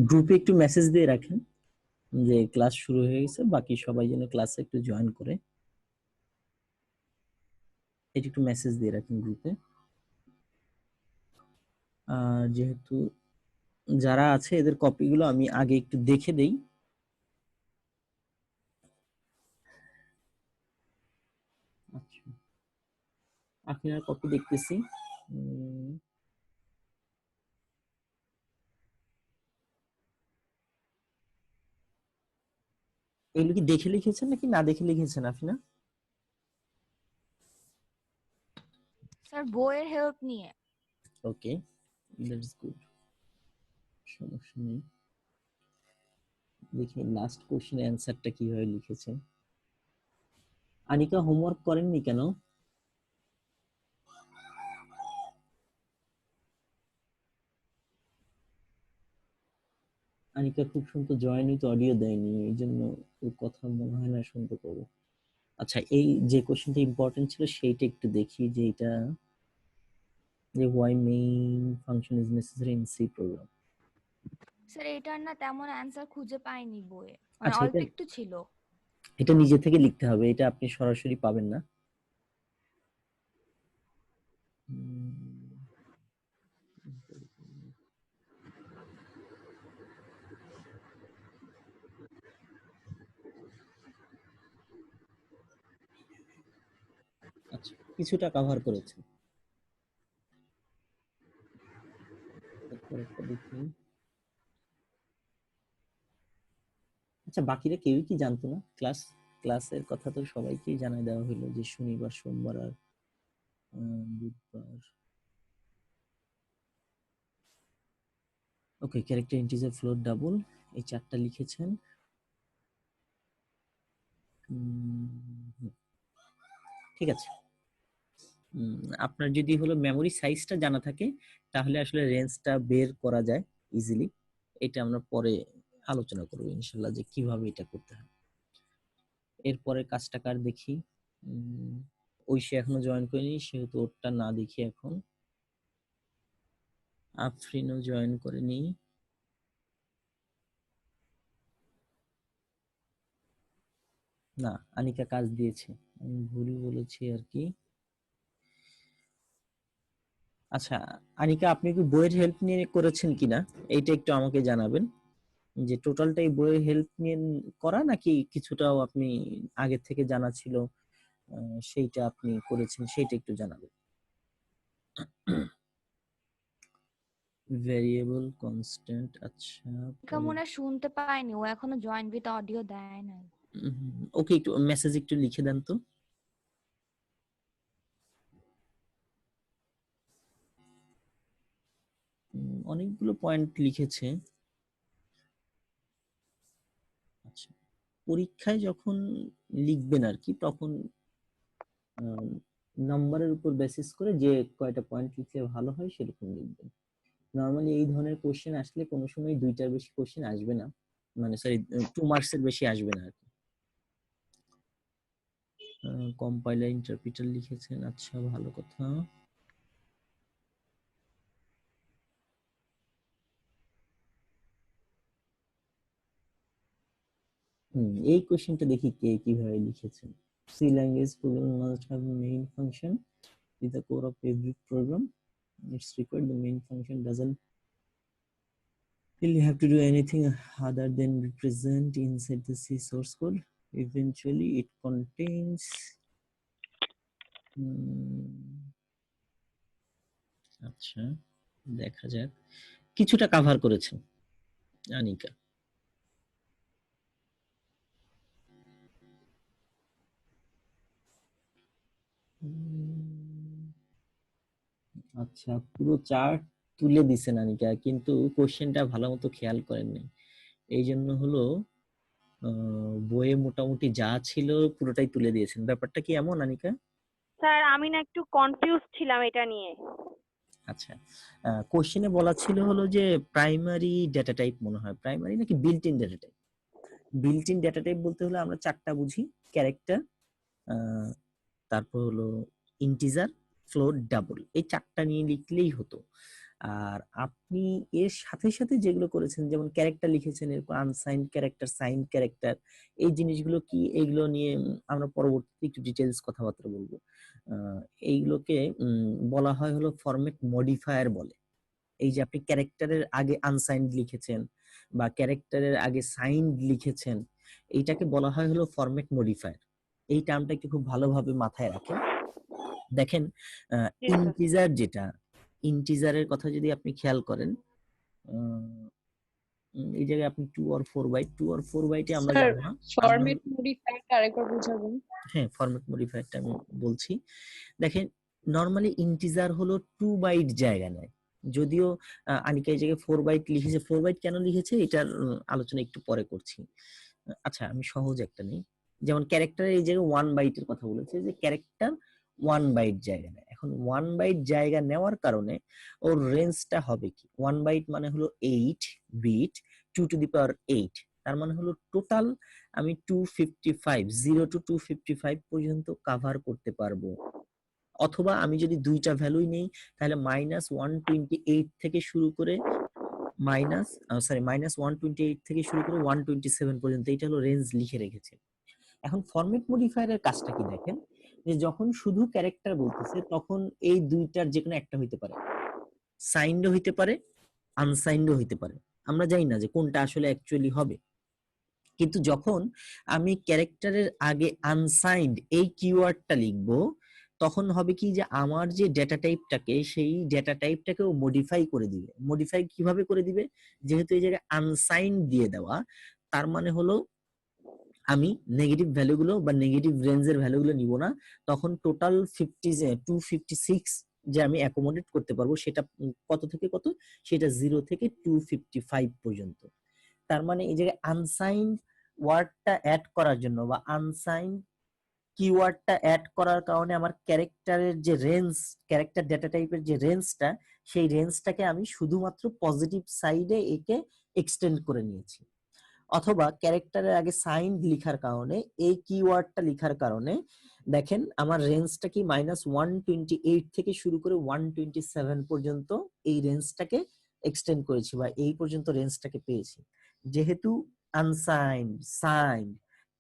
গ্রুপে একটু মেসেজ দিয়ে রাখেন যে ক্লাস শুরু হয়ে গেছে, বাকি সবাই যেন ক্লাসে একটু জয়েন করে। এটা একটু মেসেজ দিয়ে রাখেন গ্রুপে। যেহেতু যারা আছে এদের কপিগুলো আমি আগে একটু দেখে দেই। আচ্ছা, আপনার কপি দেখতেছি। এগুলো কি দেখে লিখেছেন নাকি না দেখে লিখেছেন আফিনা? স্যার বইয়ের হেল্প নিয়ে। ওকে, দ্যাটস গুড, সমস্যা নেই। দেখি লাস্ট কোশ্চেনের অ্যানসারটা কিভাবে লিখেছেন। আনিকা হোমওয়ার্ক করেননি কেন? আনিকা খুব সুন্দর জয়েন উইথ অডিও দেয়নি, এই জন্য ওর কথা মনে হয় না শুনতে পাবো। আচ্ছা, এই যে কোশ্চেনটা ইম্পর্টেন্ট ছিল সেইটা একটু দেখি, যে এটা যে why main function is necessary in C program। Sir এটার না তেমন অ্যান্সার খুঁজে পাইনি বইয়ে, মানে আচ্ছা, অল্প একটু ছিল। এটা নিজে থেকে লিখতে হবে, এটা আপনি সরাসরি পাবেন না। আচ্ছা, কিছুটা কভার করেছে। আচ্ছা, বাকিরা কেউই কি জানতো না? ক্লাসের কথা তো সবাইকেই জানাই দেওয়া হলো যে শনিবার, সোমবার আর বুধবার। ওকে, ক্যারেক্টার, ইন্টিজার, ফ্লোট, ডাবল, এই চারটা লিখেছেন। ঠিক আছে। আপনার যদি হলো মেমোরি সাইজটা জানা থাকে তাহলে আসলে রেঞ্জটা বের করা যায় ইজিলি। এটা আমরা পরে আলোচনা করবো ইনশাল্লাহ যে কিভাবে এটা করতে হয়। এরপরে কাজটা কার দেখি। ঐশী এখনো জয়েন করেনি, সেহেতু ওরটা না দেখি এখন। আফরিনও জয়েন করেনি। না, আনিকা কাজ দিয়েছে, আমি ভুল বলেছি আর কি। আচ্ছা আনিকা, আপনি কি বইয়ের হেল্প নিয়ে করেছেন কিনা এইটা একটু আমাকে জানাবেন, যে টোটালটাই বইয়ের হেল্প নিয়ে করা নাকি কিছুটাও আপনি আগে থেকে জানা ছিল সেইটা আপনি করেছেন, সেইটা একটু জানাবেন। ভেরিয়েবল কনস্ট্যান্ট, আচ্ছা মনে হয় শুনতে পাইনি, ও এখনো জয়েন উইথ অডিও দেয় নাই। ওকে, একটু মেসেজ একটু লিখে দেন তো। অনেকগুলো পয়েন্ট লিখেছে। আচ্ছা, পরীক্ষায় যখন লিখবেন আর কি, তখন নাম্বারের উপর বেসিস করে যে কয়টা পয়েন্ট লিখলে ভালো হয় সেরকম লিখবেন। নরমালি এই ধরনের কোশ্চেন আসলে কোনো সময় দুইটার বেশি কোশ্চেন আসবে না, মানে সরি 2 মার্কসের বেশি আসবে না আর কি। কম্পাইলার, ইন্টারপ্রিটার লিখেছেন, আচ্ছা ভালো কথা। এই কোশ্চেনটা দেখি কে কিভাবে লিখেছেন। C language program must have main function is the core of every program. It's required the main function doesn't really have to do anything other than represent inside the C source code. Eventually, it contains আচ্ছা দেখা যাক, কিছুটা cover করেছেন আনিকা। আচ্ছা, পুরো chart তুলে দিছেন আনিকা, কিন্তু কোশ্চেনটা ভালো মতো খেয়াল করেননি। এই জন্য হলো বইয়ে মোটামুটি যা ছিল পুরোটাই তুলে দিয়েছেন। ব্যাপারটা কি এমন আনিকা? স্যার আমি না একটু কনফিউজ ছিলাম এটা নিয়ে। আচ্ছা, কোশ্চেনে বলা ছিল হলো যে প্রাইমারি ডেটা টাইপ, মনে হয় প্রাইমারি নাকি built in data type. Built in data type বলতে হলে আমরা চারটা বুঝি, ক্যারেক্টার, তারপর হলো ইন্টিজার, ফ্লোট, ডাবল, এই চারটা নিয়ে লিখলেই হতো। আর আপনি এর সাথে সাথে যেগুলো করেছেন, যেমন ক্যারেক্টার লিখেছেন, এরকম আনসাইন্ড ক্যারেক্টার, সাইন্ড ক্যারেক্টার, এই জিনিসগুলো কি, এইগুলো নিয়ে আমরা পরবর্তীতে একটু ডিটেলস কথাবার্তা বলবো। এইগুলোকে বলা হয় হলো ফরম্যাট মডিফায়ার বলে। এই যে আপনি ক্যারেক্টারের আগে আনসাইন্ড লিখেছেন বা ক্যারেক্টারের আগে সাইন্ড লিখেছেন, এইটাকে বলা হয় হলো ফরম্যাট মডিফায়ার। এই টার্মটা একটু খুব ভালোভাবে মাথায় রাখেন। দেখেন জি স্যার। ইন্টিজার, যেটা ইন্টিজারের কথা যদি আপনি খেয়াল করেন, আহ, এই জায়গায় আপনি 2 or 4 বাইট, 2 or 4 বাইটে আমরা স্যার যাব না। আমরা ফরম্যাট মডিফায়ারটা আরেকবার বুঝাবেন। হ্যাঁ, ফরম্যাট মডিফায়ারটা আমি বলছি। দেখেন নরমালি ইন্টিজার হলো 2 বাইট জায়গা নেয়, যদিও আনিকা এই জায়গায় 4 বাইট লিখেছে। 4 বাইট কেন লিখেছে এটার আলোচনা একটু পরে করছি। আচ্ছা আমি সহজ একটা নেই, যেমন ক্যারেক্টারের এই জায়গায় 1 বাইটের কথা বলেছে, যে ক্যারেক্টার 1 বাইট জায়গা নেয়। এখন 1 বাইট জায়গা নেওয়ার কারণে ওর রেঞ্জটা হবে কি, 1 বাইট মানে হলো 8 বিট, 2 টু দি পাওয়ার 8, তার মানে হলো টোটাল আমি 255, 0 to 255 পর্যন্ত কাভার করতে পারবো। অথবা আমি যদি দুইটা ভ্যালুই নেই, তাহলে -128 থেকে শুরু করে -128 থেকে শুরু করে 127 পর্যন্ত, এটা হলো রেঞ্জ লিখে রেখেছে। এখন ফরম্যাট মডিফায়ারের কাজটা কি দেখেন, যে যখন শুধু ক্যারেক্টার বলতেছে তখন এই দুইটার যে কোনো একটা হইতে পারে, সাইন্ডও হইতে পারে, আনসাইন্ডও হইতে পারে, আমরা জানি না যে কোনটা আসলে অ্যাকচুয়ালি হবে। কিন্তু যখন আমি ক্যারেক্টারের আগে আনসাইন্ড এই কিওয়ার্ডটা লিখবো, তখন হবে কি, যে আমার যে ডেটা টাইপটাকে, সেই ডেটা টাইপটাকেও মডিফাই করে দিবে। মডিফাই কিভাবে করে দিবে, যেহেতু এই জায়গায় আনসাইন্ড দিয়ে দেওয়া, তার মানে হলো আমি নেগেটিভ ভ্যালুগুলো বা নেগেটিভ রেঞ্জের ভ্যালুগুলো নিব না, তখন টোটাল 256 যে আমি অ্যাকোমোডেট করতে পারবো, সেটা কত থেকে কত, সেটা 0 থেকে 255 পর্যন্ত। তার মানে এই জায়গায় আনসাইন্ড ওয়ার্ডটা অ্যাড করার জন্য বা আনসাইন্ড কিওয়ার্ডটা অ্যাড করার কারণে আমার ক্যারেক্টারের যে রেঞ্জ, ক্যারেক্টার ডেটা টাইপের যে রেঞ্জটা, সেই রেঞ্জটাকে আমি শুধুমাত্র পজিটিভ সাইডে একে এক্সটেন্ড করে নিয়েছি। অথবা ক্যারেক্টারের আগে সাইন লিখার কারণে, এই কিওয়ার্ডটা লিখার কারণে দেখেন আমার রেঞ্জটা কি -128 থেকে শুরু করে 127 পর্যন্ত এই রেঞ্জটাকে এক্সটেন্ড করেছি বা এই পর্যন্ত রেঞ্জটাকে পেয়েছি। যেহেতু আনসাইন্ড, সাইন্ড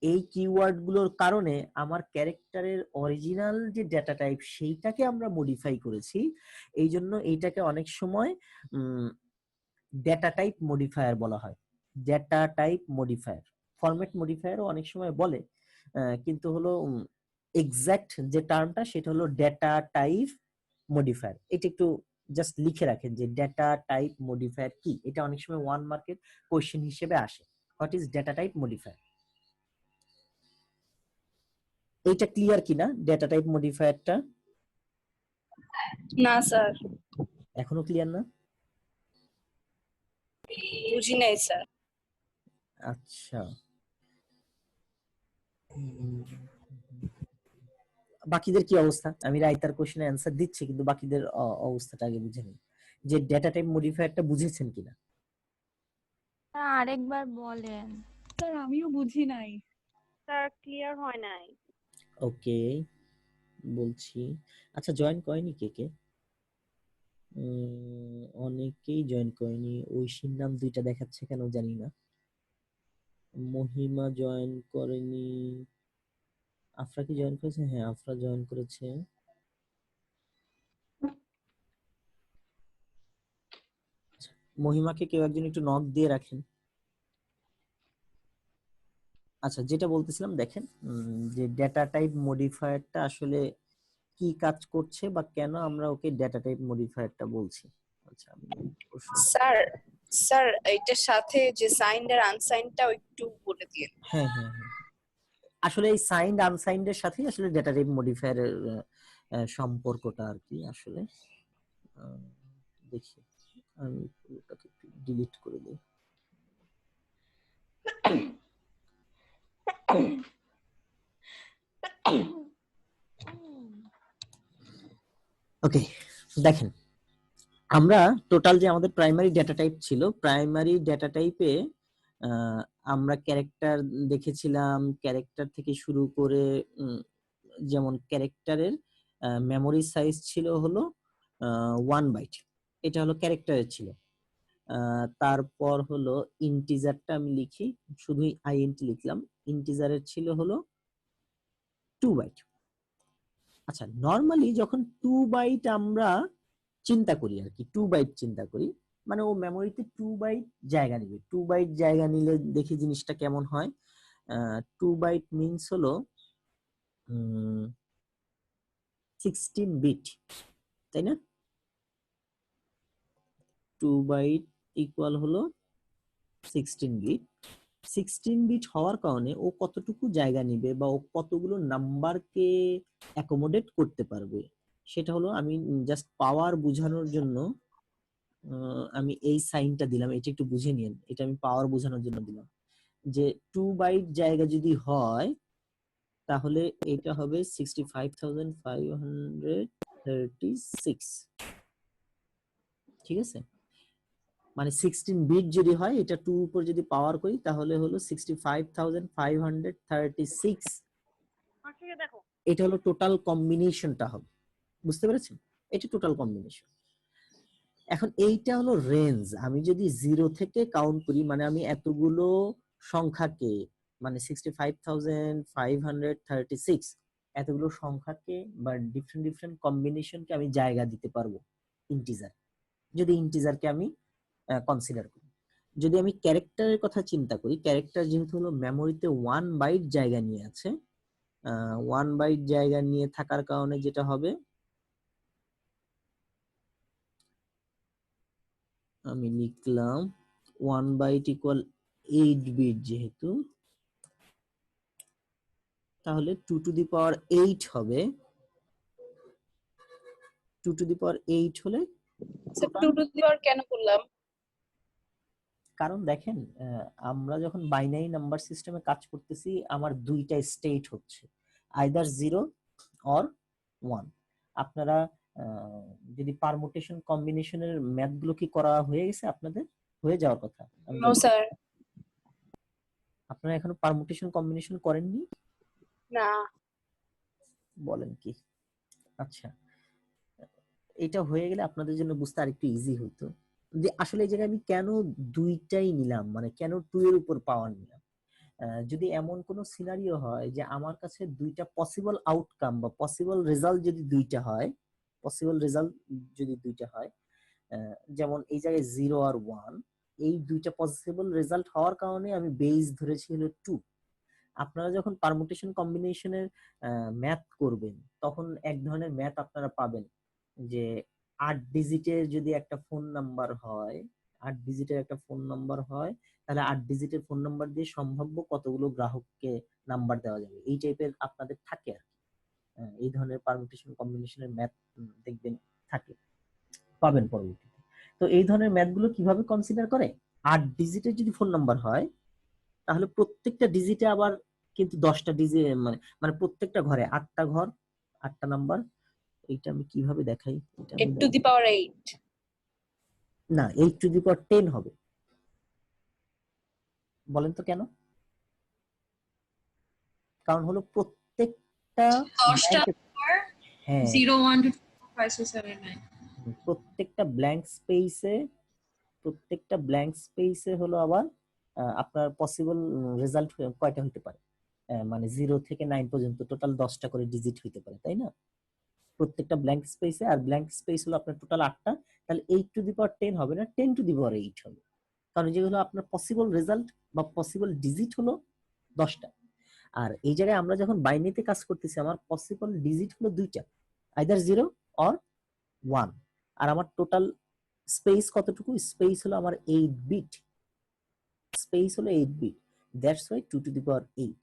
এই কিওয়ার্ড গুলোর কারণে আমার ক্যারেক্টারের অরিজিনাল যে ডেটা টাইপ সেইটাকে আমরা মডিফাই করেছি, এই জন্য এইটাকে অনেক সময় ডেটা টাইপ মডিফায়ার বলা হয়। ডেটা টাইপ মডিফায়ার, ফরম্যাট মডিফায়ারও অনেক সময় বলে, কিন্তু হলো এক্সাক্ট যে টার্মটা সেটা হলো ডেটা টাইপ মডিফায়ার। এটা একটু জাস্ট লিখে রাখেন যে ডেটা টাইপ মডিফায়ার কি, এটা অনেক সময় 1 মার্কের কোশ্চেন হিসেবে আসে। What is data type modifier? এইটা ক্লিয়ার কিনা ডেটা টাইপ মডিফায়ারটা? না স্যার, এখনো ক্লিয়ার না? বুঝি নাই স্যার। আচ্ছা, বাকিদের কি অবস্থা? আমি রাইতার কোশ্চেনের অ্যান্সার দিচ্ছি, কিন্তু বাকিদের অবস্থাটা আগে বুঝে নিন, যে ডেটা টাইপ মডিফায়ারটা বুঝেছেন কিনা। আরেকবার বলেন। স্যার আমিও বুঝি নাই। স্যার ক্লিয়ার হয় নাই। ওকে বলছি। আচ্ছা জয়েন করেনি কে কে? অনেকেই জয়েন করেনি। ঐশীর নাম 2টা দেখাচ্ছে কেন জানি না। মহিমা জয়েন করেনি। আফরা কি জয়েন করেছে? হ্যাঁ আফরা জয়েন করেছে। মহিমাকে কেউ একজন একটু নক দিয়ে রাখেন। আচ্ছা যেটা বলতেছিলাম, দেখেন যে ডেটা টাইপ মডিফায়ারটা আসলে কি কাজ করছে বা কেন আমরা ওকে ডেটা টাইপ মডিফায়ারটা বলছি। আচ্ছা আমি স্যার স্যার এইটার সাথে যে সাইন্ড আর আনসাইন্ডটাও একটু বলে দিন। হ্যাঁ হ্যাঁ হ্যাঁ, আসলে এই সাইন্ড আনসাইন্ডের সাথেই আসলে ডেটা টাইপ মডিফায়ারের সম্পর্কটা আর কি। আসলে দেখি আমি পুরোটাকে ডিলিট করে দিই। ওকে দেখেন, আমরা টোটাল যে আমাদের প্রাইমারি ডেটা টাইপ ছিল, প্রাইমারি ডেটা টাইপে আমরা ক্যারেক্টার দেখেছিলাম। ক্যারেক্টার থেকে শুরু করে যেমন ক্যারেক্টারের মেমোরি সাইজ ছিল হলো 1 বাইট। এটা হলো ক্যারেক্টারের ছিল। তারপর হলো ইন্টিজারটা আমি লিখি, শুধুই আইএনটি লিখলাম। ইন্টিজারের ছিল হলো 2 বাইট। আচ্ছা, নরমালি যখন 2 বাইট আমরা চিন্তা করি আর কি, 2 বাইট চিন্তা করি, মানে ও মেমোরিতে 2 বাইট জায়গা নিবে। 2 বাইট জায়গা নিলে দেখি জিনিসটা কেমন হয়। 2 বাইট মিন্স হলো 16 বিট, তাই না? 2 বাইট ইকুয়াল হলো 16 বিট। 16 বিট হওয়ার কারণে ও কতটুকু জায়গা নিবে বা ও কতগুলো নাম্বারকে অ্যাকোমোডেট করতে পারবে, সেটা হলো আমি জাস্ট পাওয়ার বোঝানোর জন্য আমি এই সাইনটা দিলাম। এটা একটু বুঝে নিন, এটা আমি পাওয়ার বোঝানোর জন্য দিলাম। যে 2 বাইট জায়গা যদি হয় তাহলে এটা হবে 65,536, ঠিক আছে? মানে 16 বিট যদি হয়, এটা 2 উপর যদি পাওয়ার করি তাহলে হলো 65,536। এটা হলো টোটাল কম্বিনেশনটা হবে, বুঝতে পেরেছেন? এটা টোটাল কম্বিনেশন। এখন এইটা হলো রেঞ্জ। আমি যদি 0 থেকে কাউন্ট করি, মানে আমি এতগুলো সংখ্যাকে, মানে 65,536 এতগুলো সংখ্যাকে বা ডিফারেন্ট ডিফারেন্ট কম্বিনেশনকে আমি জায়গা দিতে পারবো ইন্টিজার, যদি ইন্টিজারকে আমি কনসিডার করি। যদি আমি ক্যারেক্টারের কথা চিন্তা করি, ক্যারেক্টার যেহেতু হলো মেমোরিতে 1 বাইট জায়গা নিয়ে আছে, 1 বাইট জায়গা নিয়ে থাকার কারণে যেটা হবে, আমি লিখলাম 1 বাইট ইকুয়াল 8 বিট যেহেতু, তাহলে 2 টু দি পাওয়ার 8 হবে। 2 টু দি পাওয়ার 8 হলে স্যার 2 টু দি পাওয়ার কেন করলাম? কারণ দেখেন, আমরা যখন বাইনারি নাম্বার সিস্টেমে কাজ করতেছি, আমার দুইটা স্টেট হচ্ছে, আইদার 0 অর 1। আপনারা যদি পারমুটেশন কম্বিনেশনের ম্যাথ গুলো কি করা হয়ে গেছে আপনাদের? হয়ে যাওয়ার কথা। No sir. আপনারা এখনো পারমুটেশন কম্বিনেশন করেননি? না। বলেন কি? আচ্ছা, এটা হয়ে গেলে আপনাদের জন্য বুঝতে আরেকটু ইজি হতো যে আসলে এই জায়গায় আমি কেন দুইটাই নিলাম, মানে কেন 2 এর উপর পাওয়ার নিলাম। যদি এমন কোনো সিনারিও হয় যে আমার কাছে দুইটা পসিবল আউটকাম বা পসিবল রেজাল্ট যদি দুইটা হয়, পসিবল রেজাল্ট যদি দুইটা হয়, যেমন এই জায়গায় 0 আর 1, এই দুইটা পসিবল রেজাল্ট হওয়ার কারণে আমি বেস ধরেছি হলো 2। আপনারা যখন পারমুটেশন কম্বিনেশনের ম্যাথ করবেন, তখন এক ধরনের ম্যাথ আপনারা পাবেন যে 8 ডিজিটের যদি একটা ফোন নাম্বার হয়, 8 ডিজিটের একটা ফোন নাম্বার হয়, তাহলে 8 ডিজিটের ফোন নাম্বার দিয়ে সম্ভাব্য কতগুলো গ্রাহককে নাম্বার দেওয়া যাবে, এই টাইপের আপনাদের থাকে আর কি। এই ধরনের পারমুটেশন কম্বিনেশনের ম্যাথ দেখবেন থাকে, পাবেন পরবর্তীতে। তো এই ধরনের ম্যাথ গুলো কিভাবে কনসিডার করে, 8 ডিজিটের যদি ফোন নাম্বার হয় তাহলে প্রত্যেকটা ডিজিটে আবার কিন্তু 10টা ডিজিট, মানে মানে প্রত্যেকটা ঘরে 8টা ঘর, 8টা নাম্বার। এইটা আমি কিভাবে দেখাই? এটা 8 টু দি পাওয়ার 8। না, 8 টু দি পাওয়ার 10 হবে। বলেন তো কেন? কারণ হলো প্রত্যেকটা 10টা হ্যাঁ 0 1 2 3 4 5 6 7 8 9 প্রত্যেকটা ব্ল্যাঙ্ক স্পেসে হলো আবার আপনার পসিবল রেজাল্ট কয়টা হতে পারে, মানে 0 থেকে 9 পর্যন্ত টোটাল 10টা করে ডিজিট হতে পারে, তাই না? প্রত্যেকটা ব্ল্যাঙ্ক স্পেসে, আর ব্ল্যাঙ্ক স্পেস হলো আপনার টোটাল 8টা, তাহলে 8 টু দি পাওয়ার 10 হবে না, 10 টু দি পাওয়ার 8 হবে। কারণ যেগুলো আপনার পসিবল রেজাল্ট বা পসিবল ডিজিট হলো 10টা। আর এই জায়গায় আমরা যখন বাইনারিতে কাজ করতেছি, আমার পসিবল ডিজিট হলো দুইটা, আইদার 0 অর 1। আর আমার টোটাল স্পেস কতটুকু? স্পেস হলো আমার 8 বিট, স্পেস হলো 8 bit, that's why 2 to the power 8।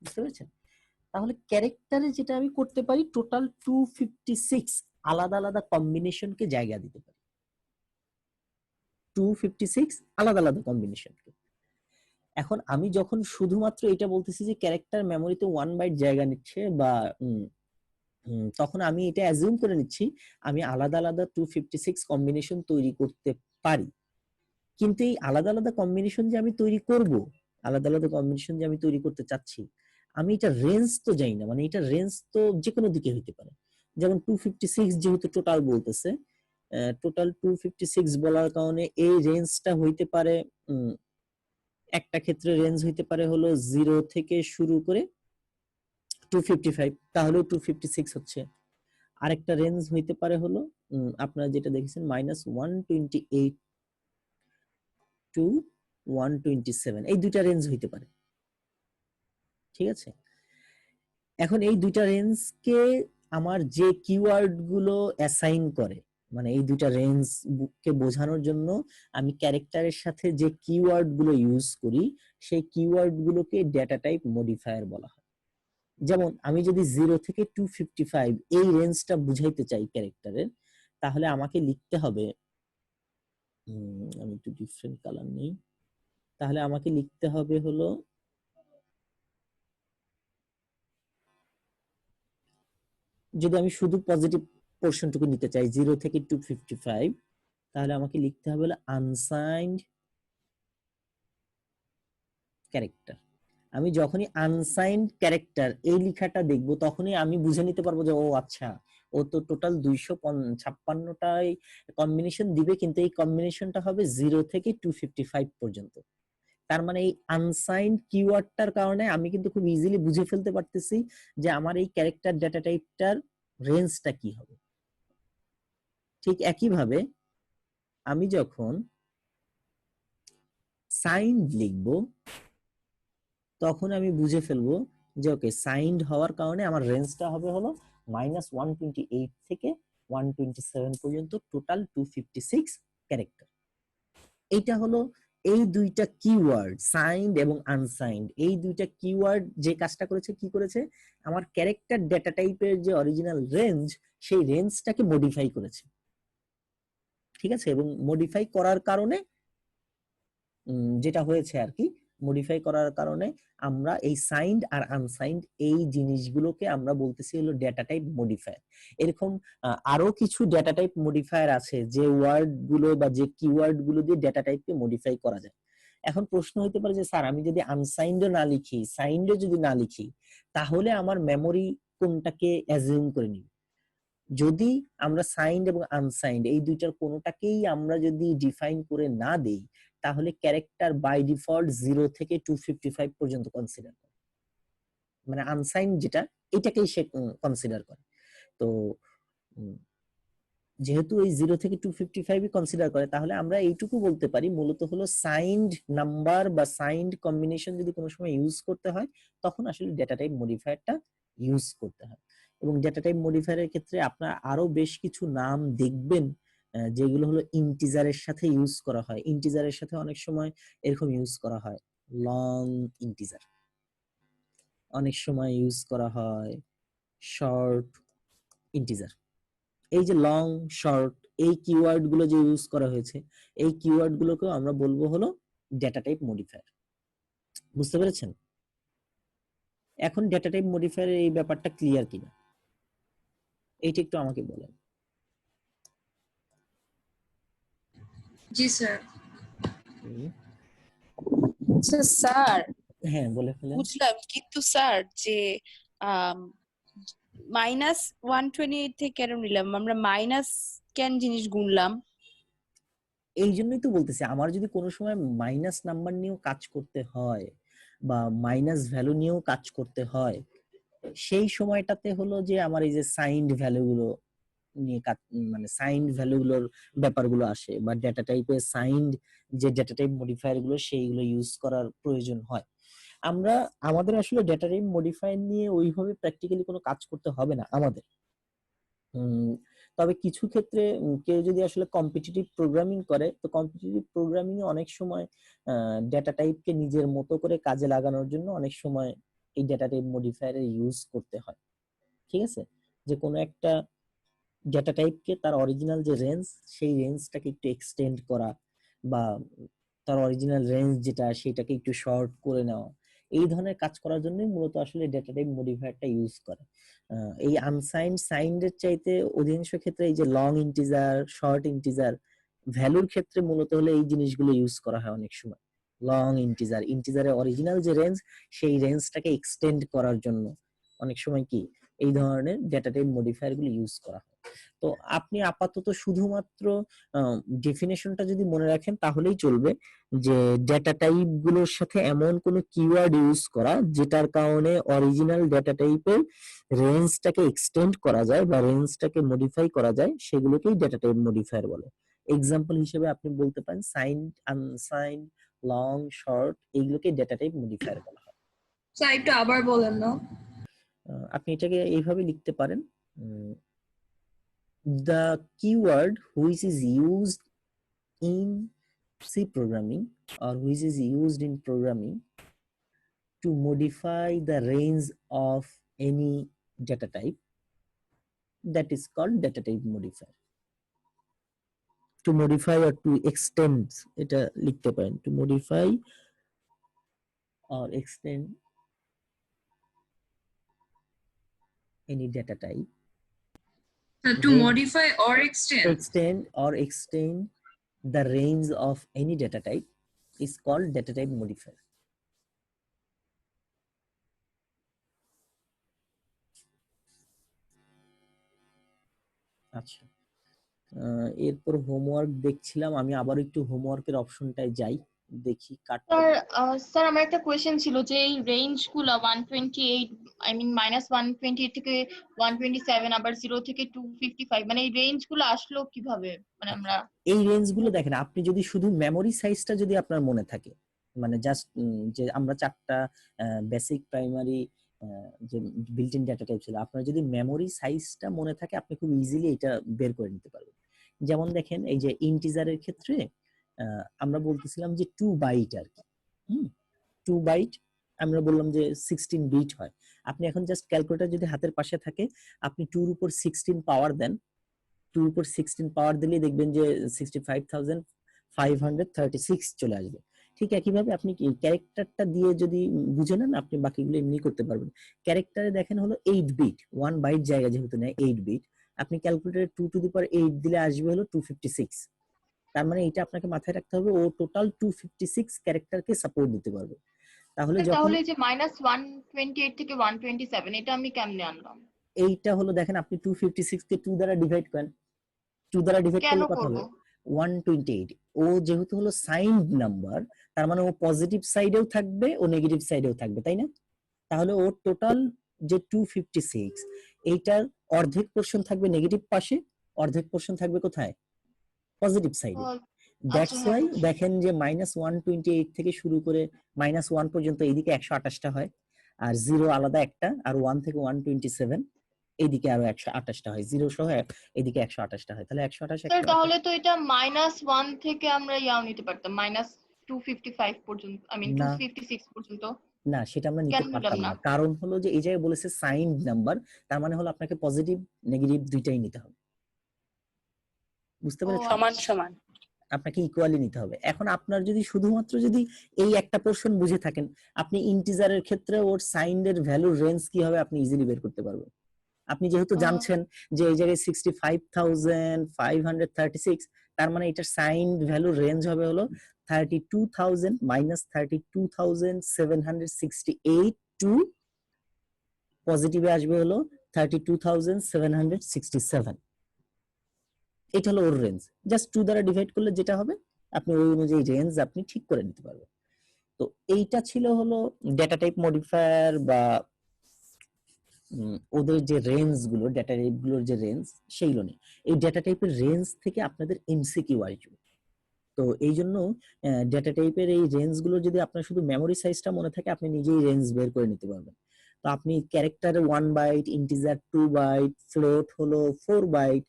বুঝতে পেরেছেন? তাহলে ক্যারেক্টারে যেটা আমি করতে পারি, টোটাল 256 আলাদা আলাদা কম্বিনেশনকে জায়গা দিতে পারি, 256 আলাদা আলাদা কম্বিনেশনকে। এখন আমি যখন শুধুমাত্র এটা বলতেছি যে ক্যারেক্টার মেমোরিতে 1 বাইট জায়গা নিচ্ছে, বা তখন আমি এটা অ্যাজিউম করে নিচ্ছি আমি আলাদা আলাদা 256 কম্বিনেশন তৈরি করতে পারি। কিন্তু এই আলাদা আলাদা কম্বিনেশন যে আমি তৈরি করব, আলাদা আলাদা কম্বিনেশন যে আমি তৈরি করতে চাচ্ছি, আমি এটা রেঞ্জ তো জানি না, মানে এটা রেঞ্জ তো যে কোনো দিকে হইতে পারে। যেমন 256 যেহেতু টোটাল বলতেছে, টোটাল 256 বলার কারণে এই রেঞ্জটা হইতে পারে, একটা ক্ষেত্রে রেঞ্জ হইতে পারে হলো 0 থেকে শুরু করে 255, তাহলেও 256 হচ্ছে। আরেকটা রেঞ্জ হইতে পারে হলো আপনারা যেটা দেখেছেন -128 টু 127, এই দুইটা রেঞ্জ হইতে পারে। ঠিক আছে, এখন এই দুইটা রেঞ্জকে আমার যে কিওয়ার্ড গুলো অ্যাসাইন করে, মানে এই দুইটা রেঞ্জ কে বোঝানোর জন্য আমি ক্যারেক্টারের সাথে যে কিওয়ার্ড গুলো ইউজ করি, সেই কিওয়ার্ড গুলোকে ডেটা টাইপ মডিফায়ার বলা হয়। যেমন আমি যদি 0 থেকে 255 এই রেঞ্জটা বুঝাইতে চাই ক্যারেক্টারের, তাহলে আমাকে লিখতে হবে, আমি একটু ডিফারেন্ট কালার নেই, তাহলে আমাকে লিখতে হবে হলো যদি আমি শুধু পজিটিভ পোরশনটুকু নিতে চাই 0 থেকে 255, তাহলে আমাকে লিখতে হবে হলো আনসাইন্ড ক্যারেক্টার। আমি যখনই আনসাইন্ড ক্যারেক্টার এই লেখাটা দেখব, তখনই আমি বুঝে নিতে পারবো যে ও আচ্ছা, ও তো টোটাল 256টাই কম্বিনেশন দিবে, কিন্তু এই কম্বিনেশনটা হবে 0 থেকে 255 পর্যন্ত। তার মানে এই আনসাইন্ড কিওয়ার্ডটার কারণে আমি কিন্তু খুব ইজিলি বুঝে ফেলতে পারতেছি যে আমার এই ক্যারেক্টার ডেটা টাইপটার রেঞ্জটা কি হবে। ঠিক একইভাবে আমি যখন সাইন্ড লিখব, তখন আমি বুঝে ফেলবো যে ওকে, সাইন্ড হওয়ার কারণে আমার রেঞ্জটা হবে হলো -128 থেকে 127 পর্যন্ত, টোটাল 256 ক্যারেক্টার। এইটা হলো এই দুইটা কিওয়ার্ড, সাইন্ড এবং আনসাইন্ড, এই দুইটা কিওয়ার্ড যে কাজটা করেছে, কি করেছে, আমার ক্যারেক্টার ডেটা টাইপের যে অরিজিনাল রেঞ্জ, সেই রেঞ্জটাকে মডিফাই করেছে। ঠিক আছে, এবং মডিফাই করার কারণে যেটা হয়েছে আর কি, মডিফাই করার কারণে আমরা এই সাইন্ড আর আনসাইন্ড এই জিনিসগুলোকে আমরা বলতেছি হলো ডেটা টাইপ মডিফায়ার। এরকম আরো কিছু ডেটা টাইপ মডিফায়ার আছে যে ওয়ার্ড গুলো বা যে কিওয়ার্ড গুলো দিয়ে ডেটা টাইপকে মডিফাই করা যায়। এখন প্রশ্ন হতে পারে যে স্যার, আমি যদি আনসাইন্ডও না লিখি, সাইন্ডও যদি না লিখি, তাহলে আমার মেমোরি কোনটাকে অ্যাজিউম করে নিবে? যদি আমরা সাইন্ড এবং আনসাইন্ড এই দুইটার কোনোটাকেই আমরা যদি ডিফাইন করে না দেই, তাহলে ক্যারেক্টার বাই ডিফল্ট 0 থেকে 255 পর্যন্ত কনসিডার করে, মানে আনসাইন্ড যেটা, এটাকেই সে কনসিডার করে। তো যেহেতু এই 0 থেকে 255 কনসিডার করে, তাহলে আমরা এইটুকু বলতে পারি মূলত হলো সাইন্ড নাম্বার বা সাইন্ড কম্বিনেশন যদি কোনো সময় ইউজ করতে হয়, তখন আসলে ডেটা টাইপ মডিফায়ারটা ইউজ করতে হয়। এবং ডেটা টাইপ মডিফায়ারের ক্ষেত্রে আপনারা আরো বেশ কিছু নাম দেখবেন যেগুলো হলো ইন্টিজারের সাথে ইউজ করা হয়। ইন্টিজারের সাথে অনেক সময় এরকম ইউজ করা হয় লং ইন্টিজার, অনেক সময় ইউজ করা হয় শর্ট ইন্টিজার। এই যে লং, শর্ট, এই কিওয়ার্ড গুলো যে ইউজ করা হয়েছে, এই কিওয়ার্ড গুলোকেও আমরা বলবো হলো ডেটা টাইপ মডিফায়ার। বুঝতে পেরেছেন? এখন ডেটা টাইপ মডিফায়ারের এই ব্যাপারটা ক্লিয়ার কিনা, এইটা একটু আমাকে বলেন। জি স্যার। আচ্ছা স্যার, হ্যাঁ, বলে ফেলেন। বুঝলাম, কিন্তু স্যার যে -128 থেকে কেন নিলাম আমরা, মাইনাস কেন জিনিস গুনলাম? এই জন্যই তো বলতেছি, আমার যদি কোনো সময় মাইনাস নাম্বার নিয়েও কাজ করতে হয় বা মাইনাস ভ্যালু নিয়েও কাজ করতে হয়, সেই সময়টাতে হলো যে আমার এই যে সাইন্ড ভ্যালুগুলো নিয়ে কাজ, মানে সাইন্ড ভ্যালুগুলোর ব্যাপারগুলো আসে, বা ডেটা টাইপের সাইন্ড যে ডেটা টাইপ মডিফায়ার গুলো সেইগুলো ইউজ করার প্রয়োজন হয়। আমরা আমাদের আসলে ডেটা টাইপ মডিফায়ার নিয়ে ওইভাবে প্র্যাকটিক্যালি কোনো কাজ করতে হবে না আমাদের। তবে কিছু ক্ষেত্রে কেউ যদি আসলে কম্পিটিটিভ প্রোগ্রামিং করে, তো কম্পিটিটিভ প্রোগ্রামিং এ অনেক সময় ডেটা টাইপকে নিজের মতো করে কাজে লাগানোর জন্য অনেক সময় এই ডেটা টাইপ মডিফায়ারের ইউজ করতে হয়। ঠিক আছে, যে কোনো একটা ডেটা টাইপকে তার অরিজিনাল যে রেঞ্জ, সেই রেঞ্জটাকে একটু এক্সটেন্ড করা, বা তার অরিজিনাল রেঞ্জ যেটা সেটাকে একটু শর্ট করে নেওয়া, এই ধরনের কাজ করার জন্যই মূলত আসলে ডেটা টাইপ মডিফায়ারটা ইউজ করে। এই আনসাইন্ড সাইন্ডের চাইতে অধিকাংশ ক্ষেত্রে এই যে লং ইন্টিজার, শর্ট ইন্টিজার ভ্যালুর ক্ষেত্রে মূলত হলে এই জিনিসগুলো ইউজ করা হয় অনেক সময়। লং ইন্টিজার, ইন্টিজারের অরিজিনাল যে রেঞ্জ, সেই রেঞ্জটাকে এক্সটেন্ড করার জন্য অনেক সময় কি এই ধরনের ডেটা টাইপ মডিফায়ার গুলো ইউজ করা হয়। তো আপনি আপাতত শুধুমাত্র ডেফিনেশনটা যদি মনে রাখেন তাহলেই চলবে, যে ডেটা টাইপ গুলোর সাথে এমন কোনো কিওয়ার্ড ইউজ করা যেটার কারণে অরিজিনাল ডেটা টাইপের রেঞ্জটাকে এক্সটেন্ড করা যায় বা রেঞ্জটাকে মডিফাই করা যায়, সেগুলোকেই ডেটা টাইপ মডিফায়ার বলে। এক্সাম্পল হিসেবে আপনি বলতে পারেন সাইন্ড, আনসাইন্ড, লং, শর্ট, এইগুলোকে ডেটা টাইপ মডিফায়ার বলা হয়। স্যার একটু আবার বলেন না। আপনি এটাকে এইভাবে লিখতে পারেন, the keyword which is used in C programming or which is used in programming to modify the range of any data type, that is called data type modifier. To modify or to extend, এটা লিখতে পারেন, to modify or extend any data type, To Range- modify or extend the range of any data type is called data type modifier. আচ্ছা, এরপর homework দেখছিলাম, আমি আবার একটু হোমওয়ার্কের অপশনটায় যাই, দেখি কাটটা। স্যার আমার একটা কোয়েশ্চেন ছিল যে এই রেঞ্জ গুলো 128 -128 থেকে 127 আবার 0 থেকে 255 মানে এই রেঞ্জ গুলো আসলো কিভাবে, মানে আমরা এই রেঞ্জগুলো দেখেন, আপনি যদি শুধু মেমোরি সাইজটা যদি আপনার মনে থাকে, মানে জাস্ট যে আমরা 4টা বেসিক প্রাইমারি যে বিল্ট ইন ডেটা টাইপ ছিল, আপনার যদি মেমোরি সাইজটা মনে থাকে আপনি খুব ইজিলি এটা বের করে নিতে পারবেন। যেমন দেখেন এই যে ইন্টিজারের ক্ষেত্রে আমরা বলতেছিলাম যে 2 বাইট আর কি, 2 বাইট আমরা বললাম যে 16 বিট হয়। আপনি এখন জাস্ট ক্যালকুলেটর যদি হাতের পাশে থাকে, আপনি 2 এর উপর 16 পাওয়ার দেন, 2 উপর 16 পাওয়ার দিলে দেখবেন যে 65,536 চলে আসবে। ঠিক একইভাবে আপনি কি ক্যারেক্টারটা দিয়ে যদি বুঝে নেন, আপনি বাকিগুলো এমনি করতে পারবেন। ক্যারেক্টারে দেখেন হলো 8 বিট, 1 বাইট জায়গা যেহেতু নেয় 8 বিট, আপনি ক্যালকুলেটরে 2 টু দি পাওয়ার 8 দিলে আসবে হলো 256। তার মানে এটা আপনাকে মাথায় রাখতে হবে, ও টোটাল 256 ক্যারেক্টারকে সাপোর্ট দিতে পারবে। তাহলে যখন তাহলে যে -128 থেকে 127 এটা আমি কেমনে আনলাম? এইটা হলো দেখেন, আপনি 256 কে 2 দ্বারা ডিভাইড করেন, 2 দ্বারা ডিভাইড কেন করলে কত করব? হবে 128। ও যেহেতু হলো সাইন্ড নাম্বার, তার মানে ও পজিটিভ সাইডেও থাকবে ও নেগেটিভ সাইডেও থাকবে, তাই না? তাহলে ও টোটাল যে 256, এইটার অর্ধেক পোরশন থাকবে নেগেটিভ পাশে, অর্ধেক পোরশন থাকবে কোথায়, পজিটিভ সাইডে। দ্যাটস হ্যাঁ, ওয়াই বুঝছি। দেখেন যে -128 থেকে শুরু করে -1 পর্যন্ত এইদিকে 128টা হয়, আর 0 আলাদা একটা, আর 1 থেকে 127 এইদিকে আরো 128টা হয়, 0 সহ এদিকে 128টা হয়, তাহলে 128 স্যার তাহলে তো এটা -1 থেকে আমরা ইয়াও নিতে পারতাম -255 পর্যন্ত, না 256 পর্যন্ত। না, সেটা আমরা নিতে কেন নিলাম পারতাম না? না, কারণ হলো যে এই জায়গায় বলেছে সাইন্ড নাম্বার, তার মানে হলো আপনাকে পজিটিভ নেগেটিভ দুইটাই নিতে হবে, বুঝতে ও পেরেছেন? সমান আচ্ছা। সমান। আপনাকে ইকুয়ালি নিতে হবে। এখন আপনার যদি শুধুমাত্র যদি এই একটা পোরশন বুঝে থাকেন, আপনি ইন্টিজারের ক্ষেত্রে ওর সাইন্ডের ভ্যালুর রেঞ্জ কি হবে আপনি ইজিলি বের করতে পারবেন। আপনি যেহেতু জানছেন যে এই জায়গায় 65,536, তার মানে এটার সাইন্ড ভ্যালুর রেঞ্জ হবে হলো 32,000 -32,768 টু পজিটিভে আসবে হলো 32,767। এটা হলো ওর রেঞ্জ। জাস্ট 2 দ্বারা ডিভাইড করলে যেটা হবে আপনি ওই অনুযায়ী রেঞ্জ আপনি ঠিক করে নিতে পারবেন। তো এইটা ছিল হলো ডেটা টাইপ মডিফায়ার বা ওদের যে রেঞ্জ গুলো, ডেটা টাইপ গুলোর যে রেঞ্জ সেইগুলো নিয়ে। এই ডেটা টাইপের রেঞ্জ থেকে আপনাদের এমসিকিউ আসবে। তো এই জন্য ডেটা টাইপের এই রেঞ্জ গুলো যদি আপনার শুধু মেমোরি সাইজটা মনে থাকে, আপনি নিজেই রেঞ্জ বের করে নিতে পারবেন। তো আপনি character 1 byte, integer 2 byte, float হলো 4 বাইট,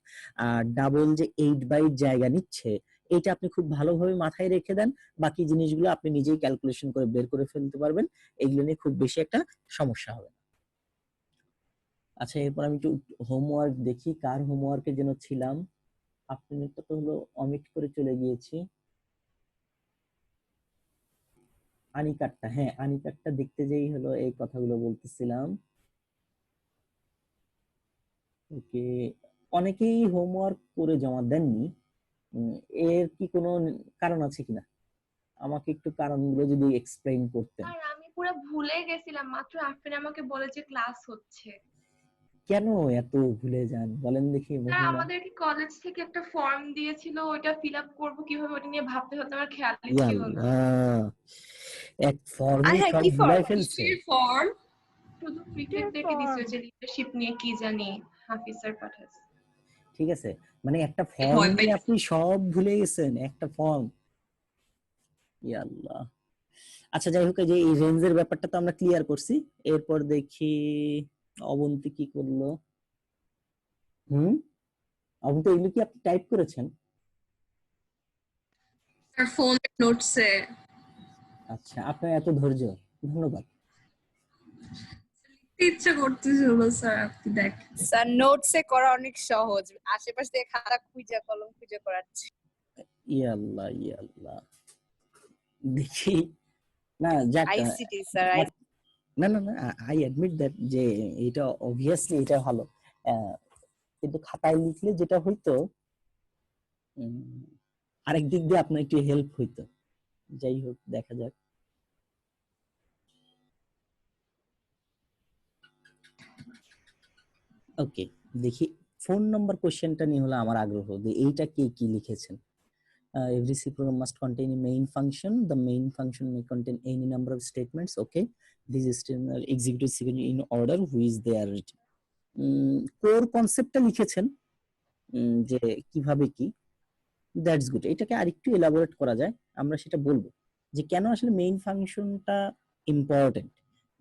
আর ডাবল যে 8 বাইট জায়গা নিচ্ছে, এটা আপনি খুব ভালোভাবে মাথায় রেখে দেন, বাকি জিনিসগুলো আপনি নিজেই ক্যালকুলেশন করে বের করে ফেলতে পারবেন, এগুলো নিয়ে খুব বেশি একটা সমস্যা হবে না। আচ্ছা, এরপর আমি একটু হোমওয়ার্ক দেখি, কার হোমওয়ার্কের জন্য ছিলাম। আপনার তো হলো অমিট করে চলে গিয়েছি। আনিকারটা, হ্যাঁ আনিকারটা দেখতে যেই হলো এই কথাগুলো বলতেছিলাম। ওকে, অনেকেই হোমওয়ার্ক করে জমা দেননি, এর কি কোনো কারণ আছে কিনা, আমাকে একটু কারণগুলো যদি এক্সপ্লেইন করতেন। আর আমি পুরো ভুলে গেছিলাম, মাত্র আফরিন আমাকে বলে যে ক্লাস হচ্ছে। কেন এত ভুলে যান বলেন দেখি স্যার মহিমা? আমাদেরকে কলেজ থেকে একটা ফর্ম দিয়েছিল, ওইটা ফিল আপ করবো কিভাবে, ওটা নিয়ে ভাবতে ভাবতে আমার খেয়ালই ইয়া ছিল না। আল্লাহ, এক ফর্মে হ্যাঁ, সব কি ভুলাই ফর্ম? ফেলছে। ফর্ম শুধু ক্রিকেট কিসের দেখে দিছে, form? যে লিডারশিপ নিয়ে কি জানি হাফিজ স্যার পাঠাচ্ছে। ঠিক আছে, মানে একটা ফর্ম ভয় নিয়ে পাইছি। আপনি সব ভুলে গেছেন, একটা ফর্ম। ইয়া আল্লাহ। আচ্ছা যাই হোক, এই যে এই রেঞ্জের ব্যাপারটা তো আমরা ক্লিয়ার করছি। এরপর দেখি অবন্তী কি করলো। অবন্তী এগুলো কি আপনি টাইপ করেছেন? স্যার ফোন নোটসে আচ্ছা, আপনার এত ধৈর্য, ধন্যবাদ। ইচ্ছা করতেছিল স্যার, আপনি দেখ। স্যার নোটসে করা অনেক সহজ, আশেপাশে থেকে খাতা খুঁজে কলম খুঁজে করাচ্ছে। ইয়া আল্লাহ, ইয়া আল্লাহ। দেখি, না যাক, আইসিটি স্যার, না না না, আই অ্যাডমিট দ্যাট যে এটা অবভিয়াসলি এটা ভালো, কিন্তু খাতায় লিখলে যেটা হইতো, উম, আরেক দিক দিয়ে আপনার একটু হেল্প হইতো। যাই হোক, দেখা যাক। ওকে, দেখি ফোন নাম্বার কোশ্চেনটা নিয়ে হলো আমার আগ্রহ, যে এইটা কে কি লিখেছেন। Every C program must contain a main function. The main function may contain any number of statements. Okay, these statements are executed sequentially in order which they are written. Core কনসেপ্টটা লিখেছেন, যে কিভাবে কি, দ্যাটস গুড। এটাকে আরেকটু elaborate করা যায়, আমরা সেটা বলবো যে কেন আসলে মেইন ফাংশনটা ইম্পর্টেন্ট।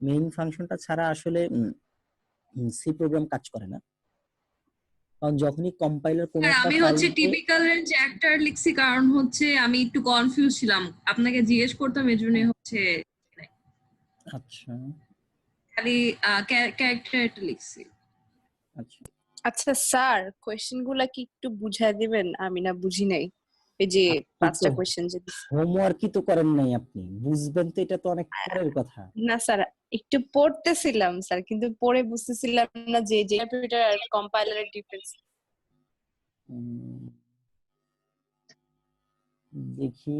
মেইন ফাংশনটা ছাড়া আসলে সি প্রোগ্রাম কাজ করে না, কারণ যখনই কম্পাইলার কোনো স্যার একটা আমি হচ্ছে ফাইলকে, টিপিক্যাল এর যে অ্যাক্টর লিখছি, কারণ হচ্ছে আমি একটু কনফিউজ ছিলাম, আপনাকে জিজ্ঞেস করতাম এর জন্য হচ্ছে আচ্ছা খালি ক্যারেক্টার লিখছি। আচ্ছা আচ্ছা স্যার, কোয়েশ্চেন গুলা কি একটু বুঝায় দিবেন? আমি না বুঝি নাই, এই যে আপনি 5টা তো কোয়েশ্চেন যে দিছে। হোমওয়ার্কই তো করেন নাই, আপনি বুঝবেন তো, এটা তো অনেক পরের কথা। না স্যার, একটু পড়তেছিলাম স্যার, কিন্তু পড়ে বুঝতেছিলাম না যে ইন্টারপ্রিটার আর কম্পাইলারের ডিফারেন্স। উম, দেখি,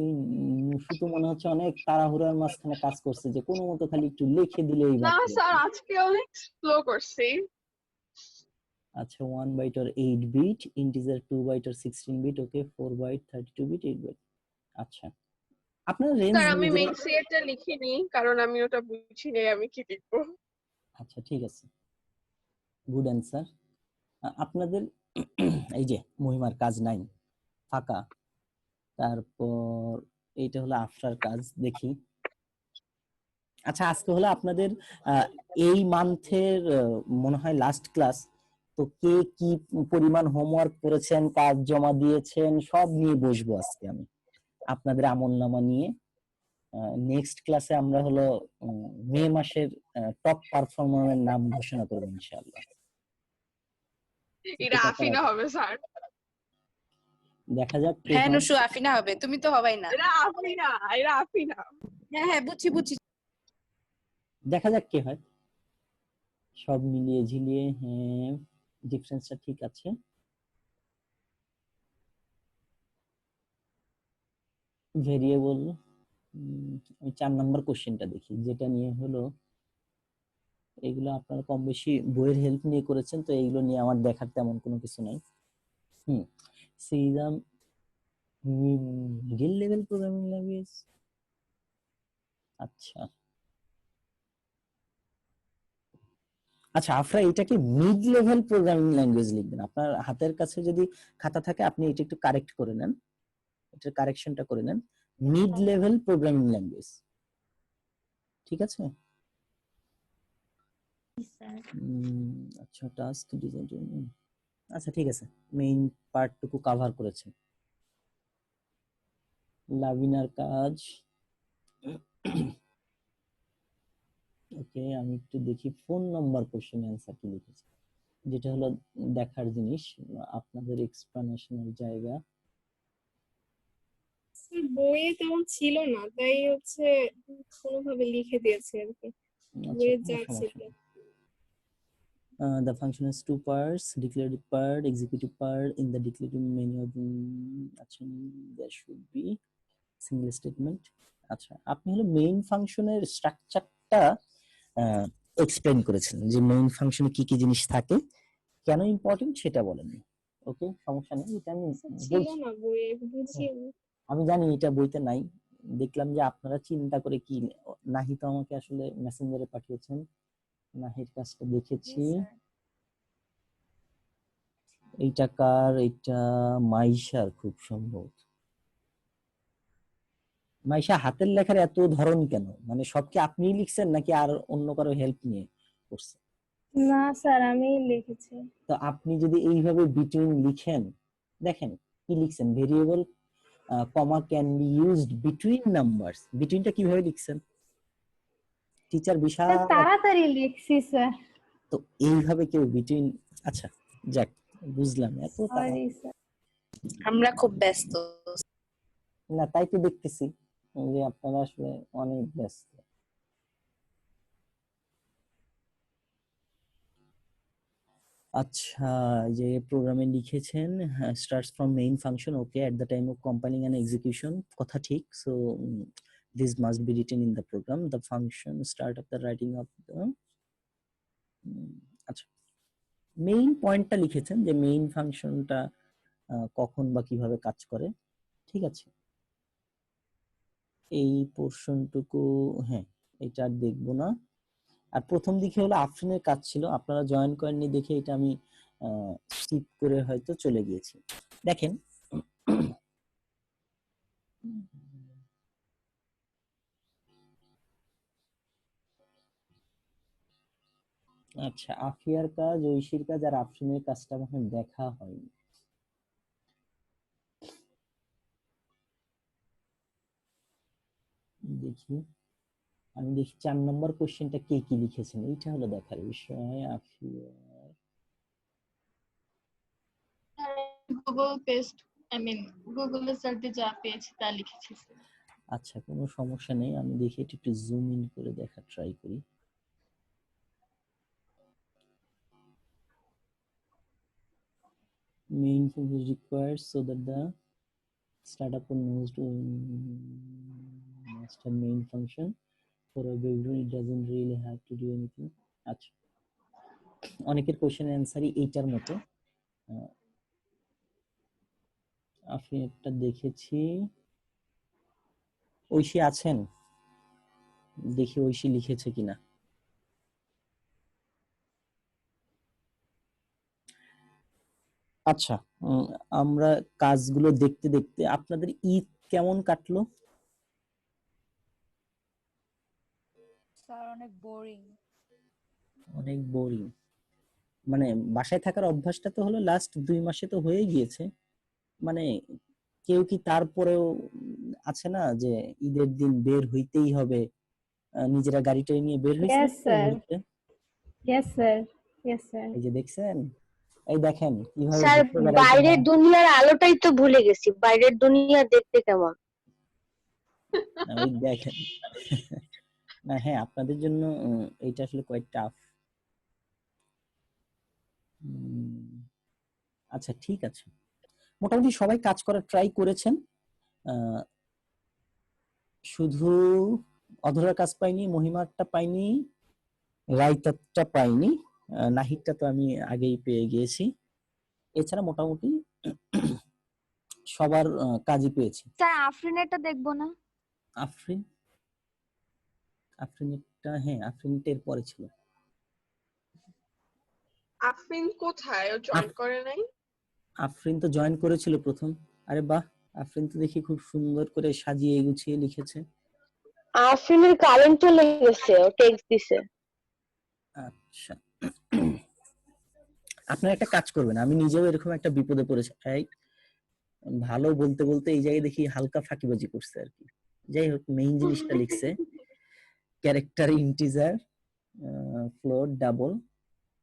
মুশু তো মনে হচ্ছে অনেক তাড়াহুড়ার মাঝখানে কাজ করছে, যে কোনো মতো খালি একটু লিখে দিলেই না বাকি। স্যার, আজকে অনেক স্লো করছি। আচ্ছা, 1 byte or 8 bit, integer 2 byte or 16 bit, okay 4 byte, 32 bit, 8 byte. আচ্ছা, আপনার রেঞ্জ স্যার আমি নিজেরা, মেইন সিএটা লিখিনি, কারণ আমি ওটা বুঝি নাই আমি কি লিখবো। আচ্ছা ঠিক আছে, গুড অ্যান্সার। আপনাদের এই যে মহিমার কাজ নাই, ফাঁকা। তারপর এইটা হলো আফরার কাজ, দেখি। আচ্ছা, আজকে হলো আপনাদের এই মান্থের মনে হয় লাস্ট ক্লাস, তো কে কি পরিমাণ হোমওয়ার্ক করেছেন, কাজ জমা দিয়েছেন, সব নিয়ে বসবো আজকে আমি, আপনাদের আমলনামা নিয়ে। নেক্সট ক্লাসে আমরা হলো মে মাসের টপ পারফর্মারের নাম ঘোষণা করবো ইনশাআল্লাহ। এটা আফিনা হবে স্যার। দেখা যাক কে হ্যাঁ হয়। নুসু, আফিনা হবে, তুমি তো হবাই না। এটা আফিনা, এটা আফিনা। হ্যাঁ হ্যাঁ, বুঝছি বুঝছি। দেখা যাক কে হয়, সব মিলিয়ে ঝিলিয়ে। হ্যাঁ, ডিফারেন্সটা ঠিক আছে। ভেরিয়েবল, আমি 4 নাম্বার কোশ্চেনটা দেখি, যেটা নিয়ে হলো, এগুলো আপনারা কম বেশি বইয়ের হেল্প নিয়ে করেছেন, তো এইগুলো নিয়ে আমার দেখার তেমন কোনো কিছু নাই। সিজাম মিডল লেভেল প্রোগ্রামিং ল্যাঙ্গুয়েজ। আচ্ছা আচ্ছা, আপনারা এটাকে মিড লেভেল প্রোগ্রামিং ল্যাঙ্গুয়েজ লিখবেন। আপনার হাতের কাছে যদি খাতা থাকে, আপনি এটা একটু কারেক্ট করে নেন, এটার কারেকশনটা করে নেন, মিড লেভেল প্রোগ্রামিং ল্যাঙ্গুয়েজ, ঠিক আছে? আচ্ছা, টাস্ক ডিজাইন, আচ্ছা ঠিক আছে, মেইন পার্টটুকু কভার করেছে। লাভিনার কাজ, ওকে, আমি একটু দেখি ফোন নাম্বার কোশ্চেন অ্যান্সার কি লিখেছে, যেটা হলো দেখার জিনিস, আপনাদের এক্সপ্লানেশনের জায়গা। বইয়ে তেমন ছিল না, তাই হচ্ছে কোনোভাবে লিখে দিয়েছি আর কি, আচ্ছা, বইয়ে কোনো যা সমস্যা ছিল। নেই। The function has two parts: declarative part, executive part. In the declarative, many of them, আচ্ছা, there should be single statement. আচ্ছা, আপনি হলো মেইন ফাংশনের স্ট্রাকচারটা এক্সপ্লেইন করেছেন যে মেইন ফাংশনে কি কি জিনিস থাকে, কেন ইম্পর্টেন্ট সেটা বলেন। ওকে, সমস্যা নেই, এটা আমি ছিল বলছি। না বইয়ে, বুঝি আমি। আমি জানি এটা বইতে নাই, দেখলাম যে আপনারা চিন্তা করে কি, নাহি তো আমাকে আসলে মেসেঞ্জারে পাঠিয়েছেন, নাহির কাজটা দেখেছি। এইটা কার? এটা মাইশার খুব সম্ভব। মাইশা, হাতের লেখার এত ধরন কেন? মানে সব কি আপনিই লিখছেন নাকি আর অন্য কারো হেল্প নিয়ে করছেন? না স্যার, আমি লিখেছি। তো আপনি যদি এইভাবে বিটুইন লিখেন, দেখেন কি লিখছেন, variable comma can be used between numbers. বিটুইনটা কিভাবে লিখছেন? টিচার বিশাল তাড়াতাড়ি লিখছি স্যার। তো এইভাবে কেউ বিটুইন, আচ্ছা যাক বুঝলাম, এত সরি স্যার। আমরা খুব ব্যস্ত। না, তাই তো দেখতেছি যে আপনারা আসলে অনেক ব্যস্ত। আচ্ছা, যে প্রোগ্রামে লিখেছেন starts from main function, okay, at the time of compiling and execution, কথা ঠিক। So this must be written in the program, the function start of the writing of the, আচ্ছা মেইন পয়েন্টটা লিখেছেন যে মেইন ফাংশনটা কখন বা কিভাবে কাজ করে, ঠিক আছে। এই পোর্শনটুকু, হ্যাঁ এটা আর দেখবো না। আর প্রথম দিকে হলো আফরিনের কাজ ছিল, আপনারা জয়েন করেননি দেখে এটা আমি স্কিপ করে হয়তো চলে গিয়েছি। দেখেন আচ্ছা, আফিয়ার কাজ, ঐশীর কাজ আর আফরিনের কাজটা আমার দেখা হয়নি। দেখি, আমি দেখি 4 নম্বর কোশ্চেনটা কে কি লিখেছেন, এইটা হলো দেখার বিষয়। আফিয়ার, গুগল পেস্ট, গুগলে সার্চ দিয়ে যা পেয়েছি তা লিখেছি। আচ্ছা কোনো সমস্যা নেই, আমি দেখি এটা একটু জুম ইন করে দেখার ট্রাই করি। Main function is required so that the startup knows to master main function. For a background, it doesn't really have to do anything. আচ্ছা, অনেকের কোশ্চেন অ্যান্সারই এইটার মতো। আপনি একটা দেখেছি, ঐশী আছেন? দেখি ঐশী লিখেছে কিনা। আচ্ছা, আমরা কাজগুলো দেখতে দেখতে আপনাদের ঈদ কেমন কাটলো? স্যার অনেক বোরিং। অনেক বোরিং, মানে বাসায় থাকার অভ্যাসটা তো হলো লাস্ট 2 মাসে তো হয়ে গিয়েছে, মানে কেউ কি তারপরেও আছে না যে ঈদের দিন বের হইতেই হবে, নিজেরা গাড়িটা নিয়ে বের হয়েছে? Yes sir. Yes sir. Yes sir. এই যে দেখছেন, এই দেখেন কিভাবে স্যার ঘুরতে বেড়াইতে বাইরের হয়। দুনিয়ার আলোটাই তো ভুলে গেছি, বাইরের দুনিয়া দেখতে কেমন। ওই দেখেন না, হ্যাঁ আপনাদের জন্য এইটা আসলে কোয়াইট টাফ। আচ্ছা ঠিক আছে, মোটামুটি সবাই কাজ করার ট্রাই করেছেন, শুধু অধরার কাজ পাইনি, মহিমারটা পাইনি, রাইতারটা পাইনি, নাহিদটা তো আমি আগেই পেয়ে গিয়েছি। এছাড়া মোটামুটি সবার কাজই পেয়েছি। স্যার আফরিনেরটা দেখবো না? আফরিন, আফরিনেরটা, হ্যাঁ আফরিনটা এর পরে ছিল। আফরিন কোথায়? ও জয়েন করে নাই? আফরিন তো জয়েন করেছিল প্রথম। আরে বাহ, আফরিন তো দেখি খুব সুন্দর করে সাজিয়ে গুছিয়ে লিখেছে। আফরিনের কারেন্ট চলে গেছে, ও টেক্সট দিছে। আচ্ছা, আপনারা একটা কাজ করবেন, আমি নিজেও এরকম একটা বিপদে পড়েছি, ভালো বলতে বলতে এই জায়গায় দেখি হালকা ফাঁকিবাজি করছে আর কি। যাই হোক, মেইন জিনিসটা লিখছে character integer float double,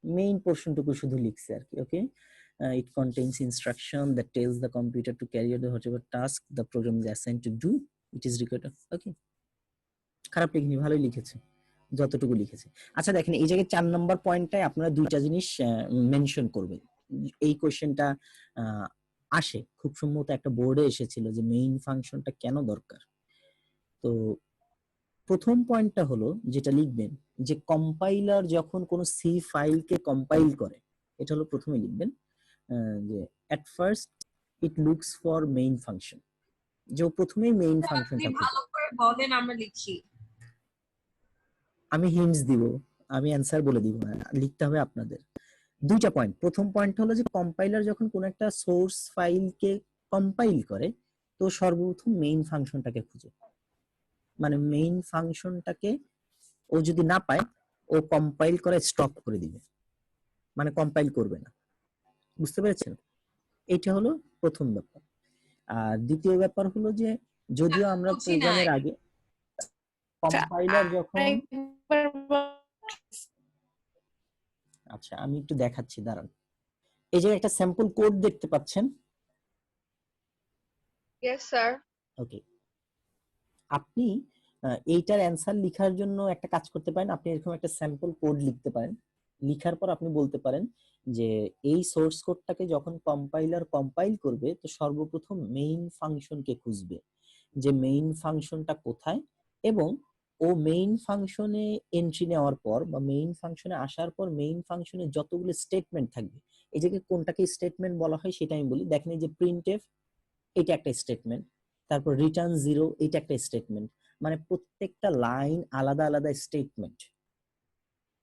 main পোর্শনটুকু শুধু লিখছে আর কি। ওকে, it contains instruction that tells the computer to carry out the whatever task the program is assigned to do, it is required. ওকে, খারাপ লিখিনি, ভালোই লিখেছে যতটুকু লিখেছে। আচ্ছা দেখেন, এই জায়গায় 4 নম্বর পয়েন্টটায় আপনারা দুইটা জিনিস মেনশন করবেন। এই কোশ্চেনটা আসে খুব সম্ভবত একটা বোর্ডে এসেছিল যে মেইন ফাংশনটা কেন দরকার। তো প্রথম পয়েন্টটা হলো যেটা লিখবেন যে কম্পাইলার যখন কোনো সি ফাইলকে কম্পাইল করে, এটা হলো প্রথমে লিখবেন যে at first it looks for main function, যে ও প্রথমেই মেইন আপনি ফাংশনটা খুঁজে। ভালো করে বলেন, আমরা লিখছি। আমি হিন্টস দিব, আমি অ্যান্সার বলে দিব না, লিখতে হবে আপনাদের। দুইটা পয়েন্ট। প্রথম পয়েন্ট হলো যে কম্পাইলার যখন কোন একটা সোর্স ফাইলকে কম্পাইল করে তো সর্বপ্রথম মেইন ফাংশনটাকে খুঁজে, মানে মেইন ফাংশনটাকে ও যদি না পায় ও কম্পাইল করে স্টপ করে দিবে, মানে কম্পাইল করবে না। বুঝতে পেরেছেন? এটা হলো প্রথম ব্যাপার। আর দ্বিতীয় ব্যাপার হলো যে যদিও আমরা বুঝি প্রোগ্রামের নাই। আগে কম্পাইলার যখন, আরেকবার আচ্ছা আমি একটু দেখাচ্ছি, দাঁড়ান। এই যে একটা স্যাম্পল কোড দেখতে পাচ্ছেন, ইয়েস স্যার। ওকে। আপনি এইটার অ্যান্সার লেখার জন্য একটা কাজ করতে পারেন, আপনি এরকম একটা স্যাম্পল কোড লিখতে পারেন। লিখার পর আপনি বলতে পারেন যে এই সোর্স কোডটাকে যখন কম্পাইলার কম্পাইল করবে তো সর্বপ্রথম মেইন ফাংশনকে খুঁজবে, যে মেইন ফাংশনটা কোথায়, এবং ও মেইন ফাংশনে এন্ট্রি নেওয়ার পর বা মেইন ফাংশনে আসার পর মেইন ফাংশনে যতগুলো স্টেটমেন্ট থাকবে, এই যে কোনটাকে স্টেটমেন্ট বলা হয় সেটা আমি বলি। দেখেন এই যে প্রিন্টএফ, এটা একটা স্টেটমেন্ট, তারপর রিটার্ন 0, এটা একটা স্টেটমেন্ট। মানে প্রত্যেকটা লাইন আলাদা আলাদা স্টেটমেন্ট,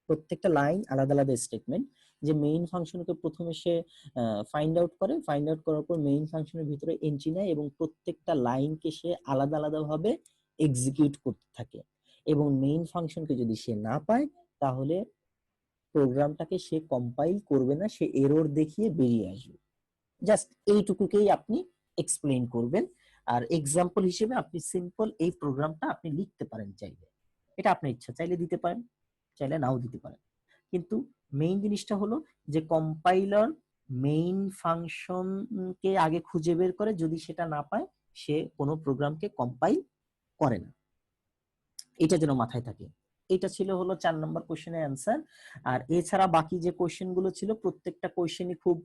প্রত্যেকটা লাইন আলাদা আলাদা স্টেটমেন্ট। যে মেইন ফাংশনকে প্রথমে সে ফাইন্ড আউট করে, ফাইন্ড আউট করার পর মেইন ফাংশনের ভিতরে এন্ট্রি নেয় এবং প্রত্যেকটা লাইনকে সে আলাদা আলাদা ভাবে এক্সিকিউট করতে থাকে। এবং মেইন ফাংশনকে যদি সে না পায় তাহলে প্রোগ্রামটাকে সে কম্পাইল করবে না, সে এরর দেখিয়ে বেরিয়ে আসবে। জাস্ট এইটুকুকেই আপনি এক্সপ্লেইন করবেন। আর এক্সাম্পল হিসেবে আপনি সিম্পল এই প্রোগ্রামটা আপনি লিখতে পারেন চাইলে, এটা আপনার ইচ্ছা, চাইলে দিতে পারেন, চাইলে নাও দিতে পারেন। কিন্তু মেইন জিনিসটা হলো যে কম্পাইলার মেইন ফাংশনকে আগে খুঁজে বের করে, যদি সেটা না পায় সে কোনো প্রোগ্রামকে কম্পাইল করে না। এটা যেন মাথায় থাকে। এটা ছিল হলো 4 নম্বর কোশ্চেনের অ্যান্সার। আর এছাড়া বাকি যে কোশ্চেন গুলো ছিল প্রত্যেকটা কোশ্চেনই খুব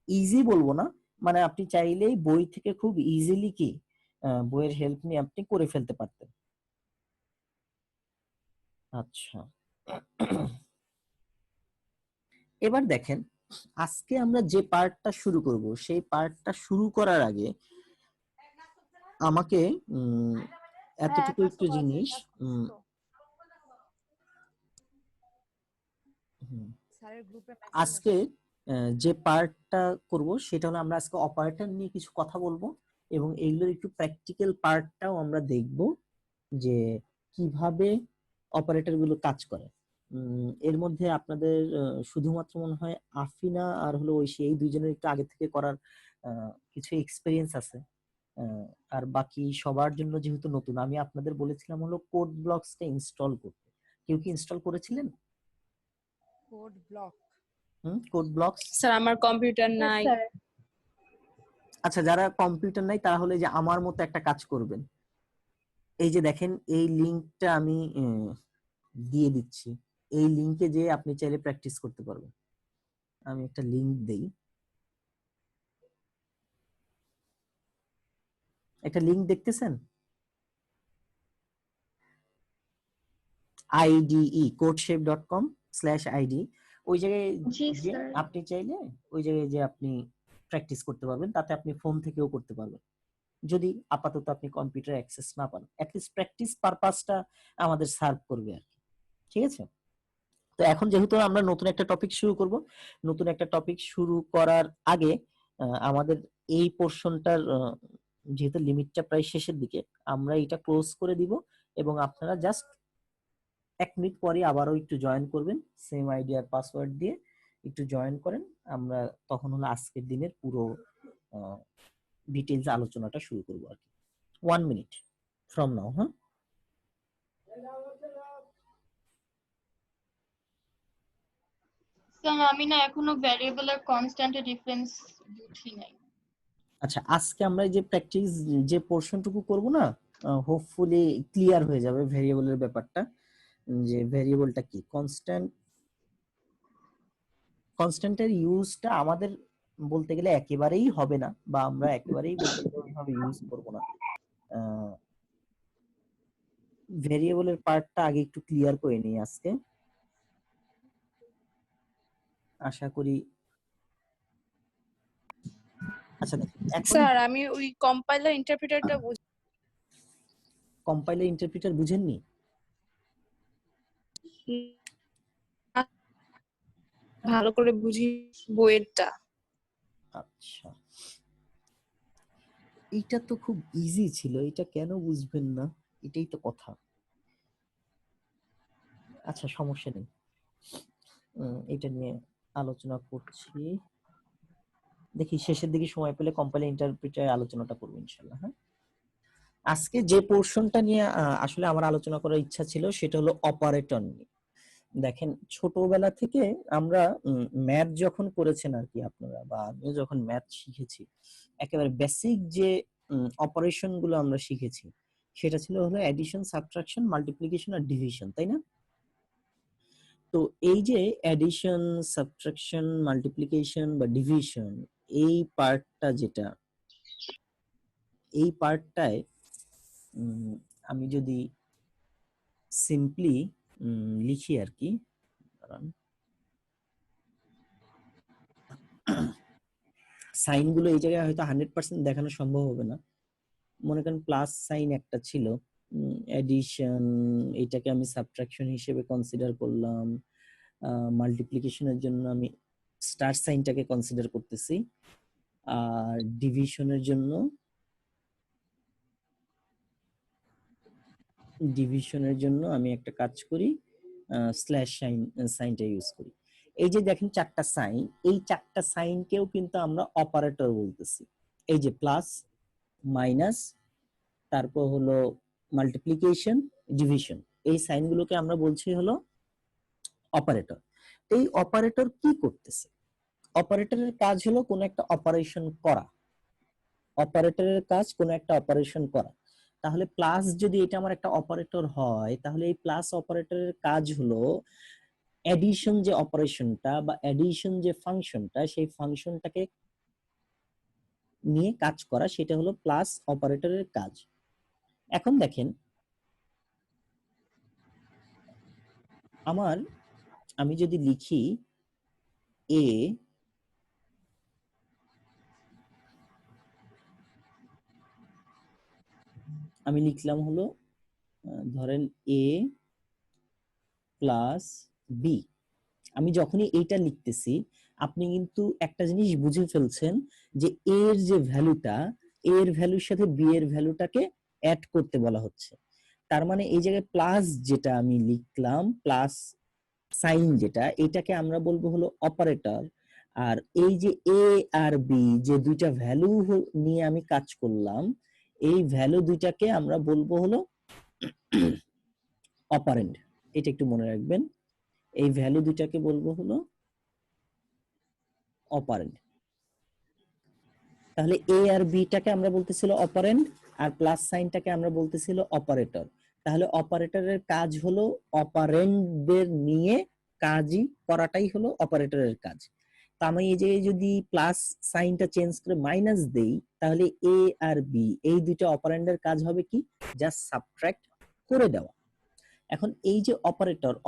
ইজি বলবো না, মানে আপনি চাইলেই বই থেকে খুব ইজিলি কি বইয়ের হেল্প নিয়ে আপনি করে ফেলতে পারতেন। আচ্ছা, এবার দেখেন আজকে আমরা যে পার্টটা শুরু করব সেই পার্টটা শুরু করার আগে আমাকে এতটুকু একটু জিনিস স্যারের গ্রুপে আজকে যে পার্টটা করব সেটা হলো আমরা আজকে অপারেটর নিয়ে কিছু কথা বলবো এবং এইগুলোর একটু প্র্যাকটিক্যাল পার্টটাও আমরা দেখব যে কিভাবে অপারেটর গুলো কাজ করে। এর মধ্যে আপনাদের শুধুমাত্র মনে হয় আফিনা আর হলো ঐশী, এই দুইজনের একটু আগে থেকে করার কিছু এক্সপিরিয়েন্স আছে। আর বাকি সবার জন্য যেহেতু নতুন, আমি আপনাদের বলেছিলাম হলো কোড ব্লকসটা ইনস্টল করতে। কেউ কি ইনস্টল করেছিলেন code block? Code blocks? Sir আমার কম্পিউটার নাই। আচ্ছা, যারা কম্পিউটার নাই তারা হলে যে আমার মতো একটা কাজ করবেন, এই যে দেখেন এই লিংকটা আমি দিয়ে দিচ্ছি, এই লিংকে যে আপনি চাইলে প্র্যাকটিস করতে পারবেন। আমি একটা লিংক দেই, একটা লিংক দেখতেছেন, ide.codeshape.com/id, ওই জায়গায় যে আপনি চাইলে ওই জায়গায় যে আপনি প্র্যাকটিস করতে পারবেন, তাতে আপনি ফোন থেকেও করতে পারবেন যদি আপাতত আপনি কম্পিউটার অ্যাক্সেস না পান। অ্যাটলিস্ট প্র্যাকটিস পারপাসটা আমাদের সার্ভ করবে আর কি, ঠিক আছে? তো এখন যেহেতু আমরা নতুন একটা টপিক শুরু করব, নতুন একটা টপিক শুরু করার আগে আমাদের এই পোরশনটার যেহেতু লিমিটটা প্রায় শেষের দিকে, আমরা এটা ক্লোজ করে দিব এবং আপনারা জাস্ট 1 মিনিট পরে আবারও একটু জয়েন করবেন, সেম আইডি আর পাসওয়ার্ড দিয়ে একটু জয়েন করেন। আমরা তখন হলো আজকের দিনের পুরো ডিটেইলস আলোচনাটা শুরু করব আর কি। 1 মিনিট ফ্রম নাও। হ্যাঁ, স্যার আমি না এখনো ভ্যারিয়েবল আর কনস্ট্যান্টের ডিফারেন্স বুঝি নাই। আচ্ছা, আজকে আমরা যে প্র্যাকটিস যে পোরশনটুকু করব না, হোপফুলি ক্লিয়ার হয়ে যাবে ভেরিয়েবলের ব্যাপারটা, যে ভেরিয়েবলটা কি, কনস্ট্যান্টের ইউজটা আমাদের বলতে গেলে একেবারেই হবে না, বা আমরা একেবারেই বলতে গেলে ওইভাবে ইউজ করব না। ভেরিয়েবলের পার্টটা আগে একটু ক্লিয়ার করে নিই আজকে, আশা করি। আচ্ছা দেখুন, এখন স্যার আমি ওই কম্পাইলার ইন্টারপ্রিটারটা কম্পাইলার ইন্টারপ্রিটার বুঝেননি? ভালো করে বুঝি বইয়েরটা। আচ্ছা, এইটা তো খুব ইজি ছিল, এটা কেন বুঝবেন না? এটাই তো কথা। আচ্ছা সমস্যা নেই, এটা নিয়ে আলোচনা করছি। দেখি শেষের দিকে সময় পেলে কম্পাইলার ইন্টারপ্রিটার আলোচনাটা করবো ইনশাল্লাহ। হ্যাঁ, আজকে যে পোর্শনটা নিয়ে আসলে আমার আলোচনা করার ইচ্ছা ছিল সেটা হলো অপারেটর নিয়ে। দেখেন ছোটবেলা থেকে আমরা ম্যাথ যখন করেছেন আর কি আপনারা, বা আমিও যখন ম্যাথ শিখেছি, একেবারে বেসিক যে অপারেশন গুলো আমরা শিখেছি সেটা ছিল হলো অ্যাডিশন, সাবট্রাকশন, মাল্টিপ্লিকেশন আর ডিভিশন, তাই না? তো এই যে অ্যাডিশন, সাবট্রাকশন, মাল্টিপ্লিকেশন বা ডিভিশন, এই পার্টটা যেটা, এই পার্টটায় আমি যদি সিম্পলি লিখি আর কি, সাইন গুলো এই জায়গায় হয়তো 100% দেখানো সম্ভব হবে না। মনে করেন প্লাস সাইন একটা ছিল, এডিশন, এটাকে আমি সাবট্রাকশন হিসেবে কনসিডার করলাম, মাল্টিপ্লিকেশনের জন্য আমি স্টার সাইনটাকে কনসিডার করতেছি, আর ডিভিশনের জন্য আমি একটা কাজ করি, স্ল্যাশ সাইনটা ইউজ করি। এই যে দেখেন চারটা সাইন, এই চারটা সাইনকেও কিন্তু আমরা অপারেটর বলতেছি। এই যে প্লাস, মাইনাস, তারপর হলো মাল্টিপ্লিকেশন, ডিভিশন, এই সাইনগুলোকে আমরা বলছি হলো অপারেটর। এই অপারেটর কি করতেছে? অপারেটরের কাজ হলো কোন একটা অপারেশন করা। অপারেটরের কাজ কোন একটা অপারেশন করা। তাহলে প্লাস যদি এটা আমার একটা অপারেটর হয়, তাহলে এই প্লাস অপারেটরের কাজ হলো এডিশন যে অপারেশনটা বা এডিশন যে ফাংশনটা, সেই ফাংশনটাকে নিয়ে কাজ করা, সেটা হলো প্লাস অপারেটরের কাজ। এখন দেখেন আমি যদি লিখি এ, আমি লিখলাম হলো ধরেন এ প্লাস বি। আমি যখনই এইটা লিখতেছি আপনি কিন্তু একটা জিনিস বুঝে ফেলছেন যে এর যে ভ্যালুটা, এর ভ্যালুর সাথে বি এর ভ্যালুটাকে অ্যাড করতে বলা হচ্ছে। তার মানে এই জায়গায় প্লাস যেটা আমি লিখলাম, প্লাস সাইন যেটা, এটাকে আমরা বলবো হলো অপারেটর। আর এই যে এ আর বি যে দুইটা ভ্যালু নিয়ে আমি কাজ করলাম, এই ভ্যালু দুইটাকে আমরা বলবো হলো অপারেন্ড। এটা একটু মনে রাখবেন, এই ভ্যালু দুইটাকে বলবো হলো অপারেন্ড। তাহলে এ আর বিটাকে আমরা বলতেছিল অপারেন্ড, আর প্লাস সাইনটাকে আমরা বলতেছিল অপারেটর। তাহলে অপারেটরের কাজ হলো অপারেন্ডদের নিয়ে কাজই করাটাই হলো অপারেটরের কাজ। তো আমি এই যে যদি প্লাস সাইনটা চেঞ্জ করে মাইনাস দেই, তাহলে এ আর বি এই দুইটা অপারেন্ডের কাজ হবে কি? জাস্ট সাবট্রাক্ট করে দেওয়া। এখন এই যে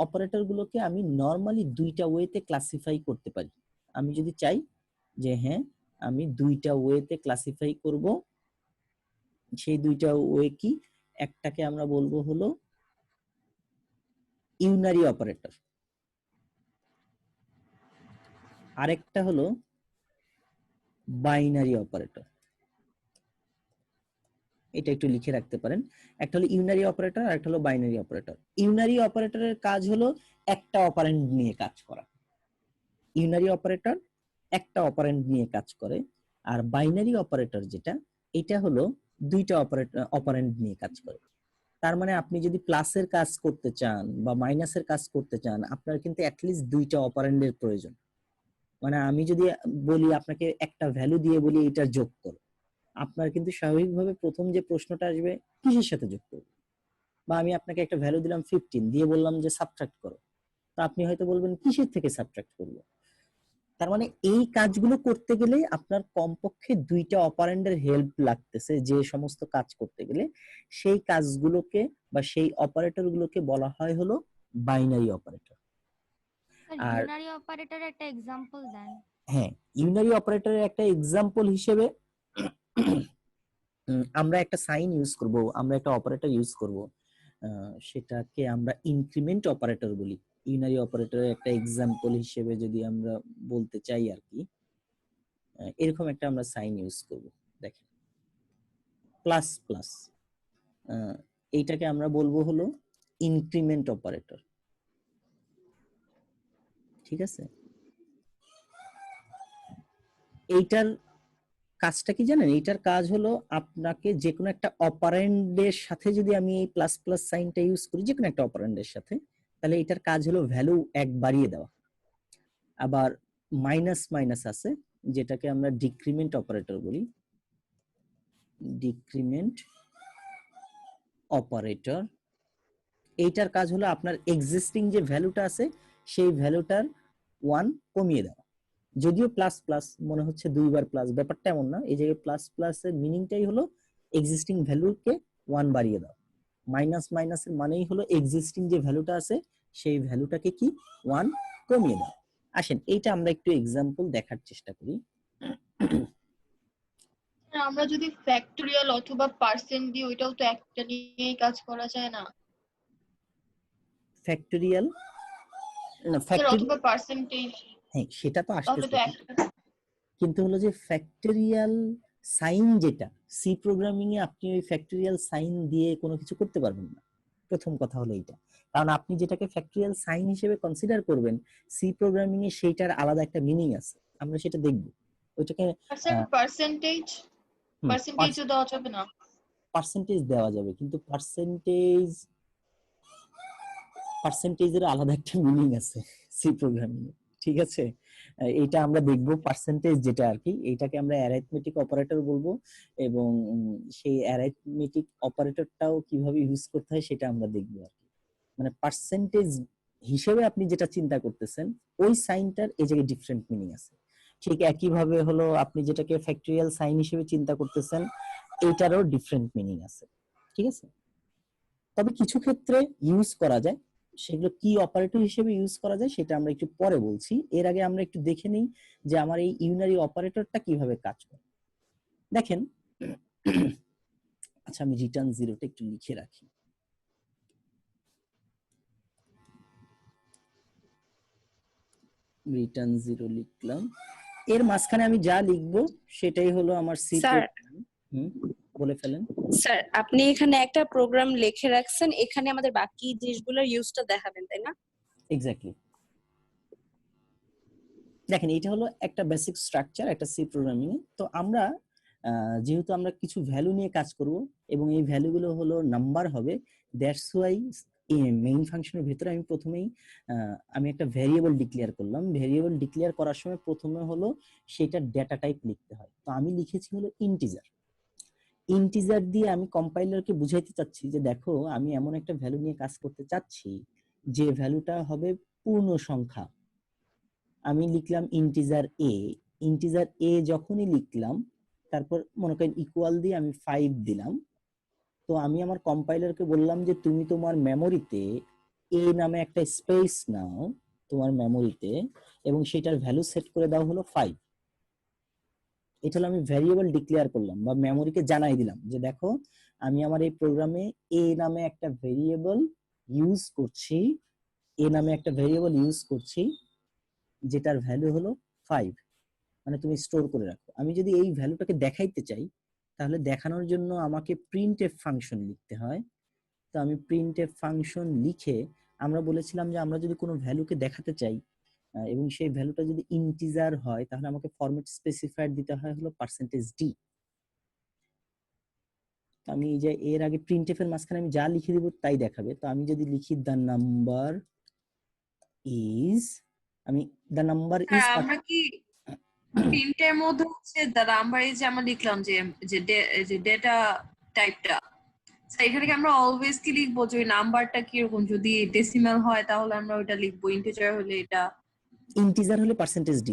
অপারেটর গুলোকে আমি নরমালি দুইটা ওয়েতে ক্লাসিফাই করতে পারি। আমি যদি চাই যে হ্যাঁ আমি দুইটা ওয়েতে ক্লাসিফাই করব, সেই দুইটা ওয়ে কি? একটাকে আমরা বলবো হলো ইউনারি অপারেটর, আরেকটা হলো বাইনারি অপারেটর। এটা একটু লিখে রাখতে পারেন, একটা হলো ইউনারি অপারেটর আর একটা হলো বাইনারি অপারেটর। ইউনারি অপারেটরের কাজ হলো একটা অপারেন্ড নিয়ে কাজ করা। ইউনারি অপারেটর একটা অপারেন্ড নিয়ে কাজ করে, আর বাইনারি অপারেটর যেটা, এটা হলো দুইটা অপারেন্ড নিয়ে কাজ করে। তার মানে আপনি যদি প্লাসের কাজ করতে চান বা মাইনাসের কাজ করতে চান, আপনার কিন্তু অ্যাটলিস্ট দুইটা অপারেন্ডের প্রয়োজন। মানে আমি যদি বলি আপনাকে একটা ভ্যালু দিয়ে বলি এটা যোগ করো, আপনার কিন্তু স্বাভাবিকভাবে প্রথম যে প্রশ্নটা আসবে কিসের সাথে যোগ করবো? বা আমি আপনাকে একটা ভ্যালু দিলাম 15, দিয়ে বললাম যে সাবট্রাক্ট করো, তো আপনি হয়তো বলবেন কিসের থেকে সাবট্রাক্ট করবো? তার মানে এই কাজগুলো করতে গেলে আপনার কমপক্ষে 2টা অপারেন্ডের হেল্প লাগতেছে। যে সমস্ত কাজ করতে গেলে সেই কাজগুলোকে বা সেই অপারেটর গুলোকে বলা হয় হলো বাইনারি অপারেটর। স্যার আর ইউনারি অপারেটর একটা এক্সাম্পল দেন। হ্যাঁ, ইউনারি অপারেটরের একটা এক্সাম্পল হিসেবে আমরা একটা সাইন ইউজ করব, আমরা একটা অপারেটর ইউজ করব, সেটাকে আমরা ইনক্রিমেন্ট অপারেটর বলি। ইউনারি অপারেটরের একটা এক্সাম্পল হিসেবে যদি আমরা বলতে চাই আর কি, এরকম একটা আমরা সাইন ইউজ করব। দেখেন প্লাস প্লাস, এইটাকে আমরা বলবো হলো ইনক্রিমেন্ট অপারেটর। ঠিক আছে, এইটার কাজটা কি জানেন? এইটার কাজ হলো আপনাকে যে কোনো একটা অপারেন্ডের সাথে যদি আমি এই প্লাস প্লাস সাইনটা ইউজ করি, যে কোনো একটা অপারেন্ডের সাথে, তাহলে এটার কাজ হলো ভ্যালু 1 বাড়িয়ে দেওয়া। আবার মাইনাস মাইনাস আছে, যেটাকে আমরা ডিক্রিমেন্ট অপারেটর বলি। ডিক্রিমেন্ট অপারেটর এইটার কাজ হলো আপনার এক্সিস্টিং যে ভ্যালুটা আছে সেই ভ্যালুটার 1 কমিয়ে দেওয়া। যদিও প্লাস প্লাস মনে হচ্ছে 2 বার প্লাস, ব্যাপারটা এমন না। এই জায়গায় প্লাস প্লাস এর মিনিংটাই হলো এক্সিস্টিং ভ্যালুকে 1 বাড়িয়ে দাও। মাইনাস মাইনাস এর মানেই হলো এক্সিস্টিং যে ভ্যালুটা আছে সেই ভ্যালুটাকে কি 1 কমিয়ে দাও। আসেন এইটা আমরা একটু এক্সাম্পল দেখার চেষ্টা করি। আমরা যদি ফ্যাক্টোরিয়াল অথবা পার্সেন্ট দিই, ওইটাও তো একটা নিয়েই কাজ করা যায় না ফ্যাক্টরিয়াল না, স্যার? ফ্যাক্টরি, অথবা পার্সেন্টেজ, হ্যাঁ সেটা তো তাহলে আসতেছে, তো একটা। কিন্তু হলো যে ফ্যাক্টরিয়াল সাইন যেটা সি প্রোগ্রামিং এ আপনি ওই ফ্যাক্টরিয়াল সাইন দিয়ে কোনো কিছু করতে পারবেন না। প্রথম কথা হলো এইটা, কারণ আপনি যেটাকে ফ্যাক্টরিয়াল সাইন হিসেবে কনসিডার করবেন সি প্রোগ্রামিং এ সেইটার আলাদা একটা মিনিং আছে, আমরা সেটা দেখব। ওইটাকে স্যার পার্সেন্টেজ, পার্সেন্টেজও দেওয়া যাবে না? পার্সেন্টেজ দেওয়া যাবে, কিন্তু পার্সেন্টেজের আলাদা একটা মিনিং আছে সি প্রোগ্রামিং এ। ঠিক আছে, এটা আমরা দেখব। পার্সেন্টেজ যেটা আর কি, এটাকে আমরা অ্যারিথমেটিক অপারেটর বলবো, এবং সেই অ্যারিথমেটিক অপারেটরটাও কিভাবে ইউজ করতে হয় সেটা আমরা দেখব আর কি। মানে পার্সেন্টেজ হিসেবে আপনি যেটা চিন্তা করতেছেন ওই সাইনটার এই জায়গায় ডিফারেন্ট মিনিং আছে। ঠিক একইভাবে হলো আপনি যেটাকে ফ্যাক্টরিয়াল সাইন হিসেবে চিন্তা করতেছেন এইটারও ডিফারেন্ট মিনিং আছে। ঠিক আছে, তবে কিছু ক্ষেত্রে ইউজ করা যায়, সেগুলো কি অপারেটর হিসেবে ইউজ করা যায় সেটা আমরা একটু পরে বলছি। এর আগে আমরা একটু দেখে নিই যে আমার এই ইউনারি অপারেটরটা কিভাবে কাজ করে। দেখেন, আচ্ছা আমি রিটার্ন জিরোটা একটু লিখে রাখি। রিটার্ন জিরো লিখলাম, এর মাঝখানে আমি যা লিখবো সেটাই হলো আমার সি স্যার বলে ফেলেন। স্যার আপনি এখানে একটা প্রোগ্রাম লিখে রাখছেন, এখানে আমাদের বাকি জিনিসগুলোর ইউজটা দেখাবেন, তাই না? এক্স্যাক্টলি, দেখেন এটা হলো একটা বেসিক স্ট্রাকচার একটা সি প্রোগ্রামিং এ। তো আমরা যেহেতু আমরা কিছু ভ্যালু নিয়ে কাজ করব এবং এই ভ্যালুগুলো হলো নাম্বার হবে, দ্যাটস ওয়াই মেইন ফাংশনের ভিতরে আমি প্রথমেই আমি একটা ভ্যারিয়েবল ডিক্লেয়ার করলাম। ভ্যারিয়েবল ডিক্লেয়ার করার সময় প্রথমে হলো সেটার ডেটা টাইপ লিখতে হয়। তো আমি লিখেছি হলো ইন্টিজার। ইন্টিজার দিয়ে আমি কম্পাইলারকে বুঝাইতে চাচ্ছি যে দেখো আমি এমন একটা ভ্যালু নিয়ে কাজ করতে চাচ্ছি যে ভ্যালুটা হবে পূর্ণ সংখ্যা। আমি লিখলাম ইন্টিজার এ। ইন্টিজার এ যখনই লিখলাম তারপর মনে করেন ইকুয়াল দিয়ে আমি 5 দিলাম। তো আমি আমার কম্পাইলারকে বললাম যে তুমি তোমার মেমোরিতে এ নামে একটা স্পেস নাও তোমার মেমোরিতে, এবং সেটার ভ্যালু সেট করে দাও হলো 5। এটা হলো আমি ভ্যারিয়েবল ডিক্লেয়ার করলাম বা মেমোরিকে জানাই দিলাম যে দেখো আমি আমার এই প্রোগ্রামে এ নামে একটা ভেরিয়েবল ইউজ করছি, এ নামে একটা ভেরিয়েবল ইউজ করছি যেটার ভ্যালু হলো 5, মানে তুমি স্টোর করে রাখো। আমি যদি এই ভ্যালুটাকে দেখাইতে চাই তাহলে দেখানোর জন্য আমাকে প্রিন্টএফ ফাংশন লিখতে হয়। তো আমি প্রিন্টএফ ফাংশন লিখে, আমরা বলেছিলাম যে আমরা যদি কোনো ভ্যালুকে দেখাতে চাই এবং সেই ভ্যালুটা যদি ইন্টিজার হয় তাহলে আমাকে ফরম্যাট স্পেসিফায়ার দিতে হয় হলো %d। আমি এই যে এর আগে প্রিন্টএফ এর মাঝখানে আমি যা লিখে দিব তাই দেখাবে। তো আমি যদি লিখি দ্য নাম্বার ইজ, আমি দ্য নাম্বার ইজ, আমরা কি প্রিন্টের মধ্যে হচ্ছে দ্য নাম্বার ইজ আমরা লিখলাম যে যে ডেটা টাইপটা, এখানে কি আমরা অলওয়েজ কি লিখবো যে নাম্বারটা কি রকম? যদি ডেসিমাল হয় তাহলে আমরা ওটা লিখবো, ইন্টিজার হলে এটা, ইন্টিজার হলে %d।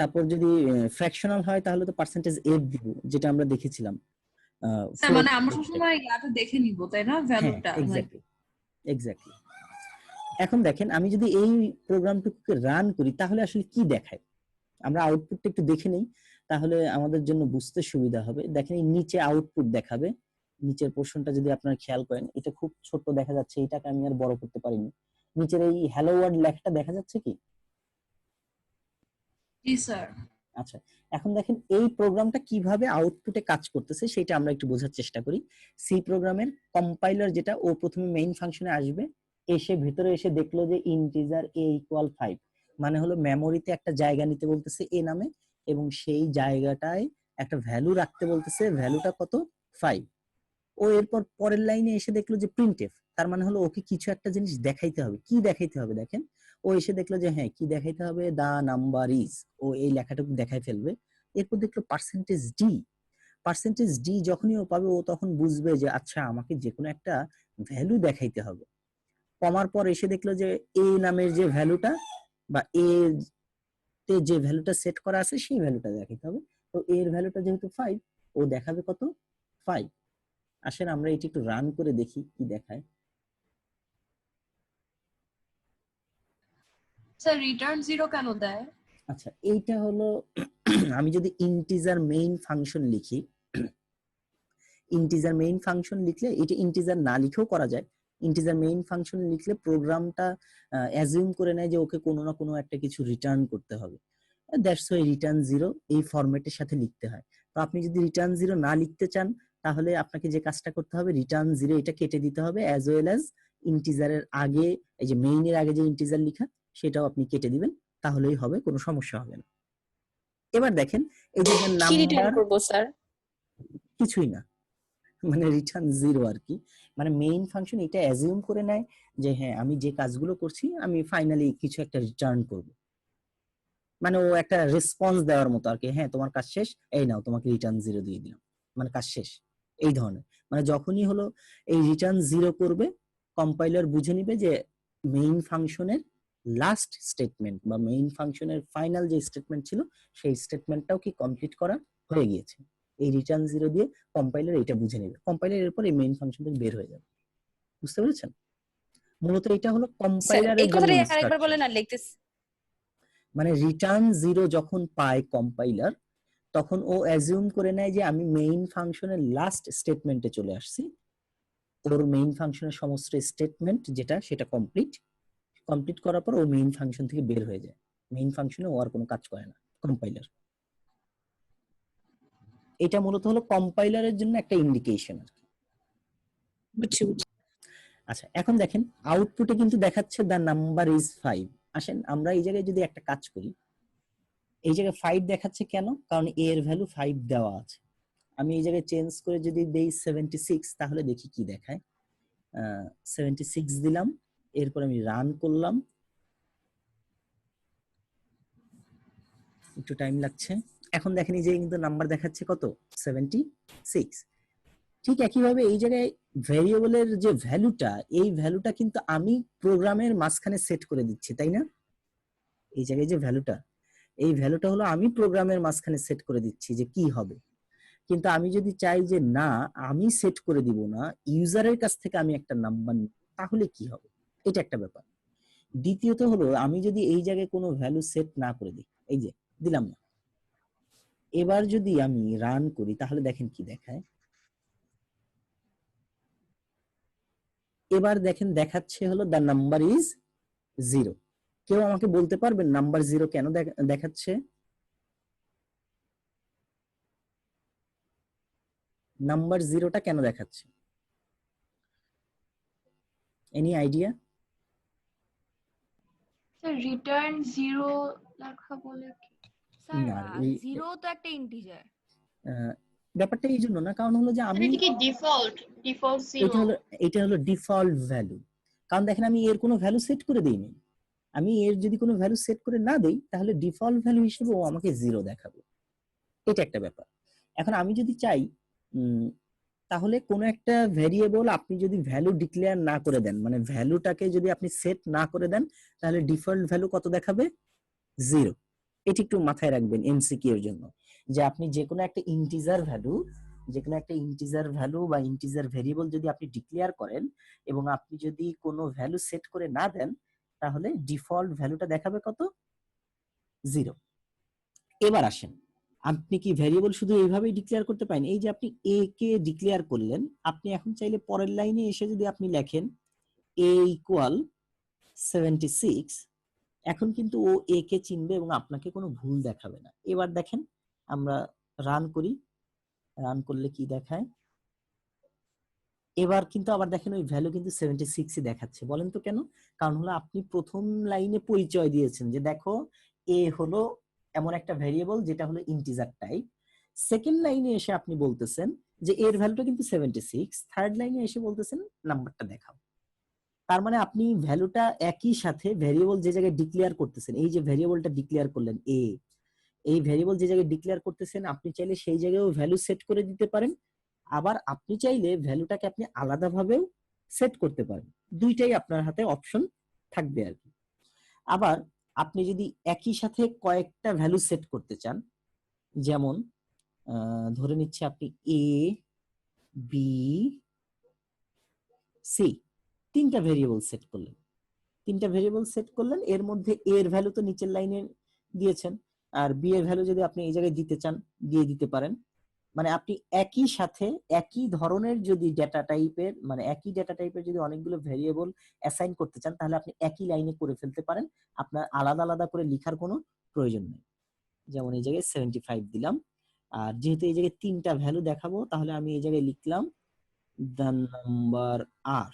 তারপর যদি ফ্র্যাকশনাল হয় তাহলে তো পার্সেন্টেজ 8 দিব, যেটা আমরা দেখেছিলাম স্যার মানে আমরা সবসময় ইয়াটা দেখে নিব তাই না, হ্যাঁ ভ্যালুটা? এক্স্যাক্টলি। এখন দেখেন আমি যদি এই প্রোগ্রামটুকুকে রান করি তাহলে আসলে কি দেখায়, আমরা আউটপুটটা একটু দেখে নেই তাহলে আমাদের জন্য বুঝতে সুবিধা হবে। দেখেন এই নিচে আউটপুট দেখাবে, নিচের পোর্শনটা যদি আপনারা খেয়াল করেন এটা খুব ছোট দেখা যাচ্ছে, এটাকে আমি আর বড় করতে পারিনি। নিচের এই হ্যালো ওয়ার্ল্ড লেখাটা দেখা যাচ্ছে কি? জি স্যার। আচ্ছা, এখন দেখেন এই প্রোগ্রামটা কিভাবে আউটপুটে কাজ করতেছে সেটা আমরা একটু বোঝার চেষ্টা করি। সি প্রোগ্রামের কম্পাইলার যেটা, ও প্রথমে মেইন ফাংশনে আসবে, এসে ভেতরে এসে দেখলো যে ইন্টিজার a = 5, মানে হলো মেমোরিতে একটা জায়গা নিতে বলতেছে a নামে, এবং সেই জায়গাটায় একটা ভ্যালু রাখতে বলতেছে, ভ্যালুটা কত? 5। ও এরপর পরের লাইনে এসে দেখলো যে প্রিন্টএফ, তার মানে হলো ওকে কিছু একটা জিনিস দেখাইতে হবে। কি দেখাইতে হবে দেখেন, ও এসে দেখলো যে হ্যাঁ কি দেখাইতে হবে, দা নাম্বার ইজ, ও এই লেখাটুকু দেখাই ফেলবে। এরপর দেখলো পার্সেন্টেজ ডি যখনই ও পাবে ও তখন বুঝবে যে আচ্ছা আমাকে যে কোনো একটা ভ্যালু দেখাইতে হবে। কমার পর এসে দেখলো যে এ নামের যে ভ্যালুটা বা এ তে যে ভ্যালুটা সেট করা আছে সেই ভ্যালুটা দেখাইতে হবে। তো এর ভ্যালুটা যেহেতু 5, ও দেখাবে কত? 5। আসেন আমরা এটি একটু রান করে দেখি কি দেখায়। স্যার রিটার্ন 0 কেন দেয়? আচ্ছা, এইটা হলো আমি যদি ইন্টিজার মেইন ফাংশন লিখি, ইন্টিজার মেইন ফাংশন লিখলে এটা ইন্টিজার না লিখেও করা যায়। ইন্টিজার মেইন ফাংশন লিখলে প্রোগ্রামটা অ্যাজিউম করে নেয় যে ওকে কোনো না কোনো একটা কিছু রিটার্ন করতে হবে। দ্যাটস ওয়াই রিটার্ন 0 এই ফরম্যাটের সাথে লিখতে হয়। তো আপনি যদি রিটার্ন 0 না লিখতে চান তাহলে আপনাকে যে কাজটা করতে হবে, রিটার্ন 0 এটা কেটে দিতে হবে, অ্যাজ ওয়েল অ্যাজ ইন্টিজারের আগে এই যে মেইনের আগে যে ইন্টিজার লেখা সেটাও আপনি কেটে দিবেন, তাহলেই হবে, কোনো সমস্যা হবে না। এবার দেখেন এই যে কি রিটার্ন নাম্বার, করব স্যার? কিছুই না, মানে রিটার্ন 0 আর কি। মানে মেইন ফাংশন এটা অ্যাজিউম করে নেয় যে হ্যাঁ আমি যে কাজগুলো করছি আমি ফাইনালি কিছু একটা রিটার্ন করব, মানে ও একটা রেসপন্স দেওয়ার মতো আর কি, হ্যাঁ তোমার কাজ শেষ, এই নাও তোমাকে রিটার্ন 0 দিয়ে দিলাম, মানে কাজ শেষ, এই ধরনের। মানে যখনই হলো এই রিটার্ন 0 করবে কম্পাইলার বুঝে নিবে যে মেইন ফাংশনের লাস্ট স্টেটমেন্ট বা মেইন ফাংশনের ফাইনাল যে স্টেটমেন্ট ছিল সেই স্টেটমেন্টটাও কি কমপ্লিট করা হয়ে গিয়েছে। এই রিটার্ন 0 দিয়ে কম্পাইলার এটা বুঝে নেবে, কম্পাইলার এরপর এই মেইন ফাংশন থেকে বের হয়ে যাবে। বুঝতে পেরেছেন? মূলত এটা হলো স্যার কম্পাইলারের এই জন্য কথাটাই আরেকবার ইনস্ট্রাকশন। বলেন না, লিখতেছি। মানে রিটার্ন 0 যখন পায় কম্পাইলার তখন ও অ্যাজিউম করে নেয় যে আমি মেইন ফাংশনের লাস্ট স্টেটমেন্টে চলে আসছি, ওর মেইন ফাংশনের সমস্ত স্টেটমেন্ট যেটা সেটা কমপ্লিট করার পর ও মেইন ফাংশন থেকে বের হয়ে যায়। মেইন ফাংশনে ও আর কোনো কাজ করে না কম্পাইলার। এটা মূলত হলো কম্পাইলারের জন্য একটা ইন্ডিকেশন আর কি। বুঝছি। আচ্ছা, এখন দেখেন আউটপুটে কিন্তু দেখাচ্ছে দা নাম্বার ইজ 5। আসেন আমরা এই জায়গায় যদি একটা কাজ করি, এই জায়গায় 5 দেখাচ্ছে কেন? কারণ a এর ভ্যালু 5 দেওয়া আছে। আমি এই জায়গায় চেঞ্জ করে যদি দেই 76 তাহলে দেখি কি দেখায়। 76 দিলাম, এরপর আমি রান করলাম, একটু টাইম লাগছে। এখন দেখেন এই যে কিন্তু নাম্বার দেখাচ্ছে কত? 76। ঠিক একইভাবে এই জায়গায় ভেরিয়েবলের যে ভ্যালুটা, এই ভ্যালুটা কিন্তু আমি প্রোগ্রামের মাঝখানে সেট করে দিচ্ছি, তাই না? এই জায়গায় যে ভ্যালুটা, এই ভ্যালুটা হলো আমি প্রোগ্রামের মাঝখানে সেট করে দিচ্ছি যে কি হবে। কিন্তু আমি যদি চাই যে না আমি সেট করে দিব না, ইউজারের কাছ থেকে আমি একটা নাম্বার নিব, তাহলে কি হবে? এটা একটা ব্যাপার। দ্বিতীয়ত হলো আমি যদি এই জায়গায় কোনো ভ্যালু সেট না করে দিই, এই যে দিলাম না, এবার যদি আমি রান করি তাহলে দেখেন কি দেখায়। এবার দেখেন দেখাচ্ছে হলো দা নাম্বার ইজ 0। কেউ আমাকে বলতে পারবেন নাম্বার 0 কেন দেখাচ্ছে? নাম্বার 0টা কেন দেখাচ্ছে? Any idea? স্যার রিটার্ন 0 লেখা বলে কি? স্যার না, 0 তো একটা ইন্টিজার। ব্যাপারটা এই জন্য না, কারণ হলো যে আমি এটা কি ডিফল্ট 0? এটা হলো ডিফল্ট ভ্যালু। কারণ দেখেন আমি এর কোনো ভ্যালু সেট করে দেইনি। আমি এর যদি কোনো ভ্যালু সেট করে না দেই তাহলে ডিফল্ট ভ্যালু হিসেবে ও আমাকে 0 দেখাবে। এটা একটা ব্যাপার। এখন আমি যদি চাই তাহলে কোনো একটা ভেরিয়েবল আপনি যদি ভ্যালু ডিক্লেয়ার না করে দেন, মানে ভ্যালুটাকে যদি আপনি সেট না করে দেন, তাহলে ডিফল্ট ভ্যালু কত দেখাবে? 0। এটি একটু মাথায় রাখবেন এমসিকিউ এর জন্য, যে আপনি যে কোনো একটা ইন্টিজার ভ্যালু বা ইন্টিজার ভেরিয়েবল যদি আপনি ডিক্লেয়ার করেন এবং আপনি যদি কোনো ভ্যালু সেট করে না দেন, তাহলে ডিফল্ট ভ্যালুটা দেখাবে কত? 0। এবার আসেন, আপনি কি ভেরিয়েবল শুধু এইভাবেই ডিক্লেয়ার করতে পারেন? এই যে আপনি a কে ডিক্লেয়ার করলেন, আপনি এখন চাইলে পরের লাইনে এসে যদি আপনি লেখেন a ইকুয়াল 76, এখন কিন্তু ও a কে চিনবে এবং আপনাকে কোনো ভুল দেখাবে না। এবার দেখেন, আমরা রান করি, রান করলে কি দেখায়? এবার কিন্তু আবার দেখেন ওই ভ্যালু কিন্তু 76 ই দেখাচ্ছে। বলেন তো কেন? কারণ হলো আপনি প্রথম লাইনে পরিচয় দিয়েছেন যে দেখো এ হলো এমন একটা ভেরিয়েবল যেটা হলো ইন্টিজার টাইপ। সেকেন্ড লাইনে এসে আপনি বলতেছেন যে এর ভ্যালুটা কিন্তু 76, থার্ড লাইনে এসে বলতেছেন নাম্বারটা দেখাও। তার মানে আপনি ভ্যালুটা একই সাথে ভেরিয়েবল যে জায়গায় ডিক্লেয়ার করতেছেন, এই যে ভেরিয়েবলটা ডিক্লেয়ার করলেন এ, এই ভেরিয়েবল যে জায়গায় ডিক্লেয়ার করতেছেন আপনি চাইলে সেই জায়গায়ও ভ্যালু সেট করে দিতে পারেন, আবার আপনি চাইলে ভ্যালুটাকে আপনি আলাদাভাবেও সেট করতে পারেন। দুইটাই আপনার হাতে অপশন থাকবে আর কি। আবার আপনি যদি একই সাথে কয়েকটা ভ্যালু সেট করতে চান, যেমন ধরে নিচ্ছি আপনি এ বি সি তিনটা ভেরিয়েবল সেট করলেন, এর মধ্যে এ এর ভ্যালু তো নিচের লাইনে দিয়েছেন, আর বি এর ভ্যালু যদি আপনি এই জায়গায় দিতে চান দিয়ে দিতে পারেন। মানে আপনি একই সাথে একই ধরনের যদি ডেটা টাইপের, মানে একই ডেটা টাইপের যদি অনেকগুলো ভেরিয়েবল অ্যাসাইন করতে চান, তাহলে আপনি একই লাইনে করে ফেলতে পারেন, আপনার আলাদা আলাদা করে লেখার কোনো প্রয়োজন নেই। যেমন এই জায়গায় 75 দিলাম, আর যেহেতু এই জায়গায় তিনটা ভ্যালু দেখাবো, তাহলে আমি এই জায়গায় লিখলাম দ্য নাম্বার আর।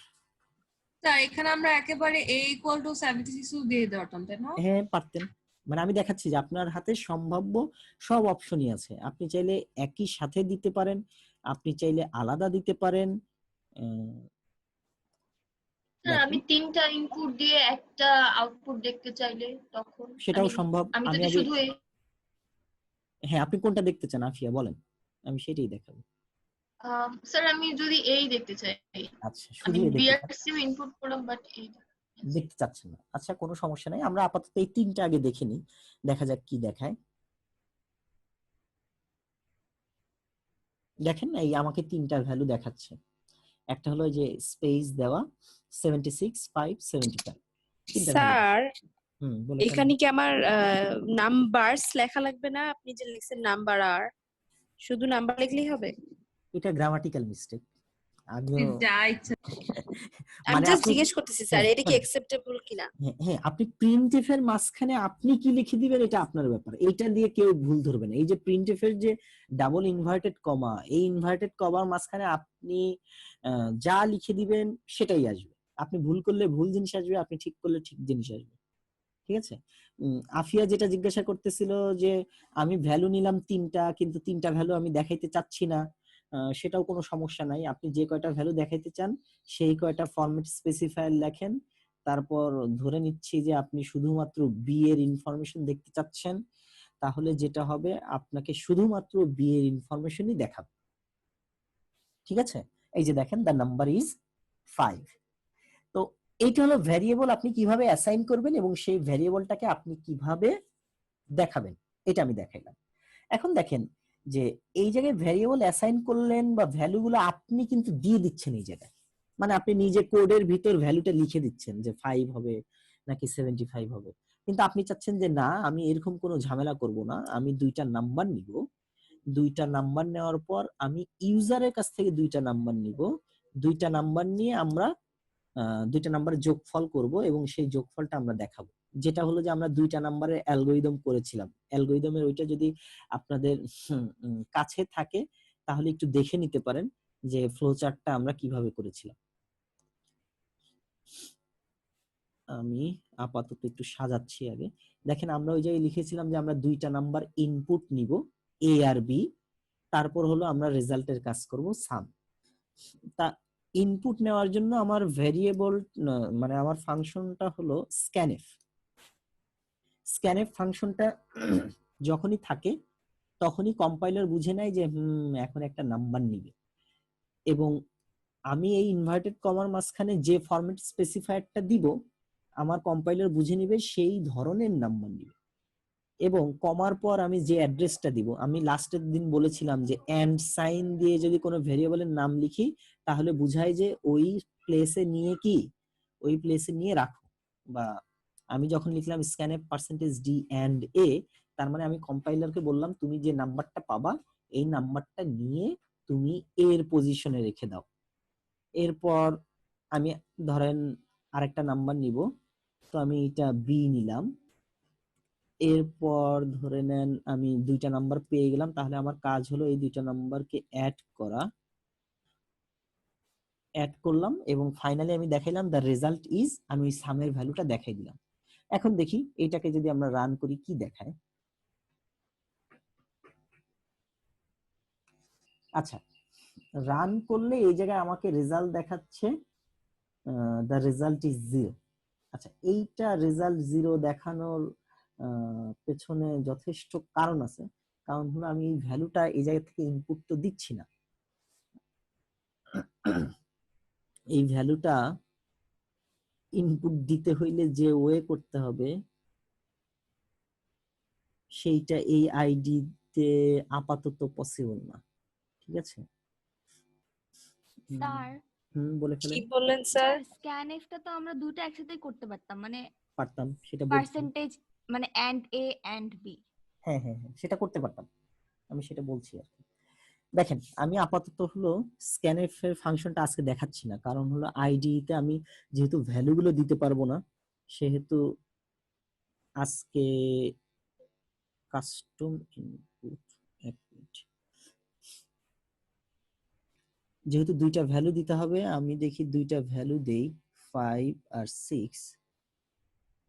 তা এখানে আমরা একেবারে a ইকুয়াল টু 76 দিয়ে দিতাম, তাই না? হ্যাঁ পারতেন, মানে আমি দেখাচ্ছি যে আপনার হাতে সম্ভাব্য সব অপশনই আছে। আপনি চাইলে একই সাথে দিতে পারেন, আপনি চাইলে আলাদা দিতে পারেন। স্যার আমি 3টা ইনপুট দিয়ে একটা আউটপুট দেখতে চাইলে তখন সেটাও সম্ভব। আমি আমি যদি আগে, শুধু হ্যাঁ আপনি কোনটা দেখতে চান আফিয়া বলেন, আমি সেটাই দেখাবো। স্যার আমি যদি এই দেখতে চাই, আচ্ছা আমি শুধু এই দেখতে বিআরসিও ইনপুট করলাম বাট এই দেখতে চাচ্ছেন না, আচ্ছা কোনো সমস্যা নাই, আমরা আপাতত এই তিনটা আগে দেখে নিই, দেখা যাক কি দেখায়। দেখেন এই আমাকে তিনটা ভ্যালু দেখাচ্ছে, একটা হলো যে স্পেস দেওয়া 76 5 75, তিনটা ভ্যালু। স্যার বলে এখানে কি আমার নাম্বারস লেখা লাগবে না? আপনি যে লিখছেন নাম্বার আর, শুধু নাম্বার লিখলেই হবে? এটা গ্রামাটিক্যাল মিস্টেক। আমিও যা ইচ্ছা। আমি মানে জাস্ট আপনি, জিজ্ঞেস করতেছি স্যার হ্যাঁ, এটা কি অ্যাকসেপ্টেবল কিনা। হ্যাঁ আপনি প্রিন্টএফ এর মাঝখানে আপনি কি লিখে দিবেন এটা আপনার ব্যাপার, এটা দিয়ে কেউ ভুল ধরবে না। এই যে প্রিন্টএফ এর যে ডাবল ইনভার্টেড কমা, এই ইনভার্টেড কমার মাঝখানে আপনি যা লিখে দিবেন সেটাই আসবে। আপনি ভুল করলে ভুল জিনিস আসবে, আপনি ঠিক করলে ঠিক জিনিস আসবে। ঠিক আছে? আফিয়া যেটা জিজ্ঞাসা করতেছিল যে আমি ভ্যালু নিলাম তিনটা, কিন্তু তিনটা ভ্যালু আমি দেখাইতে চাচ্ছি না, সেটাও কোনো সমস্যা নাই। আপনি যে কয়টা ভ্যালু দেখাইতে চান সেই কয়টা ফরম্যাট স্পেসিফায়ার লেখেন, তারপর ধরে নিচ্ছি যে আপনি শুধুমাত্র বি এর ইনফরমেশন দেখতে চাচ্ছেন, তাহলে যেটা হবে আপনাকে শুধুমাত্র বি এর ইনফরমেশনই দেখাবে। ঠিক আছে? এই যে দেখেন দ্য নাম্বার ইজ 5। তো এইটা হলো ভ্যারিয়েবল আপনি কিভাবে অ্যাসাইন করবেন এবং সেই ভ্যারিয়েবলটাকে আপনি কিভাবে দেখাবেন, এটা আমি দেখাইলাম। এখন দেখেন যে এই জায়গায় ভ্যারিয়েবল অ্যাসাইন করলেন বা ভ্যালুগুলো আপনি কিন্তু দিয়ে দিচ্ছেন এই জায়গায়, মানে আপনি নিজে কোডের ভিতর ভ্যালুটা লিখে দিচ্ছেন যে 5 হবে নাকি 75 হবে, কিন্তু আপনি চাচ্ছেন যে না আমি এরকম কোনো ঝামেলা করব না, আমি দুইটা নাম্বার নিব, দুইটা নাম্বার নেওয়ার পর আমি ইউজারের কাছ থেকে দুইটা নাম্বার নিব, দুইটা নাম্বার নিয়ে আমরা দুইটা নাম্বারের যোগফল করব এবং সেই যোগফলটা আমরা দেখাবো। যেটা হলো যে আমরা দুইটা নাম্বারের অ্যালগরিদম করেছিলাম, অ্যালগরিদমের ওইটা যদি আপনাদের কাছে থাকে তাহলে একটু দেখে নিতে পারেন যে ফ্লো চার্টটা আমরা কিভাবে করেছিলাম। আমি আপাতত একটু সাজাচ্ছি আগে। দেখেন আমরা ওই জায়গায় লিখেছিলাম যে আমরা দুইটা নাম্বার ইনপুট নিব এ আর বি, তারপর হলো আমরা রেজাল্টের কাজ করব সাম। তা ইনপুট নেওয়ার জন্য আমার ভেরিয়েবল মানে আমার ফাংশনটা হলো স্ক্যানএফ। স্ক্যানএফ ফাংশনটা যখনই থাকে তখনই কম্পাইলার বুঝে নেয় যে এখন একটা নাম্বার নিবে, এবং আমি এই ইনভার্টেড কমার মাঝখানে যে ফরম্যাট স্পেসিফায়ারটা দিব আমার কম্পাইলার বুঝে নিবে সেই ধরনের নাম্বার নিবে। এবং কমার পর আমি যে অ্যাড্রেসটা দিব, আমি লাস্টের দিন বলেছিলাম যে এন্ড সাইন দিয়ে যদি কোনো ভেরিয়েবলের নাম লিখি তাহলে বুঝায় যে ওই প্লেসে নিয়ে কি ওই প্লেসে নিয়ে রাখো। বা আমি যখন লিখলাম স্ক্যানএফ %d and a, তার মানে আমি কম্পাইলারকে বললাম তুমি যে নাম্বারটা পাবা এই নাম্বারটা নিয়ে তুমি এর পজিশনে রেখে দাও। এরপর আমি ধরেন আরেকটা নাম্বার নিব, তো আমি এটা বি নিলাম। এরপর ধরে নেন আমি দুইটা নাম্বার পেয়ে গেলাম, তাহলে আমার কাজ হলো এই দুইটা নাম্বারকে অ্যাড করা। অ্যাড করলাম এবং ফাইনালি আমি দেখাইলাম দ্য রেজাল্ট ইজ, আমি ওই সামের ভ্যালুটা দেখাই দিলাম। এখন দেখি এইটাকে যদি আমরা রান করি কি দেখায়। আচ্ছা, রান করলে এই জায়গায় আমাকে রেজাল্ট দেখাচ্ছে দ্য রেজাল্ট ইজ 0। আচ্ছা, এইটা রেজাল্ট 0 দেখানোর পেছনে যথেষ্ট কারণ আছে। কারণ হলো আমি এই ভ্যালুটা এই জায়গা থেকে ইনপুট তো দিচ্ছি না, এই ভ্যালুটা ইনপুট দিতে হইলে যে ওয়ে করতে হবে সেইটা এই আইডি তে আপাতত পসিবল না। ঠিক আছে, স্যার বলে কি ফেলেন। বললেন স্যার? স্ক্যানএফটা তো আমরা দুটো একসাথেই করতে পারতাম, মানে পারতাম, সেটা বলছি। পার্সেন্টেজ মানে এন্ড এ এন্ড বি। হ্যাঁ হ্যাঁ হ্যাঁ, সেটা করতে পারতাম, আমি সেটা বলছি আর কি। দেখেন আমি আপাতত হলো স্ক্যানএফ এর ফাংশনটা আজকে দেখাচ্ছি না, কারণ হলো আইডি তে আমি যেহেতু ভ্যালু গুলো দিতে পারবো না সেহেতু আজকে কাস্টম ইনপুট, যেহেতু দুইটা ভ্যালু দিতে হবে আমি দেখি দুইটা ভ্যালু দেই 5 আর 6,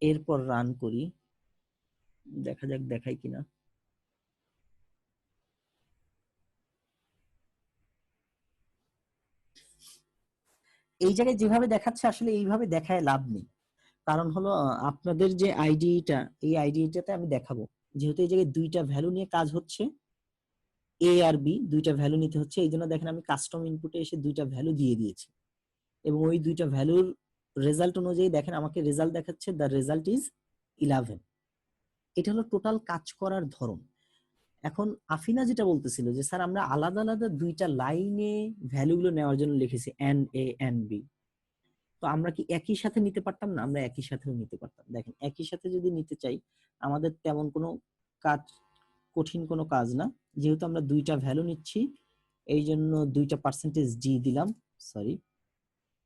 এরপর রান করি, দেখা যাক দেখাই কিনা। এই জায়গায় যেভাবে দেখাচ্ছে আসলে এইভাবে দেখায় লাভ নেই, কারণ হলো আপনাদের যে আইডিটা এই আইডিটাতে আমি দেখাবো যেহেতু এই জায়গায় দুইটা ভ্যালু নিয়ে কাজ হচ্ছে, এ আর বি দুইটা ভ্যালু নিতে হচ্ছে, এই জন্য দেখেন আমি কাস্টম ইনপুটে এসে দুইটা ভ্যালু দিয়ে দিয়েছি এবং ওই দুইটা ভ্যালুর রেজাল্ট অনুযায়ী দেখেন আমাকে রেজাল্ট দেখাচ্ছে দ্য রেজাল্ট ইজ 11। এটা হলো টোটাল কাজ করার ধরন। এখন আফিনা যেটা বলতেছিল যে স্যার আমরা আলাদা আলাদা দুইটা লাইনে ভ্যালুগুলো নেওয়ার জন্য লিখেছি এন্ড এ এন্ড বি, তো আমরা কি একই সাথে নিতে পারতাম না? আমরা একই সাথেও নিতে পারতাম। দেখেন একই সাথে যদি নিতে চাই আমাদের তেমন কোনো কাজ, কঠিন কোনো কাজ না, যেহেতু আমরা দুইটা ভ্যালু নিচ্ছি এই জন্য দুইটা %d দিলাম, সরি,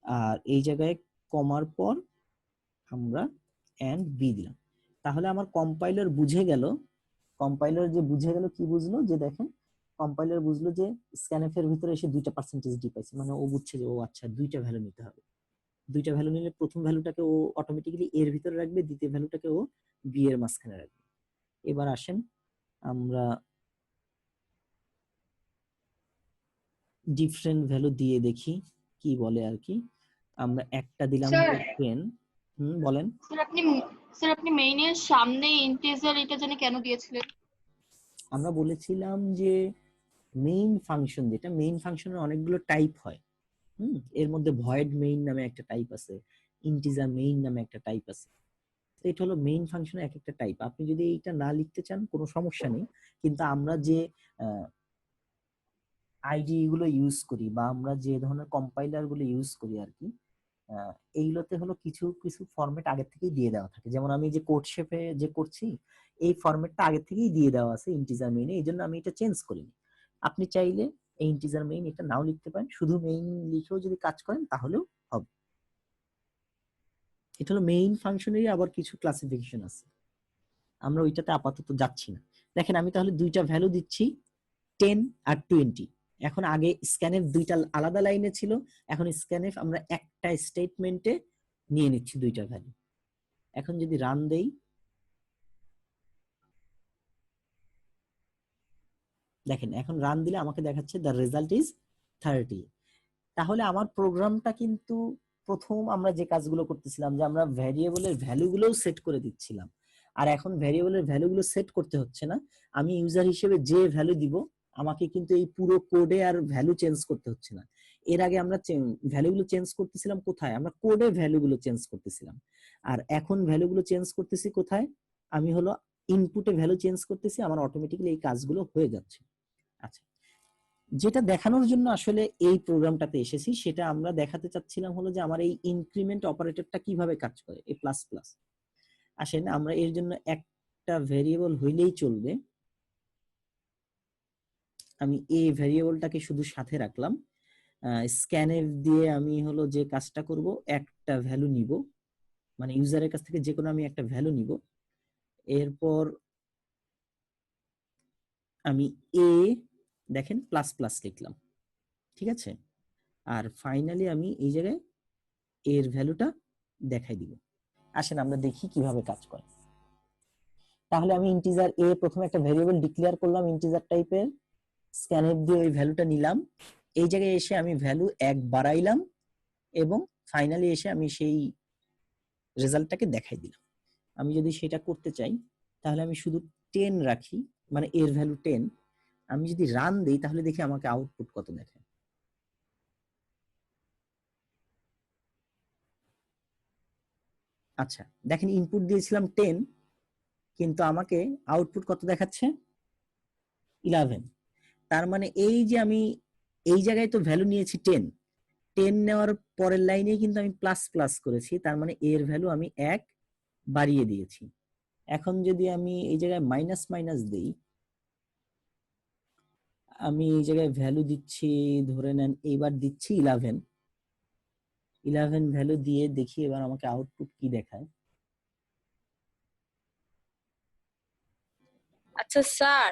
আর এই জায়গায় কমার পর আমরা এন্ড বি দিলাম। তাহলে আমার কম্পাইলার বুঝে গেল, কম্পাইলার যে বুঝে গেল কি বুঝলো যে দেখেন কম্পাইলার বুঝলো যে স্ক্যানএফ এর ভিতরে এসে দুইটা %d পাইছে, মানে ও বুঝছে যে ও আচ্ছা দুইটা ভ্যালু নিতে হবে। দুইটা ভ্যালু নিলে প্রথম ভ্যালুটাকে ও অটোমেটিক্যালি এর ভিতরে রাখবে, দ্বিতীয় ভ্যালুটাকে ও বি এর মাঝখানে রাখবে। এবার আসেন আমরা ডিফারেন্ট ভ্যালু দিয়ে দেখি কি বলে আর কি। আমরা একটা দিলাম স্যার 10। বলেন। স্যার আপনি মেইনের সামনে ইন্টিজার এটা জানি কেন দিয়েছিলেন? আমরা বলেছিলাম যে মেইন ফাংশন, যেটা মেইন ফাংশনের অনেকগুলো টাইপ হয়, এর মধ্যে ভয়েড মেইন নামে একটা টাইপ আছে, ইন্টিজার মেইন নামে একটা টাইপ আছে। তো এটা হলো মেইন ফাংশনের এক একটা টাইপ। আপনি যদি এইটা না লিখতে চান কোনো সমস্যা নেই, কিন্তু আমরা যে আইডি গুলো ইউজ করি বা আমরা যে ধরনের কম্পাইলার গুলো ইউজ করি আর কি, এইগুলোতে হলো কিছু কিছু ফরম্যাট আগে থেকেই দিয়ে দেওয়া থাকে। যেমন আমি যে কোড শেপে যে করছি এই ফরম্যাটটা আগে থেকেই দিয়ে দেওয়া আছে ইন্টিজার মেইনে, এই জন্য আমি এটা চেঞ্জ করিনি। আপনি চাইলে এই ইন্টিজার মেইন এটা নাও লিখতে পারেন, শুধু মেইন লিখেও যদি কাজ করেন তাহলেও হবে। এটা হলো মেইন ফাংশনেরই আবার কিছু ক্লাসিফিকেশন আছে, আমরা ওইটাতে আপাতত যাচ্ছি না। দেখেন আমি তাহলে দুইটা ভ্যালু দিচ্ছি 10 আর 20। এখন আগে স্ক্যানএফ দুইটা আলাদা লাইনে ছিল, এখন স্ক্যানএফ আমরা একটা স্টেটমেন্টে নিয়ে নিচ্ছি দুইটা ভ্যালু। এখন যদি রান দেই দেখেন এখন রান দিলে আমাকে দেখাচ্ছে দ্য রেজাল্ট ইজ 30। তাহলে আমার প্রোগ্রামটা কিন্তু প্রথম আমরা যে কাজগুলো করতেছিলাম যে আমরা ভ্যারিয়েবলের ভ্যালুগুলোও সেট করে দিচ্ছিলাম, আর এখন ভ্যারিয়েবলের ভ্যালুগুলো সেট করতে হচ্ছে না, আমি ইউজার হিসেবে যে ভ্যালু দিব আমাকে কিন্তু এই পুরো কোডে আর ভ্যালু চেঞ্জ করতে হচ্ছে না। এর আগে আমরা ভ্যালুগুলো চেঞ্জ করতেছিলাম কোথায়? আমরা কোডে ভ্যালুগুলো চেঞ্জ করতেছিলাম, আর এখন ভ্যালুগুলো চেঞ্জ করতেছি কোথায়? আমি হলো ইনপুটে ভ্যালু চেঞ্জ করতেছি, আমার অটোমেটিক্যালি এই কাজগুলো হয়ে যাচ্ছে। আচ্ছা, যেটা দেখানোর জন্য আসলে এই প্রোগ্রামটাতে এসেছি সেটা আমরা দেখাতে চাচ্ছিলাম হলো যে আমার এই ইনক্রিমেন্ট অপারেটরটা কিভাবে কাজ করে, এই প্লাস প্লাস। আসেন আমরা এর জন্য একটা ভেরিয়েবল হইলেই চলবে, আমি এই ভেরিয়েবলটাকে শুধু সাথে রাখলাম। স্ক্যানএফ দিয়ে আমি হলো যে কাজটা করব, একটা ভ্যালু নিব, মানে ইউজারের কাছ থেকে যে কোনো আমি একটা ভ্যালু নিব, এরপর আমি এ দেখেন প্লাস প্লাস লিখলাম, ঠিক আছে। আর ফাইনালি আমি এই জায়গায় এর ভ্যালুটা দেখাই দিব। আসেন আমরা দেখি কিভাবে কাজ করে। তাহলে আমি ইন্টিজার এ প্রথমে একটা ভেরিয়েবল ডিক্লেয়ার করলাম ইন্টিজার টাইপের, স্ক্যানএফ দিয়ে ওই ভ্যালুটা নিলাম, এই জায়গায় এসে আমি ভ্যালু 1 বাড়াইলাম এবং ফাইনালি এসে আমি সেই রেজাল্টটাকে দেখাই দিলাম। আমি যদি সেটা করতে চাই তাহলে আমি শুধু 10 রাখি, মানে এর ভ্যালু 10। আমি যদি রান দেই তাহলে দেখি আমাকে আউটপুট কত দেখায়। আচ্ছা দেখেন ইনপুট দিয়েছিলাম 10, কিন্তু আমাকে আউটপুট কত দেখাচ্ছে 11। তার মানে এই যে আমি এই জায়গায় তো ভ্যালু নিয়েছি 10 নেওয়ার পরের লাইনে কিন্তু আমি প্লাস প্লাস করেছি, তার মানে এর ভ্যালু আমি 1 বাড়িয়ে দিয়েছি। এখন যদি আমি এই জায়গায় মাইনাস মাইনাস দেই, আমি এই জায়গায় ভ্যালু দিচ্ছি, ধরে নেন এইবার দিচ্ছি 11 ভ্যালু দিয়ে দেখি এবার আমাকে আউটপুট কি দেখায়। আচ্ছা স্যার,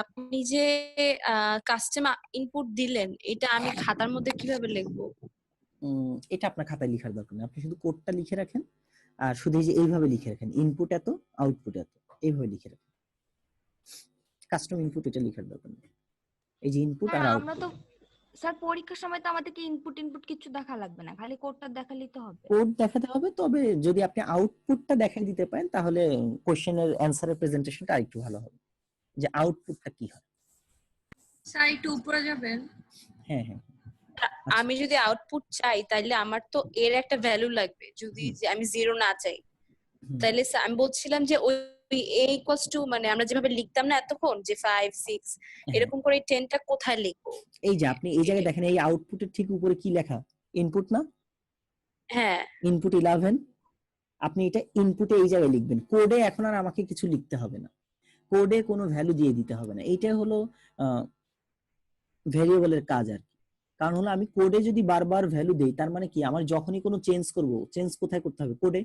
আপনি যে কাস্টমার ইনপুট দিলেন, এটা আমি খাতার মধ্যে কিভাবে লিখবো? এটা আপনার খাতায় লেখার দরকার নেই, আপনি শুধু কোডটা লিখে রাখেন আর শুধু এই যে এইভাবে লিখে রাখেন, ইনপুট এত আউটপুট এত, এইভাবে লিখে রাখেন। কাস্টম ইনপুট এটা লেখার দরকার নেই, এই যে ইনপুট আর আমরা আউটপুট। তো স্যার পরীক্ষার সময় তো আমাদেরকে ইনপুট কিছু দেখা লাগবে না, খালি কোডটা দেখালেই তো হবে। কোড দেখাতে হবে, তবে যদি আপনি আউটপুটটা দেখাই দিতে পারেন তাহলে কোশ্চেনের অ্যানসারের প্রেজেন্টেশনটা আরেকটু ভালো হবে, যে আউটপুটটা কি হয়। স্যার একটু উপরে যাবেন। হ্যাঁ হ্যাঁ, আমি যদি আউটপুট চাই তাহলে আমার তো এর একটা ভ্যালু লাগবে, যদি যে আমি 0 না চাই তাহলে আমি বলছিলাম যে ওই a ইকুয়ালস টু, মানে আমরা যেভাবে লিখতাম না এতক্ষণ যে 5 6 এরকম করে 10টা কোথায় লিখবো? এই যে আপনি এই জায়গায় দেখেন এই আউটপুটের ঠিক উপরে কি লেখা, ইনপুট না? হ্যাঁ, ইনপুট 11, আপনি এটা ইনপুটে এই জায়গায় লিখবেন। কোডে এখন আর আমাকে কিছু লিখতে হবে না, কোডে কোনো ভ্যালু দিয়ে দিতে হবে না, এইটা হলো ভেরিয়েবলের কাজ আর কি। কারণ হলো আমি কোডে যদি বারবার ভ্যালু দেই তার মানে কি, আমার যখনই কোনো চেঞ্জ করব, চেঞ্জ কোথায় করতে হবে, কোডে।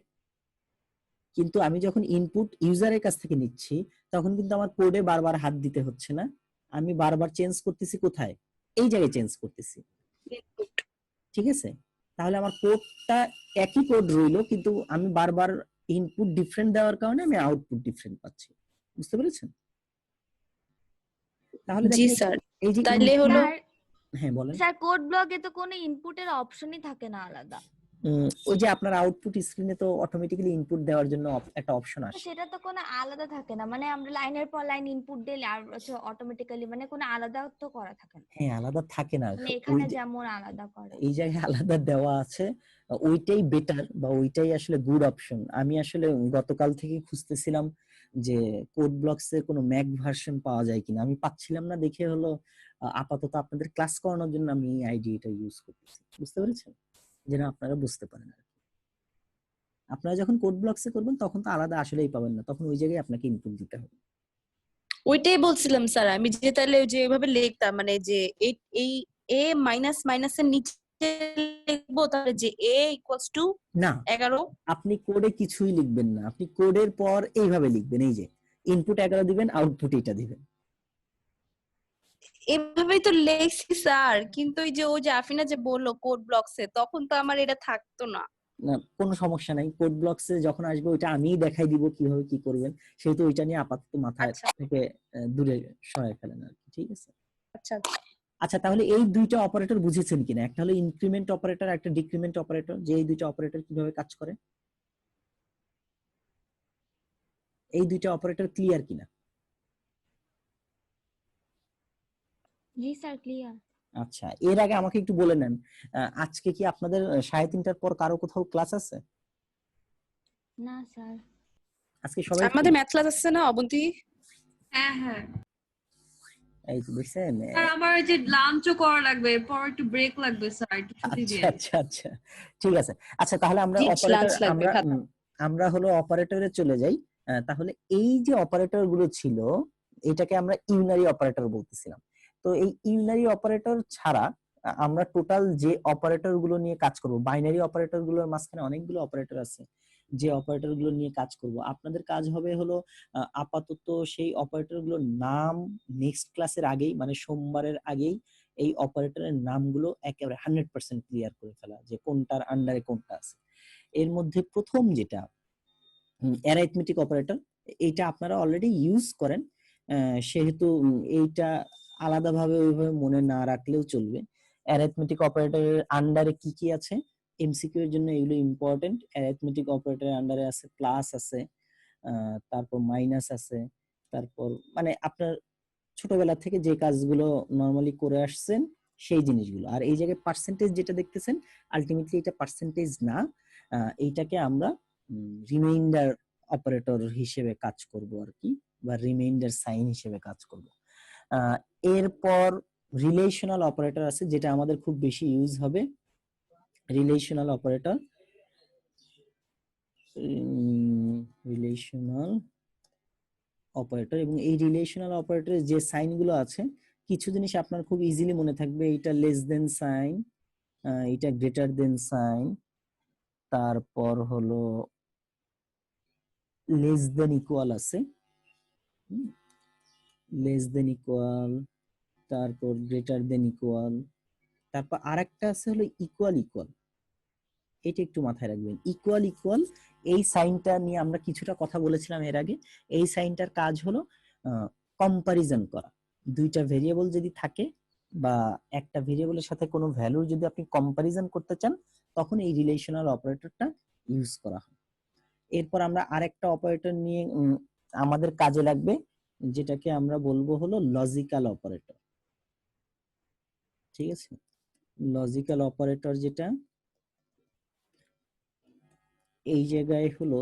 কিন্তু আমি যখন ইনপুট ইউজারের কাছ থেকে নিচ্ছি তখন কিন্তু আমার কোডে বারবার হাত দিতে হচ্ছে না, আমি বারবার চেঞ্জ করতেছি কোথায়, এই জায়গায় চেঞ্জ করতেছি, ঠিক আছে। তাহলে আমার কোডটা একই কোড রইলো, কিন্তু আমি বারবার ইনপুট ডিফারেন্ট দেওয়ার কারণে আমি আউটপুট ডিফারেন্ট পাচ্ছি, বুঝতে পেরেছেন? তাহলে জি দেখেন স্যার। এই যে তাহলে হলো হ্যাঁ বলেন। স্যার কোড ব্লকে তো কোনো ইনপুটের অপশনই থাকে না আলাদা। ওই যে আপনার আউটপুট স্ক্রিনে তো অটোমেটিক্যালি ইনপুট দেওয়ার জন্য একটা অপশন আসে, সেটা তো কোনো আলাদা থাকে না, মানে আমরা লাইনের পর লাইন ইনপুট দিলে আর অটোমেটিক্যালি, মানে কোনো আলাদা তো করা থাকে না, হ্যাঁ আলাদা থাকে না, মানে ওই এখানে যে যেমন আলাদা করে। এই জায়গায় আলাদা দেওয়া আছে, ওইটাই বেটার বা ওইটাই আসলে গুড অপশন। আমি আসলে গতকাল থেকে খুঁজতেছিলাম যে কোড ব্লকস এর কোনো ম্যাক ভার্সন পাওয়া যায় কিনা, আমি পাচ্ছিলাম না, দেখে হলো আপাতত আপনাদের ক্লাস করানোর জন্য আমি এই আইডিটা ইউজ করতেছি, বুঝতে পেরেছেন, যেন আপনারা বুঝতে পারেন আর কি। আপনারা যখন কোড ব্লকস এ করবেন তখন তো আলাদা আসলেই পাবেন না, তখন ওই জায়গায় আপনাকে ইনপুট দিতে হবে। ওইটাই বলছিলাম স্যার, আমি যে তাহলে যে এভাবে লিখতাম, মানে যে এই a মাইনাস মাইনাসের নিচে লিখবো, তাহলে যে a ইকুয়ালস টু না 11। আপনি কোডে কিছুই লিখবেন না, আপনি কোডের পর এইভাবে লিখবেন, এই যে ইনপুট 11 দিবেন, আউটপুট এটা দিবেন। এভাবেই তো লিখছি স্যার, কিন্তু ওই যে আফিনা যে বললো কোড ব্লকসে, তখন তো আমার এটা থাকতো না। না কোনো সমস্যা নাই, কোড ব্লকসে যখন আসবে ওইটা আমিই দেখাই দিব কিভাবে কি করবেন, সেহেতু ওইটা নিয়ে আপাতত মাথায় থেকে দূরে সরায় ফেলেন আর কি, ঠিক আছে। আচ্ছা আচ্ছা তাহলে এই দুইটা অপারেটর বুঝেছেন কিনা, একটা হলো ইনক্রিমেন্ট অপারেটর, একটা ডিক্রিমেন্ট অপারেটর, যে এই দুইটা অপারেটর কিভাবে কাজ করে, এই দুইটা অপারেটর ক্লিয়ার কিনা? জি স্যার ক্লিয়ার। আচ্ছা এর আগে আমাকে একটু বলে নেন, আজকে কি আপনাদের 3:30টার পর কারো কোথাও ক্লাস আছে? না স্যার। আজকে সবাই আমাদের ম্যাথ ক্লাস আছে না অবন্তী? হ্যাঁ হ্যাঁ এই তো বুঝছেন। আর আমার এই যে লাঞ্চও করা লাগবে, এরপর একটু ব্রেক লাগবে স্যার, একটু ছুটি আচ্ছা দিয়ে। আচ্ছা আচ্ছা, ঠিক আছে। আচ্ছা তাহলে আমরা জি, অপারেটর লাঞ্চ লাগবে, আমরা খাতা। আমরা হলো অপারেটরে চলে যাই। তাহলে এই যে অপারেটর গুলো ছিল এটাকে আমরা ইউনারি অপারেটর বলতেছিলাম। তো এই ইউনারি অপারেটর ছাড়া আমরা টোটাল যে অপারেটর গুলো নিয়ে কাজ করব, বাইনারি অপারেটর গুলোর মাঝখানে অনেকগুলো অপারেটর আছে যে অপারেটর গুলো নিয়ে কাজ করব। আপনাদের কাজ হবে হলো আপাতত সেই অপারেটর গুলোর নাম নেক্সট ক্লাসের আগেই, মানে সোমবারের আগেই এই অপারেটরের নামগুলো একেবারে 100% ক্লিয়ার করে ফেলা, যে কোনটার আন্ডারে কোনটা আছে। এর মধ্যে প্রথম যেটা অ্যারিথমেটিক অপারেটর, এইটা আপনারা অলরেডি ইউজ করেন, সেহেতু এইটা আলাদাভাবে ওইভাবে মনে না রাখলেও চলবে। অ্যারিথমেটিক অপারেটরের আন্ডারে কি কি আছে এমসিকিউ এর জন্য এগুলো ইম্পর্টেন্ট। অ্যারিথমেটিক অপারেটরের আন্ডারে আছে প্লাস আছে, তারপর মাইনাস আছে, তারপর মানে আপনার ছোটবেলা থেকে যে কাজগুলো নরমালি করে আসছেন সেই জিনিসগুলো। আর এই জায়গায় পার্সেন্টেজ যেটা দেখতেছেন আলটিমেটলি এটা পার্সেন্টেজ না, এইটাকে আমরা রিমাইন্ডার অপারেটর হিসেবে কাজ করব আর কি, বা রিমাইন্ডার সাইন হিসেবে কাজ করব। এরপর রিলেশনাল অপারেটর আছে যেটা আমাদের খুব বেশি ইউজ হবে। রিলেশনাল অপারেটর, রিলেশনাল অপারেটর, এবং এই রিলেশনাল অপারেটরের যে সাইন গুলো আছে কিছু জিনিস আপনার খুব ইজিলি মনে থাকবে। এটা লেস দেন সাইন, এটা গ্রেটার দেন সাইন, তারপর হলো লেস দেন ইকুয়াল আছে, লেস দেন ইকুয়াল, তারপর গ্রেটার দেন ইকুয়াল, তারপর আরেকটা আছে হলো ইকুয়াল ইকুয়াল। এটা একটু মাথায় রাখবেন, ইকুয়াল ইকুয়াল এই সাইনটা নিয়ে আমরা কিছুটা কথা বলেছিলাম এর আগে। এই সাইনটার কাজ হলো কম্পারিজন করা। দুইটা ভেরিয়েবল যদি থাকে বা একটা ভেরিয়েবলের সাথে কোনো ভ্যালুর যদি আপনি কম্পারিজন করতে চান তখন এই রিলেশনাল অপারেটরটা ইউজ করা হয়। এরপর আমরা আরেকটা অপারেটর নিয়ে আমাদের কাজে লাগবে, যেটাকে আমরা বলবো হলো লজিক্যাল অপারেটর। ঠিক আছে, লজিক্যাল অপারেটর যেটা এই জায়গায় হলো,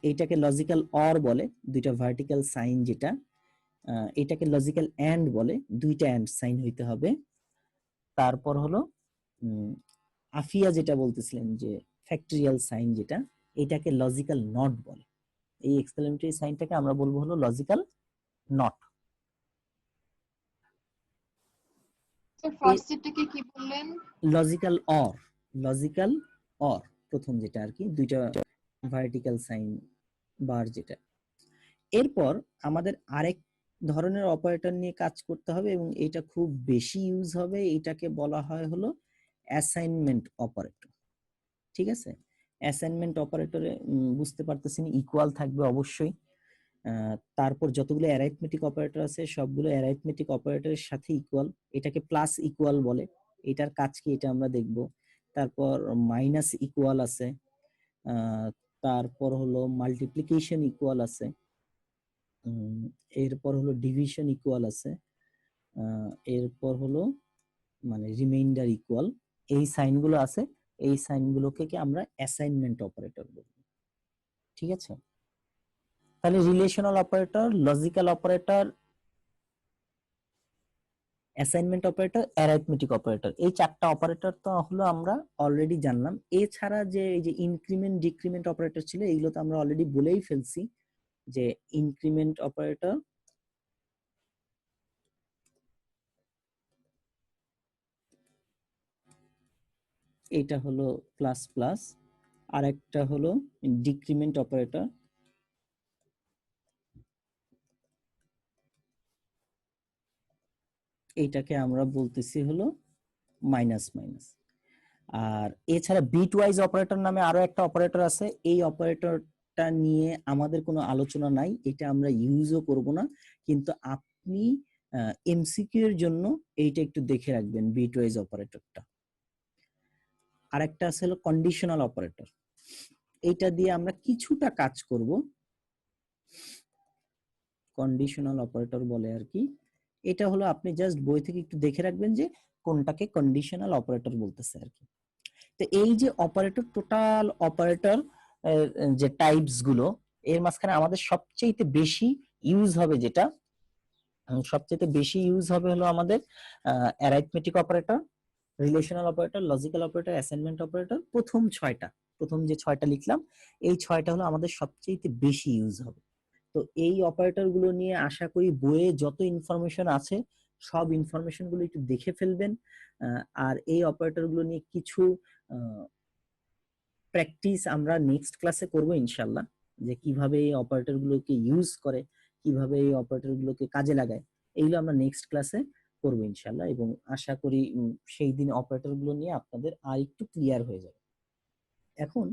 এইটাকে লজিক্যাল অর বলে, দুইটা ভার্টিক্যাল সাইন যেটা, এটাকে লজিক্যাল এন্ড বলে, দুইটা এন্ড সাইন হইতে হবে। তারপর হলো আফিয়া যেটা বলতেছিলেন যে ফ্যাক্টরিয়াল সাইন যেটা, এটাকে লজিক্যাল নট বলে। এই এক্সক্লেমেটরি সাইনটাকে আমরা বলবো হলো লজিক্যাল নট। স্যার ফার্স্ট এরটাকে কি বললেন? লজিক্যাল অর, লজিক্যাল অর প্রথম যেটা আর কি, দুইটা ভার্টিক্যাল সাইন বার যেটা। এরপর আমাদের আরেক ধরনের অপারেটর নিয়ে কাজ করতে হবে এবং এটা খুব বেশি ইউজ হবে, এটাকে বলা হয় হলো অ্যাসাইনমেন্ট অপারেটর। ঠিক আছে, অ্যাসাইনমেন্ট অপারেটরে বুঝতে পারতেছেন ইকুয়াল থাকবে অবশ্যই। তারপর যতগুলো অ্যারিথমেটিক অপারেটর আছে সবগুলো অ্যারিথমেটিক অপারেটরের সাথে ইকুয়াল, এটাকে প্লাস ইকুয়াল বলে, এটার কাজ কি এটা আমরা দেখব। তারপর মাইনাস ইকুয়াল আছে, তারপর হলো মাল্টিপ্লিকেশন ইকুয়াল আছে, এরপর হলো ডিভিশন ইকুয়াল আছে, এরপর হলো মানে রিমাইন্ডার ইকুয়াল। এই সাইনগুলো আছে, এই সাইনগুলোকে কি আমরা অ্যাসাইনমেন্ট অপারেটর বলবো। ঠিক আছে, তাহলে relational operator, logical operator, assignment operator, arithmetic operator, এই চারটা অপারেটর তো হলো আমরা অলরেডি জানলাম। এছাড়া যে এই যে ইনক্রিমেন্ট ডিক্রিমেন্ট অপারেটর ছিল এইগুলো তো আমরা অলরেডি বলেই ফেলছি, যে ইনক্রিমেন্ট অপারেটর এটা হলো প্লাস প্লাস, আর একটা হলো ডিক্রিমেন্ট অপারেটর, এইটাকে আমরা বলতেছি হলো মাইনাস মাইনাস। আর এছাড়া বিট ওয়াইজ অপারেটর নামে আরো একটা অপারেটর আছে, এই অপারেটরটা নিয়ে আমাদের কোনো আলোচনা নাই, এটা আমরা ইউজও করব না, কিন্তু আপনি এমসিকিউ এর জন্য এইটা একটু দেখে রাখবেন বিট ওয়াইজ অপারেটরটা। আরেকটা আছে হলো কন্ডিশনাল অপারেটর, এইটা দিয়ে আমরা কিছুটা কাজ করব, কন্ডিশনাল অপারেটর বলে আর কি। এটা হলো আপনি জাস্ট বই থেকে একটু দেখে রাখবেন যে কোনটাকে কন্ডিশনাল অপারেটর বলতেছে আর কি। তো এই যে অপারেটর, টোটাল অপারেটর যে টাইপস গুলো এর মাঝখানে আমাদের সবচেয়ে বেশি ইউজ হবে যেটা, সবচেয়ে বেশি ইউজ হবে হলো আমাদের arithmetic operator, relational operator, logical operator, assignment operator. প্রথম যে ছয়টা লিখলাম, এই ছয়টা হলো আমাদের সবচেয়ে বেশি ইউজ হবে। তো এই অপারেটর গুলো নিয়ে আশা করি বইয়ে যত ইনফরমেশন আছে সব ইনফরমেশন গুলো একটু দেখে ফেলবেন। আর এই অপারেটর গুলো নিয়ে কিছু প্র্যাকটিস আমরা নেক্সট ক্লাসে করব ইনশাল্লাহ, যে কিভাবে এই অপারেটর গুলোকে ইউজ করে, কিভাবে এই অপারেটর গুলোকে কাজে লাগায়, এইগুলো আমরা নেক্সট ক্লাসে করবো ইনশাল্লাহ। এবং আশা করি সেই দিন অপারেটর গুলো নিয়ে আপনাদের আর একটু ক্লিয়ার হয়ে যাবে। এখন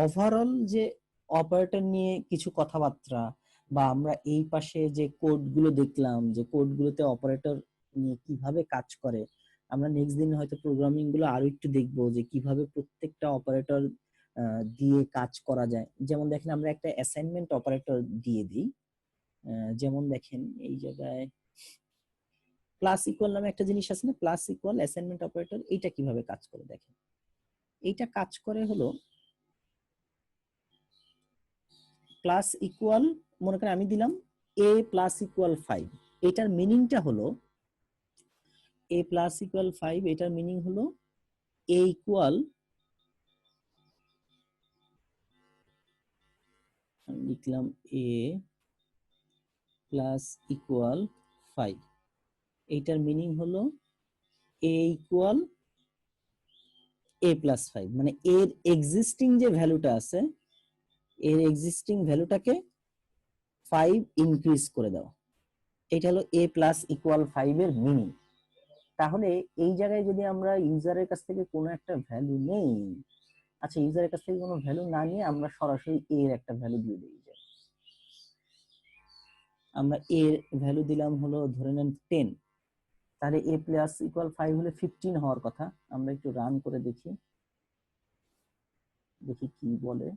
ওভারঅল যে অপারেটর নিয়ে কিছু কথাবার্তা, বা আমরা এই পাশে যে কোড গুলো দেখলাম, যে কোড গুলোতে অপারেটর নিয়ে কিভাবে কাজ করে, আমরা নেক্সট দিন হয়তো প্রোগ্রামিং গুলো আরো একটু দেখবো যে কিভাবে প্রত্যেকটা অপারেটর দিয়ে কাজ করা যায়। যেমন দেখেন আমরা একটা অ্যাসাইনমেন্ট অপারেটর দিয়ে দিই, যেমন দেখেন এই জায়গায় প্লাস ইকুয়াল নামে একটা জিনিস আছে না, প্লাস ইকুয়াল অ্যাসাইনমেন্ট অপারেটর। এইটা কিভাবে কাজ করে দেখেন, এইটা কাজ করে হলো প্লাস ইকুয়াল, মনে করেন আমি দিলাম a প্লাস ইকুয়াল 5, এটার মিনিংটা হলো a প্লাস ইকুয়াল 5, এটার মিনিং হলো a ইকুয়াল, লিখলাম a প্লাস ইকুয়াল 5, এইটার মিনিং হলো a ইকুয়াল a প্লাস 5, মানে এর এক্সিস্টিং যে ভ্যালুটা আছে, এর এক্সিস্টিং ভ্যালুটাকে 5 ইনক্রিজ করে দাও। এটা হলো a প্লাস ইকুয়াল 5 এর মিনিং। তাহলে এই জায়গায় যদি আমরা ইউজারের কাছ থেকে কোনো একটা ভ্যালু নেই, আচ্ছা ইউজারের কাছ থেকে কোনো ভ্যালু না নিয়ে আমরা সরাসরি a এর একটা ভ্যালু দিয়ে দিই। আমরা a এর ভ্যালু দিলাম হলো ধরে নেন 10, তাহলে a প্লাস ইকুয়াল 5 হলে 15 হওয়ার কথা। আমরা একটু রান করে দেখি কি বলে।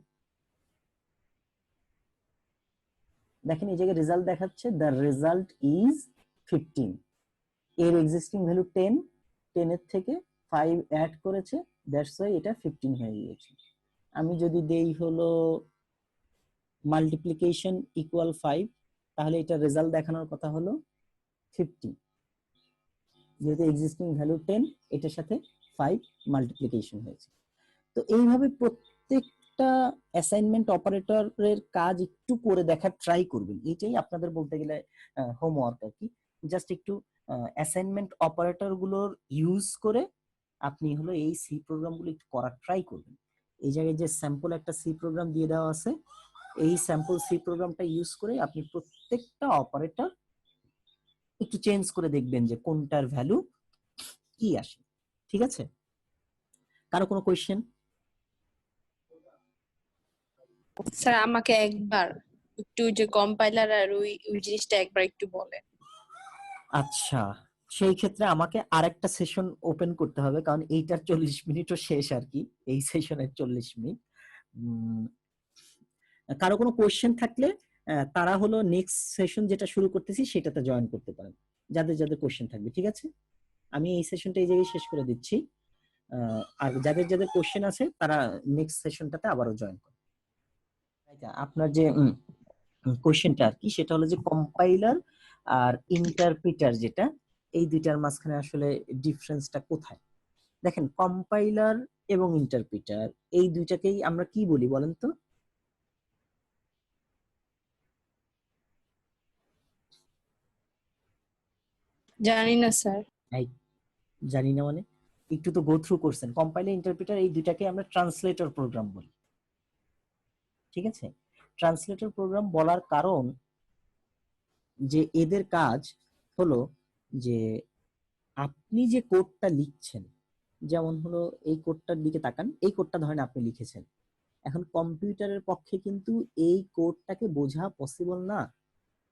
দেখেন এই জায়গায় রেজাল্ট দেখাচ্ছে দ্য রেজাল্ট ইজ 15, এর এক্সিস্টিং ভ্যালু 10, 10 এর থেকে 5 অ্যাড করেছে, দ্যাটস ওয়াই এটা 15 হয়ে গিয়েছে। আমি যদি দেই হলো মাল্টিপ্লিকেশন ইকুয়াল 5, তাহলে এটা রেজাল্ট দেখানোর কথা হলো 50, যেহেতু এক্সিস্টিং ভ্যালু 10, এটার সাথে 5 মাল্টিপ্লিকেশন হয়েছে। তো এইভাবে প্রত্যেকটা অ্যাসাইনমেন্ট অপারেটরের কাজ একটু করে দেখার ট্রাই করবেন। এটাই আপনাদের বলতে গেলে হোমওয়ার্ক আর কি। জাস্ট একটু অ্যাসাইনমেন্ট অপারেটর গুলোর ইউজ করে আপনি হলো এই সি প্রোগ্রামগুলো একটু করার ট্রাই করবেন। এই জায়গায় যে স্যাম্পল একটা সি প্রোগ্রাম দিয়ে দেওয়া আছে, এই স্যাম্পল সি প্রোগ্রামটা ইউজ করে আপনি প্রত্যেকটা অপারেটর একটু চেঞ্জ করে দেখবেন যে কোনটার ভ্যালু কি আসে। ঠিক আছে, কারো কোনো কোয়েশ্চেন? স্যার আমাকে একবার একটু যে কম্পাইলার আর ওই জিনিসটা একবার একটু বলেন। আচ্ছা, সেই ক্ষেত্রে আমাকে আরেকটা সেশন ওপেন করতে হবে, কারণ এইটার 40 মিনিটও শেষ আর কি, এই সেশনের 40 মিনিট। কারো কোনো কোয়েশ্চেন থাকলে তারা হলো নেক্সট সেশন যেটা শুরু করতেছি সেটাতে জয়েন করতে পারেন, যাদের যাদের কোয়েশ্চেন থাকবে। ঠিক আছে, আমি এই সেশনটা এই জায়গায় শেষ করে দিচ্ছি। আর যাদের যাদের কোয়েশ্চেন আছে তারা নেক্সট সেশনটাতে আবারও জয়েন করুন। আপনার যে কোয়েশ্চেনটা আর কি, সেটা হলো যে কম্পাইলার আর ইন্টারপ্রিটার যেটা, এই দুইটার মাঝখানে আসলে ডিফারেন্সটা কোথায়। দেখেন কম্পাইলার এবং ইন্টারপ্রিটার এই দুইটাকেই আমরা কি বলি বলেন তো? জানি না স্যার। জানি না মানে একটু তো গো থ্রু করছেন। কম্পাইলার ইন্টারপ্রিটার এই দুইটাকে আমরা ট্রান্সলেটর প্রোগ্রাম বলি। ঠিক আছে, ট্রান্সলেটর প্রোগ্রাম বলার কারণ যে এদের কাজ হলো যে আপনি যে কোডটা লিখছেন, যেমন হলো এই কোডটার দিকে তাকান, এই কোডটা ধরেন আপনি লিখেছেন, এখন কম্পিউটারের পক্ষে কিন্তু এই কোডটাকে বোঝা পসিবল না।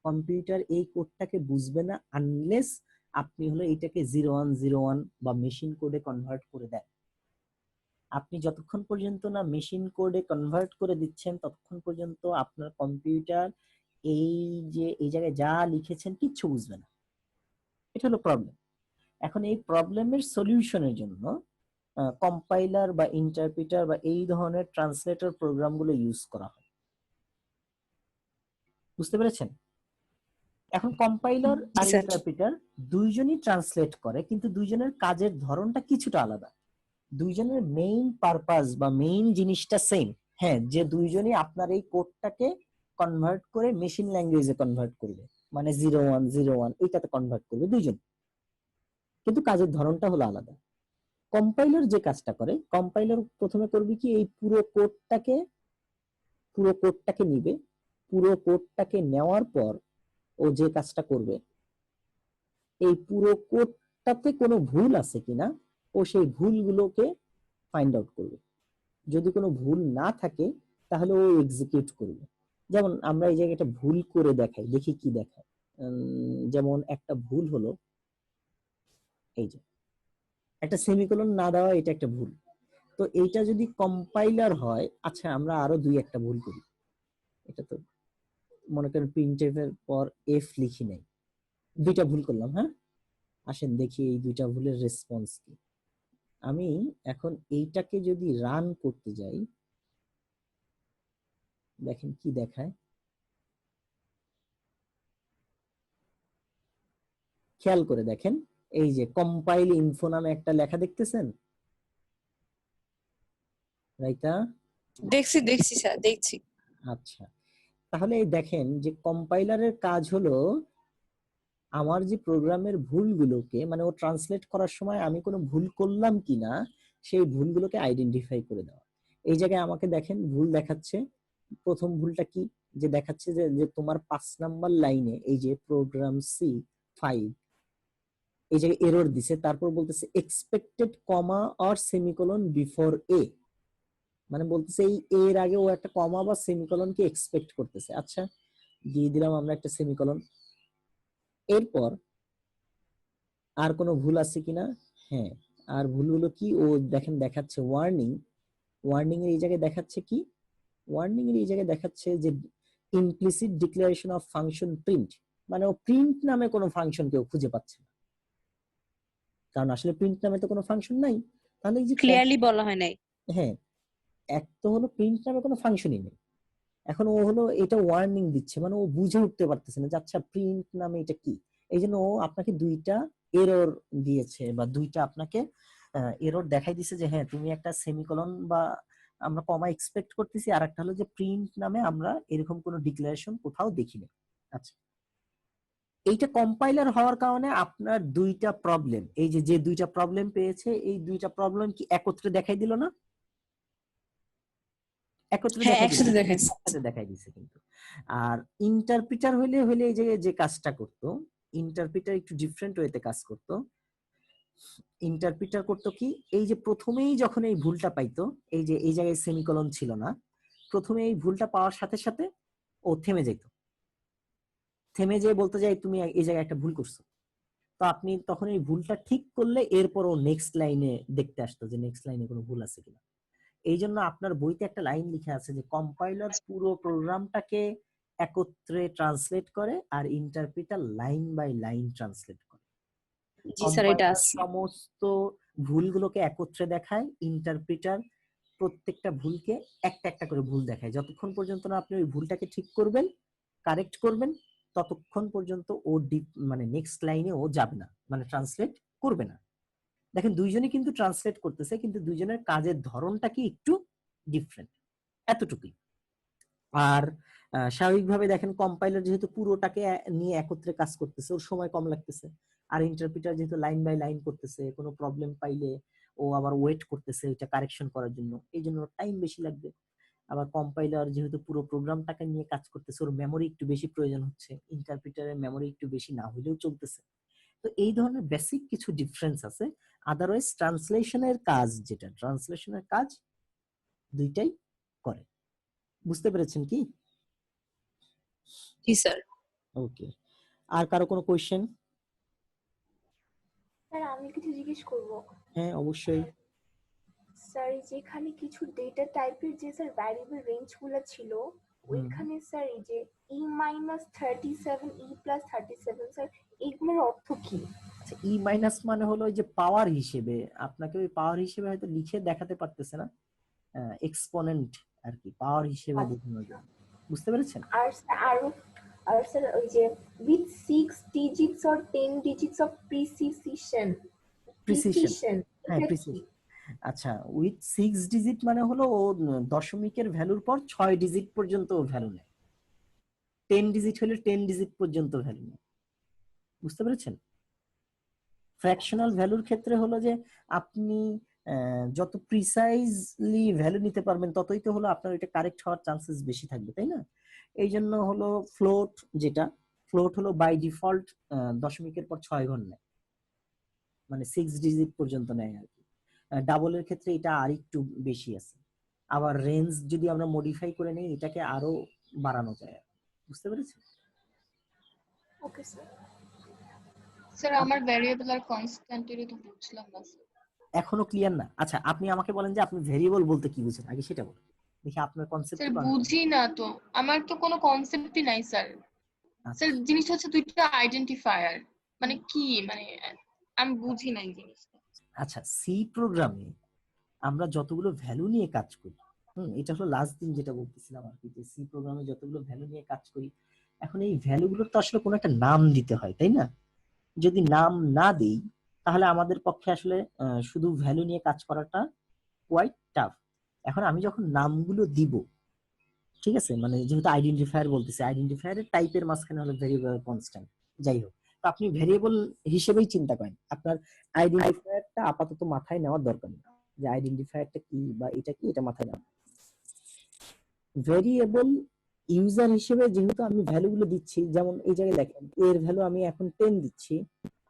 কম্পিউটার এই কোডটাকে বুঝবে না আনলেস আপনি হলো এইটাকে 0101 বা মেশিন কোডে কনভার্ট করে দেন। আপনি যতক্ষণ পর্যন্ত না মেশিন কোডে কনভার্ট করে দিচ্ছেন ততক্ষণ পর্যন্ত আপনার কম্পিউটার এই যে এই জায়গায় যা লিখেছেন কিচ্ছু বুঝবে না। এটা হলো প্রবলেম। এখন এই প্রবলেমের সলিউশনের জন্য কম্পাইলার বা ইন্টারপ্রিটার বা এই ধরনের ট্রান্সলেটর প্রোগ্রামগুলো ইউজ করা হয়। বুঝতে পেরেছেন? এখন কম্পাইলার আর স্যার। ইন্টারপ্রিটার দুইজনই ট্রান্সলেট করে, কিন্তু দুইজনের কাজের ধরনটা কিছুটা আলাদা। দুইজনের মেইন পারপাস বা মেইন জিনিসটা সেম। হ্যাঁ, যে দুইজনই আপনার এই কোডটাকে কনভার্ট করে মেশিন ল্যাঙ্গুয়েজে কনভার্ট করবে, মানে 0101 এইটাতে কনভার্ট করবে দুইজন, কিন্তু কাজের ধরনটা হলো আলাদা। কম্পাইলার যে কাজটা করে, কম্পাইলার প্রথমে করবে কি, এই পুরো কোডটাকে নিবে। পুরো কোডটাকে নেওয়ার পর ও যে কাজটা করবে, এই পুরো কোডটাতে কোনো ভুল আছে কিনা ও সেই ভুলগুলোকে ফাইন্ড আউট করবে। যদি কোনো ভুল না থাকে তাহলে ও এক্সিকিউট করবে। যেমন আমরা এই জায়গায় একটা ভুল করে দেখাই, দেখি কি দেখায়। যেমন একটা ভুল হলো এই যে একটা সেমিকোলন না দেওয়া, এটা একটা ভুল। তো এইটা যদি কম্পাইলার হয়, আচ্ছা আমরা আরো দুই একটা ভুল করি। এটা তো মনে করেন প্রিন্টএফ এর পর এফ লিখি নাই, দুইটা ভুল করলাম। হ্যাঁ, আসেন দেখি এই দুইটা ভুলের রেসপন্স কি। আমি এখন এইটাকে যদি রান করতে যাই, দেখেন কি দেখায়। খেয়াল করে দেখেন, এই যে কম্পাইল ইনফো নামে একটা লেখা দেখতেছেন রাইতা? দেখছি স্যার, দেখছি। আচ্ছা, তাহলে এই দেখেন যে কম্পাইলারের কাজ হলো আমার যে প্রোগ্রামের ভুলগুলোকে, মানে ও ট্রান্সলেট করার সময় আমি কোনো ভুল করলাম কিনা সেই ভুলগুলোকে আইডেন্টিফাই করে দেওয়া। এই জায়গায় আমাকে দেখেন ভুল দেখাচ্ছে। প্রথম ভুলটা কি, যে দেখাচ্ছে যে তোমার 5 নাম্বার লাইনে এই যে প্রোগ্রাম C5 এই জায়গায় এরর দিছে, তারপর বলতেছে expected comma or semicolon before a, মানে বলতেছে এই এর আগে ও একটা কমা বা সেমিকোলন কে এক্সপেক্ট করতেছে। আচ্ছা, দিয়ে দিলাম আমরা একটা সেমিকোলন। এরপর আর কোনো ভুল আছে কিনা? হ্যাঁ, আর ভুলগুলো কি, ও দেখেন দেখাচ্ছে ওয়ার্নিং। ওয়ার্নিং এর এই জায়গায় দেখাচ্ছে কি, ওয়ার্নিং এর এই জায়গায় দেখাচ্ছে যে implicit declaration of function print, মানে ও প্রিন্ট নামে কোনো ফাংশন কেউ খুঁজে পাচ্ছে না, কারণ আসলে প্রিন্ট নামে তো কোনো ফাংশন নাই। তাহলে এই যে ক্লিয়ারলি বলা হয় নাই। হ্যাঁ, এক তো হলো প্রিন্ট নামে কোনো ফাংশনই নেই। এখন ও হলো এটা ওয়ার্নিং দিচ্ছে, মানে ও বুঝে উঠতে পারতেছে না যে আচ্ছা প্রিন্ট নামে এটা কি। এই জন্য ও আপনাকে দুইটা এরর দিয়েছে, বা দুইটা আপনাকে এরর দেখাই দিছে যে হ্যাঁ তুমি একটা সেমিকোলন বা আমরা কমা এক্সপেক্ট করতেছি, আর একটা হলো যে প্রিন্ট নামে আমরা এরকম কোনো ডিক্লারেশন কোথাও দেখিনি। আচ্ছা, এইটা কম্পাইলার হওয়ার কারণে আপনার দুইটা প্রবলেম, এই যে যে দুইটা প্রবলেম পেয়েছে, এই দুইটা প্রবলেম কি একত্রে দেখাই দিল না? একত্রে হ্যাঁ, দেখাই একসাথে দিছে, দেখাইছে। একসাথে দেখাই দিছে কিন্তু। আর ইন্টারপ্রিটার হলে এই যে যে কাজটা করতো, ইন্টারপ্রিটার একটু ডিফারেন্ট ওয়েতে কাজ করতো। ইন্টারপ্রিটার করতো কি, এই যে প্রথমেই যখন এই ভুলটা পাইতো, এই যে এই জায়গায় সেমিকোলন ছিল না, প্রথমে এই ভুলটা পাওয়ার সাথে সাথে ও থেমে যেত, থেমে যেয়ে বলতে যায় তুমি এই জায়গায় একটা ভুল করছো। তো আপনি তখন এই ভুলটা ঠিক করলে এরপর ও নেক্সট লাইনে দেখতে আসতো যে নেক্সট লাইনে কোনো ভুল আছে কিনা। এই জন্য আপনার বইতে একটা লাইন লিখে আছে যে কম্পাইলার পুরো প্রোগ্রামটাকে একত্রে ট্রান্সলেট করে আর interpreter line by line translate করে। জি স্যার, এটা কম্পাইলার আছে। সমস্ত ভুলগুলোকে একত্রে দেখায়, ইন্টারপ্রিটার প্রত্যেকটা ভুলকে একটা একটা করে ভুল দেখায়। যতক্ষণ পর্যন্ত না আপনি ওই ভুলটাকে ঠিক করবেন, কারেক্ট করবেন, ততক্ষণ পর্যন্ত ও মানে নেক্সট লাইনে ও যাবে না, মানে ট্রান্সলেট করবে না। দেখেন দুইজনই কিন্তু ট্রান্সলেট করতেছে, কিন্তু দুইজনের কাজের ধরনটা কি একটু ডিফারেন্ট, এতটুকুই। আর স্বাভাবিকভাবে দেখেন কম্পাইলার যেহেতু পুরোটাকে নিয়ে একত্রে কাজ করতেছে, ওর সময় কম লাগতেছে। আর ইন্টারপ্রিটার যেহেতু লাইন বাই লাইন করতেছে, কোনো প্রবলেম পাইলে ও আবার ওয়েট করতেছে এটা কারেকশন করার জন্য, এই জন্য টাইম বেশি লাগবে। আবার কম্পাইলার যেহেতু পুরো প্রোগ্রামটাকে নিয়ে কাজ করতেছে, ওর মেমোরি একটু বেশি প্রয়োজন হচ্ছে, ইন্টারপ্রিটারের মেমোরি একটু বেশি না হলেও চলতেছে। তো এই ধরনের বেসিক কিছু ডিফারেন্স আছে। আদারওয়াইজ ট্রান্সলেশনের কাজ, যেটা ট্রান্সলেশনের কাজ দুইটাই করে। বুঝতে পেরেছেন কি? জি স্যার। ওকে, আর কারো কোনো কোশ্চেন? স্যার আমি কিছু জিজ্ঞেস করব। হ্যাঁ অবশ্যই। স্যার যেখানে কিছু ডেটা টাইপের যে স্যার ভ্যারিয়েবল রেঞ্জগুলো ছিল, ওইখানে স্যার এই যে E-37 E+37 স্যার এগুলোর অর্থ কি? আচ্ছা, ই মাইনাস মানে হলো ওই যে পাওয়ার হিসেবে, আপনাকে ওই পাওয়ার হিসেবে হয়তো লিখে দেখাতে পারতেছে না, এক্সপোনেন্ট আর কি, পাওয়ার হিসেবে দেখানোর জন্য। বুঝতে পেরেছেন? আর আরো আর স্যার ওই যে with 6 digits or 10 digits of precision precision, হ্যাঁ এটা কি? প্রিসিশন। আচ্ছা, উইথ 6 ডিজিট মানে হলো ও দশমিকের ভ্যালুর পর 6 ডিজিট পর্যন্ত ভ্যালু নেয়। 10 ডিজিট হলে 10 ডিজিট পর্যন্ত ভ্যালু নেয়। বুঝতে পেরেছেন? ফ্র্যাকশনাল ভ্যালুর ক্ষেত্রে হলো যে আপনি যত প্রিসাইজলি ভ্যালু নিতে পারবেন ততই তো হলো আপনার এটা কারেক্ট হওয়ার চান্সেস বেশি থাকবে, তাই না? এই জন্য হলো ফ্লোট, যেটা ফ্লোট হলো বাই ডিফল্ট দশমিকের পর 6 ঘর নেয়, মানে 6 ডিজিট পর্যন্ত নেয় আর কি। ডাবলের ক্ষেত্রে এটা আর একটু বেশি আছে। আবার রেঞ্জ যদি আমরা মডিফাই করে নেই এটাকে আরো বাড়ানো যায়। বুঝতে পেরেছেন? Okay sir. স্যার আমার ভ্যারিয়েবল আর কনস্ট্যান্টের তো বুঝলাম না স্যার। এখনো ক্লিয়ার না? আচ্ছা, আপনি আমাকে বলেন যে আপনি ভেরিয়েবল বলতে কি বুঝেন, আগে সেটা বলুন দেখি আপনার কনসেপ্ট। স্যার বুঝি না তো, আমার তো কোনো কনসেপ্টই নাই স্যার। স্যার জিনিসটা হচ্ছে দুইটা আইডেন্টিফায়ার, মানে কি, মানে আমি বুঝি নাই জিনিসটা। আচ্ছা, সি প্রোগ্রামে আমরা যতগুলো ভ্যালু নিয়ে কাজ করি, এটা হলো লাস্ট দিন যেটা বলতেছিলাম আর কি, যে সি প্রোগ্রামে যতগুলো ভ্যালু নিয়ে কাজ করি, এখন এই ভ্যালুগুলোর তো আসলে কোনো একটা নাম দিতে হয়, তাই না? যদি নাম না দেই তাহলে আমাদের পক্ষে আসলে শুধু ভ্যালু নিয়ে কাজ করাটা কোয়াইট টাফ। এখন আমি যখন নামগুলো দিব, ঠিক আছে, মানে যেহেতু আইডেন্টিফায়ার বলতেছে, আইডেন্টিফায়ারের টাইপের মাঝখানে হলো ভেরিয়েবল, কনস্ট্যান্ট, যাই হোক, তো আপনি ভেরিয়েবল হিসেবেই চিন্তা করেন। আপনার আইডেন্টিফায়ারটা আপাতত মাথায় নেওয়ার দরকার নেই, যে আইডেন্টিফায়ারটা কি বা এটা কি, এটা মাথায় নেওয়া। ভেরিয়েবল ইউজার হিসেবে যেহেতু আমি ভ্যালুগুলো দিচ্ছি, যেমন এই জায়গায় দেখেন এর ভ্যালু আমি এখন 10 দিচ্ছি,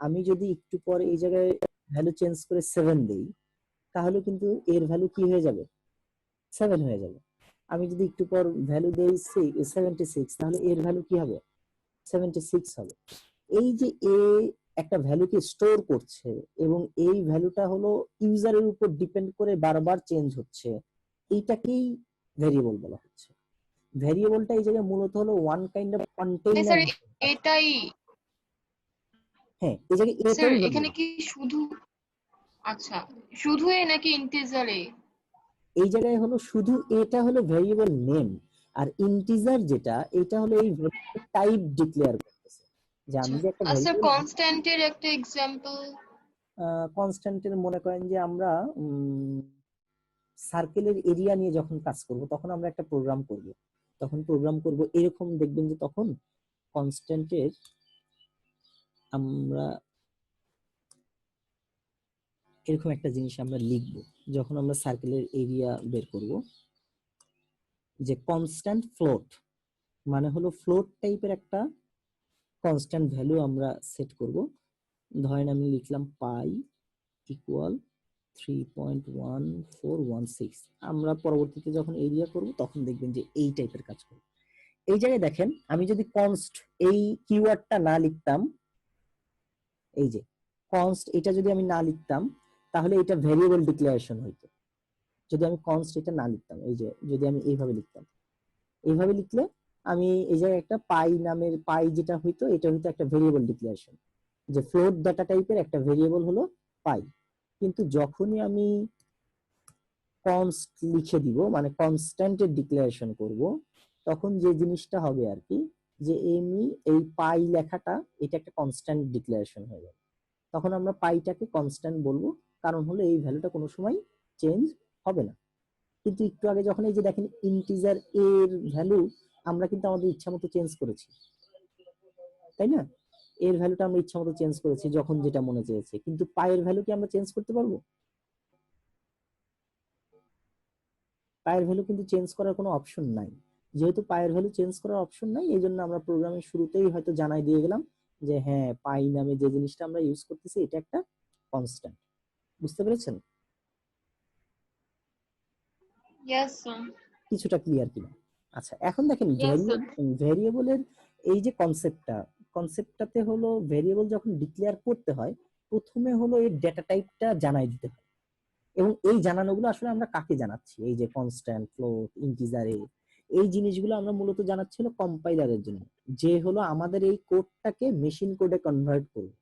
আমি যদি একটু পরে এই জায়গায় ভ্যালু চেঞ্জ করে 7 দেই তাহলে কিন্তু এর ভ্যালু কি হয়ে যাবে? 7 হয়ে যাবে। আমি যদি একটু পর ভ্যালু দেই 76 তাহলে এর ভ্যালু কি হবে? 76 হবে। এই যে এ একটা ভ্যালুকে স্টোর করছে এবং এই ভ্যালুটা হলো ইউজারের উপর ডিপেন্ড করে বারবার চেঞ্জ হচ্ছে, এইটাকেই ভেরিয়েবল বলা হচ্ছে। ভেরিয়েবলটা এই জায়গায় মূলত হলো one kind of container. Sir এটাই, হ্যাঁ, এই জায়গায় স্যার এটাই এখানে কি শুধু, আচ্ছা শুধু এ নাকি ইন্টিজার এ? এই জায়গায় হলো শুধু এটা হলো ভেরিয়েবল নেম, আর ইন্টিজার যেটা, এটা হলো এই ভেরিয়েবল টাইপ ডিক্লেয়ার করতেছে, যে আমি যে একটা স্যার ভেরিয়েবল কনস্ট্যান্টের একটা এক্সাম্পল। কনস্ট্যান্টের মনে করেন যে আমরা সার্কেলের এরিয়া নিয়ে যখন কাজ করব তখন আমরা একটা প্রোগ্রাম করব, তখন প্রোগ্রাম করব এরকম, দেখবেন যে তখন কনস্ট্যান্টের আমরা এরকম একটা জিনিস আমরা লিখব যখন আমরা সার্কেলের এরিয়া বের করব, যে কনস্ট্যান্ট ফ্লোট, মানে হলো ফ্লোট টাইপের একটা কনস্ট্যান্ট ভ্যালু আমরা সেট করব। ধরেন আমি লিখলাম পাই ইকুয়াল 3.1416। আমরা পরবর্তীতে যখন এরিয়া করব তখন দেখবেন যে এই টাইপের কাজ করবে। এই জায়গায় দেখেন আমি যদি কনস্ট এই কিওয়ার্ডটা না লিখতাম, এই যে কনস্ট এটা যদি আমি না লিখতাম তাহলে এটা ভেরিয়েবল ডিক্লারেশন হইতো। যদি আমি কনস্ট এটা না লিখতাম, এই যে যদি আমি এইভাবে লিখতাম, এইভাবে লিখলে আমি এই জায়গায় একটা পাই নামের পাই যেটা হইতো, এটা হইতো একটা ভেরিয়েবল ডিক্লারেশন, যে ফ্লোট ডাটা টাইপের একটা ভেরিয়েবল হলো পাই। কিন্তু যখনই আমি কনস্ট লিখে দিব, মানে কনস্ট্যান্টের ডিক্লারেশন করব, তখন যে জিনিসটা হবে আর কি, যে এমনি এই পাই লেখাটা এটা একটা কনস্ট্যান্ট ডিক্লারেশন হয়ে যাবে। তখন আমরা পাইটাকে কনস্ট্যান্ট বলবো, কারণ হলো এই ভ্যালুটা কোনো সময় চেঞ্জ হবে না। কিন্তু একটু আগে যখন এই যে দেখেন ইন্টিজার এর ভ্যালু আমরা কিন্তু আমাদের ইচ্ছা মতো চেঞ্জ করেছি, তাই না? এর ভ্যালুটা আমরা ইচ্ছা মতো চেঞ্জ করেছি যখন যেটা মনে চেয়েছে, কিন্তু পায়ের ভ্যালু কি আমরা চেঞ্জ করতে পারবো? পায়ের ভ্যালু কিন্তু চেঞ্জ করার কোনো অপশন নাই। যেহেতু পায়ের ভ্যালু চেঞ্জ করার অপশন নাই, এই জন্য আমরা প্রোগ্রামের শুরুতেই হয়তো জানাই দিয়ে গেলাম যে হ্যাঁ, পাই নামে যে জিনিসটা আমরা ইউজ করতেছি এটা একটা কনস্ট্যান্ট। বুঝতে পেরেছেন? Yes sir. কিছুটা ক্লিয়ার কিনা? আচ্ছা, এখন দেখেন Yes, sir. ভেরিয়েবলের এই যে কনসেপ্টটাতে হলো ভেরিয়েবল যখন ডিক্লেয়ার করতে হয় প্রথমে হলো এর ডেটা টাইপটা জানাই দিতে হয়, এবং এই জানানোগুলো আসলে আমরা কাকে জানাচ্ছি, এই যে কনস্ট্যান্ট, ফ্লোট, ইন্টিজার, এই জিনিসগুলো আমরা মূলত জানাচ্ছি হলো কম্পাইলারের জন্য, যে হলো আমাদের এই কোডটাকে মেশিন কোডে কনভার্ট করবে।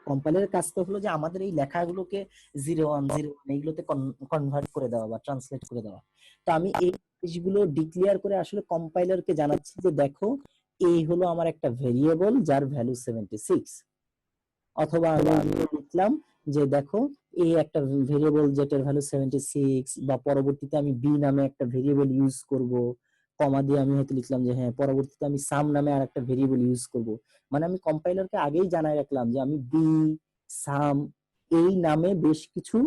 কম্পাইলারের কাজটা হলো যে আমাদের এই লেখাগুলোকে 0101 এইগুলোতে কনভার্ট করে দেওয়া বা ট্রান্সলেট করে দেওয়া। তো আমি এই জিনিসগুলো ডিক্লেয়ার করে আসলে কম্পাইলারকে জানাচ্ছি যে দেখো এ হলো আমার একটা ভেরিয়েবল যার ভ্যালু 76, অথবা আমি লিখলাম যে দেখো এ একটা ভেরিয়েবল যেটার ভ্যালু 76, বা পরবর্তীতে আমি বি নামে একটা ভেরিয়েবল ইউজ করব, কমা দিয়ে আমি হয়তো লিখলাম যে হ্যাঁ পরবর্তীতে আমি সাম নামে আর একটা ভেরিয়েবল ইউজ করব। মানে আমি কম্পাইলারকে আগেই জানাই রাখলাম যে আমি বি, সাম এই নামে বেশ কিছু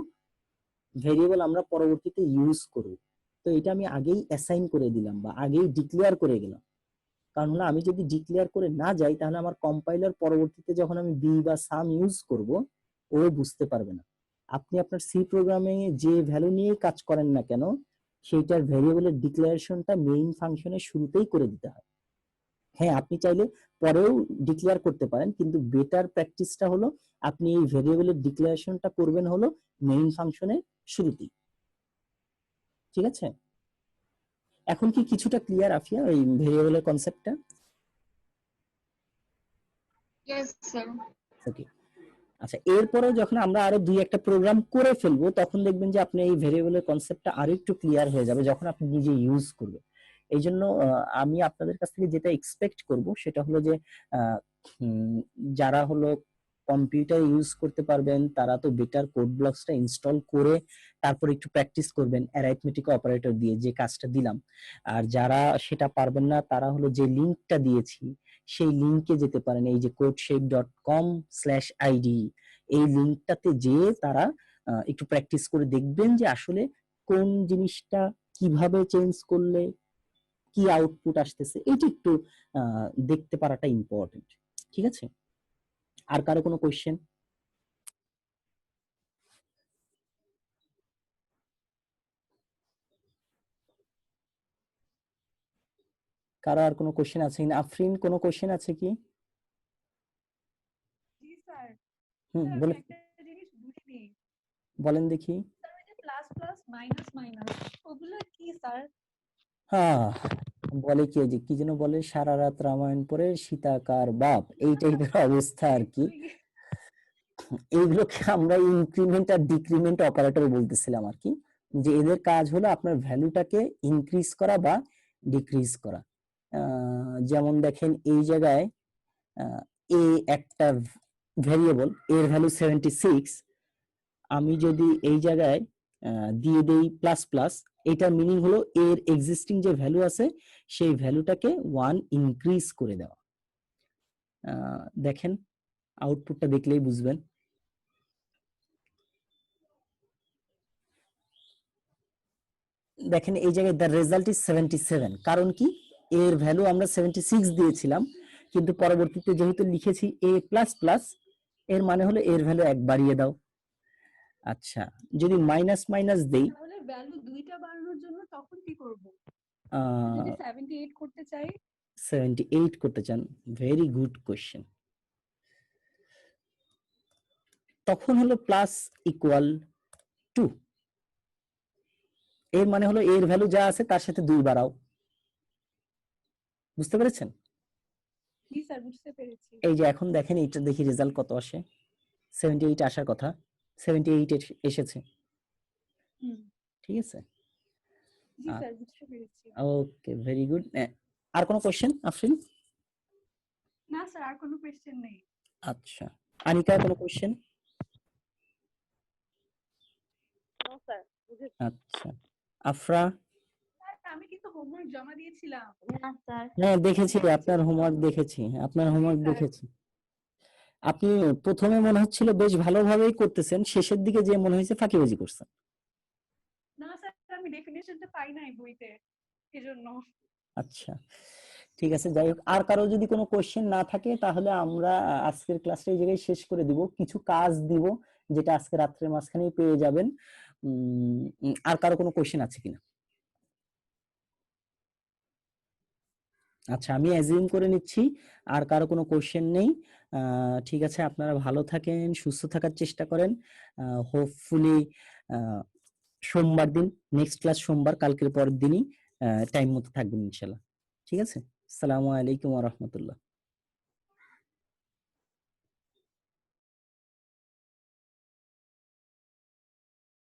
ভেরিয়েবল আমরা পরবর্তীতে ইউজ করব। তো এটা আমি আগেই অ্যাসাইন করে দিলাম বা আগেই ডিক্লেয়ার করে গেলাম। কারণ হলো আমি যদি ডিক্লেয়ার করে না যাই তাহলে আমার কম্পাইলার পরবর্তীতে যখন আমি বি বা সাম ইউজ করব ও বুঝতে পারবে না। আপনি আপনার সি প্রোগ্রামে যে ভ্যালু নিয়ে কাজ করেন না কেন সেইটার ভেরিয়েবলের ডিক্লারেশনটা মেইন ফাংশনের শুরুতেই করে দিতে হয়। হ্যাঁ আপনি চাইলে পরেও ডিক্লেয়ার করতে পারেন, কিন্তু বেটার প্র্যাকটিসটা হলো আপনি এই ভেরিয়েবলের ডিক্লারেশনটা করবেন হলো মেইন ফাংশনের শুরুতেই। ঠিক আছে, এখন কি কিছুটা ক্লিয়ার আফিয়া এই ভেরিয়েবলের কনসেপ্টটা? Yes, sir. ওকে, আচ্ছা এরপরে যখন আমরা আরো দুই একটা প্রোগ্রাম করে ফেলবো তখন দেখবেন যে আপনি এই ভেরিয়েবলের কনসেপ্টটা আরো একটু ক্লিয়ার হয়ে যাবে যখন আপনি নিজে ইউজ করবেন। এই জন্য আমি আপনাদের কাছ থেকে যেটা এক্সপেক্ট করব সেটা হলো যে যারা হলো কম্পিউটার ইউজ করতে পারবেন তারা তো বেটার কোড ব্লকসটা ইনস্টল করে তারপর একটু প্র্যাকটিস করবেন অ্যারিথমেটিক অপারেটর দিয়ে যে কাজটা দিলাম। আর যারা সেটা পারবেন না তারা হলো যে লিংকটা দিয়েছি সেই লিংকে যেতে পারেন, এই যে codeshape.com/id এই লিংকটাতে যেয়ে তারা একটু প্র্যাকটিস করে দেখবেন যে আসলে কোন জিনিসটা কিভাবে চেঞ্জ করলে কি আউটপুট আসতেছে, এটা একটু দেখতে পারাটা ইম্পর্টেন্ট। ঠিক আছে, আর কারো কোনো কোয়েশ্চেন? কারো আর কোনো কোয়েশ্চেন আছে কিনা? আফরিন কোনো কোয়েশ্চেন আছে কি? জি স্যার, বলে একটা জিনিস বুঝিনি বলেন দেখি। স্যার, ওই যে প্লাস প্লাস মাইনাস মাইনাস ওগুলো কি স্যার? হ্যাঁ বলে কি যে কি যেন বলে, সারা রাত রামায়ণ পড়ে সীতাকার বাপ, এই টাইপের অবস্থা আর কি। এইগুলোকে আমরা ইনক্রিমেন্ট আর ডিক্রিমেন্ট অপারেটর বলতেছিলাম আর কি, যে এদের কাজ হলো আপনার ভ্যালুটাকে ইনক্রিজ করা বা ডিক্রিজ করা। যেমন দেখেন এই জায়গায় এ একটা ভেরিয়েবল, এর ভ্যালু 76, আমি যদি এই জায়গায় দিয়ে দেই প্লাস প্লাস, এটার মিনিং হলো এর এক্সিস্টিং যে ভ্যালু আছে সেই ভ্যালুটাকে 1 ইনক্রিজ করে দেওয়া। দেখেন আউটপুটটা দেখলেই বুঝবেন। দেখেন এই জায়গায় দ্য রেজাল্ট ইজ 77, কারণ কি এর ভ্যালু আমরা 76 দিয়েছিলাম কিন্তু পরবর্তীতে যেহেতু লিখেছি এ প্লাস প্লাস এর মানে হলো এর ভ্যালু 1 বাড়িয়ে দাও। আচ্ছা যদি মাইনাস মাইনাস দেই তাহলে ভ্যালু দুইটা বাড়ানোর জন্য তখন কি করব? যদি 78 করতে চাই? 78 করতে চান, ভেরি গুড কোশ্চেন। তখন হলো প্লাস ইকুয়াল 2, এর মানে হলো এর ভ্যালু যা আছে তার সাথে 2 বাড়াও। বুঝতে পেরেছেন? জি স্যার, বুঝতে পেরেছি। এই যে এখন দেখেন এটা দেখি রেজাল্ট কত আসে। 78 আসার কথা, 78 এসেছে। ঠিক আছে, জি স্যার, বুঝতে পেরেছি। Okay very good. আর কোনো কোশ্চেন আফরিন? না স্যার, আর কোনো কোশ্চেন নেই। আচ্ছা আনিকা কোনো কোশ্চেন? নো স্যার, বুঝেছি। আচ্ছা আফরা? স্যার আমি কিন্তু হোমওয়ার্ক জমা দিয়েছিলাম। না স্যার। হ্যাঁ দেখেছি আপনার হোমওয়ার্ক দেখেছি, আপনার হোমওয়ার্ক দেখেছি। আপনি প্রথমে মনে হচ্ছিল বেশ ভালোভাবেই করতেছেন, শেষের দিকে যে মনে হয়েছে ফাঁকিবাজি করছেন। না স্যার, আমি ডেফিনেশনটা পাই নাই বইতে, এজন্য। আচ্ছা ঠিক আছে, যাই হোক আর কারো যদি কোনো কোশ্চেন না থাকে তাহলে আমরা আজকের ক্লাসটা এই জায়গায় শেষ করে দিব। কিছু কাজ দিব যেটা আজকে রাত্রের মাঝখানেই পেয়ে যাবেন। আর কারো কোনো কোশ্চেন আছে কিনা? আচ্ছা আমি অ্যাজিউম করে নিচ্ছি আর কারো কোনো কোশ্চেন নেই। ঠিক আছে, আপনারা ভালো থাকেন, সুস্থ থাকার চেষ্টা করেন। হোপফুলি সোমবার দিন, নেক্সট ক্লাস সোমবার, কালকের পরের দিনই টাইম মতো থাকবেন ইনশাল্লাহ। ঠিক আছে, আসসালামু আলাইকুম ওয়া রাহমাতুল্লাহ।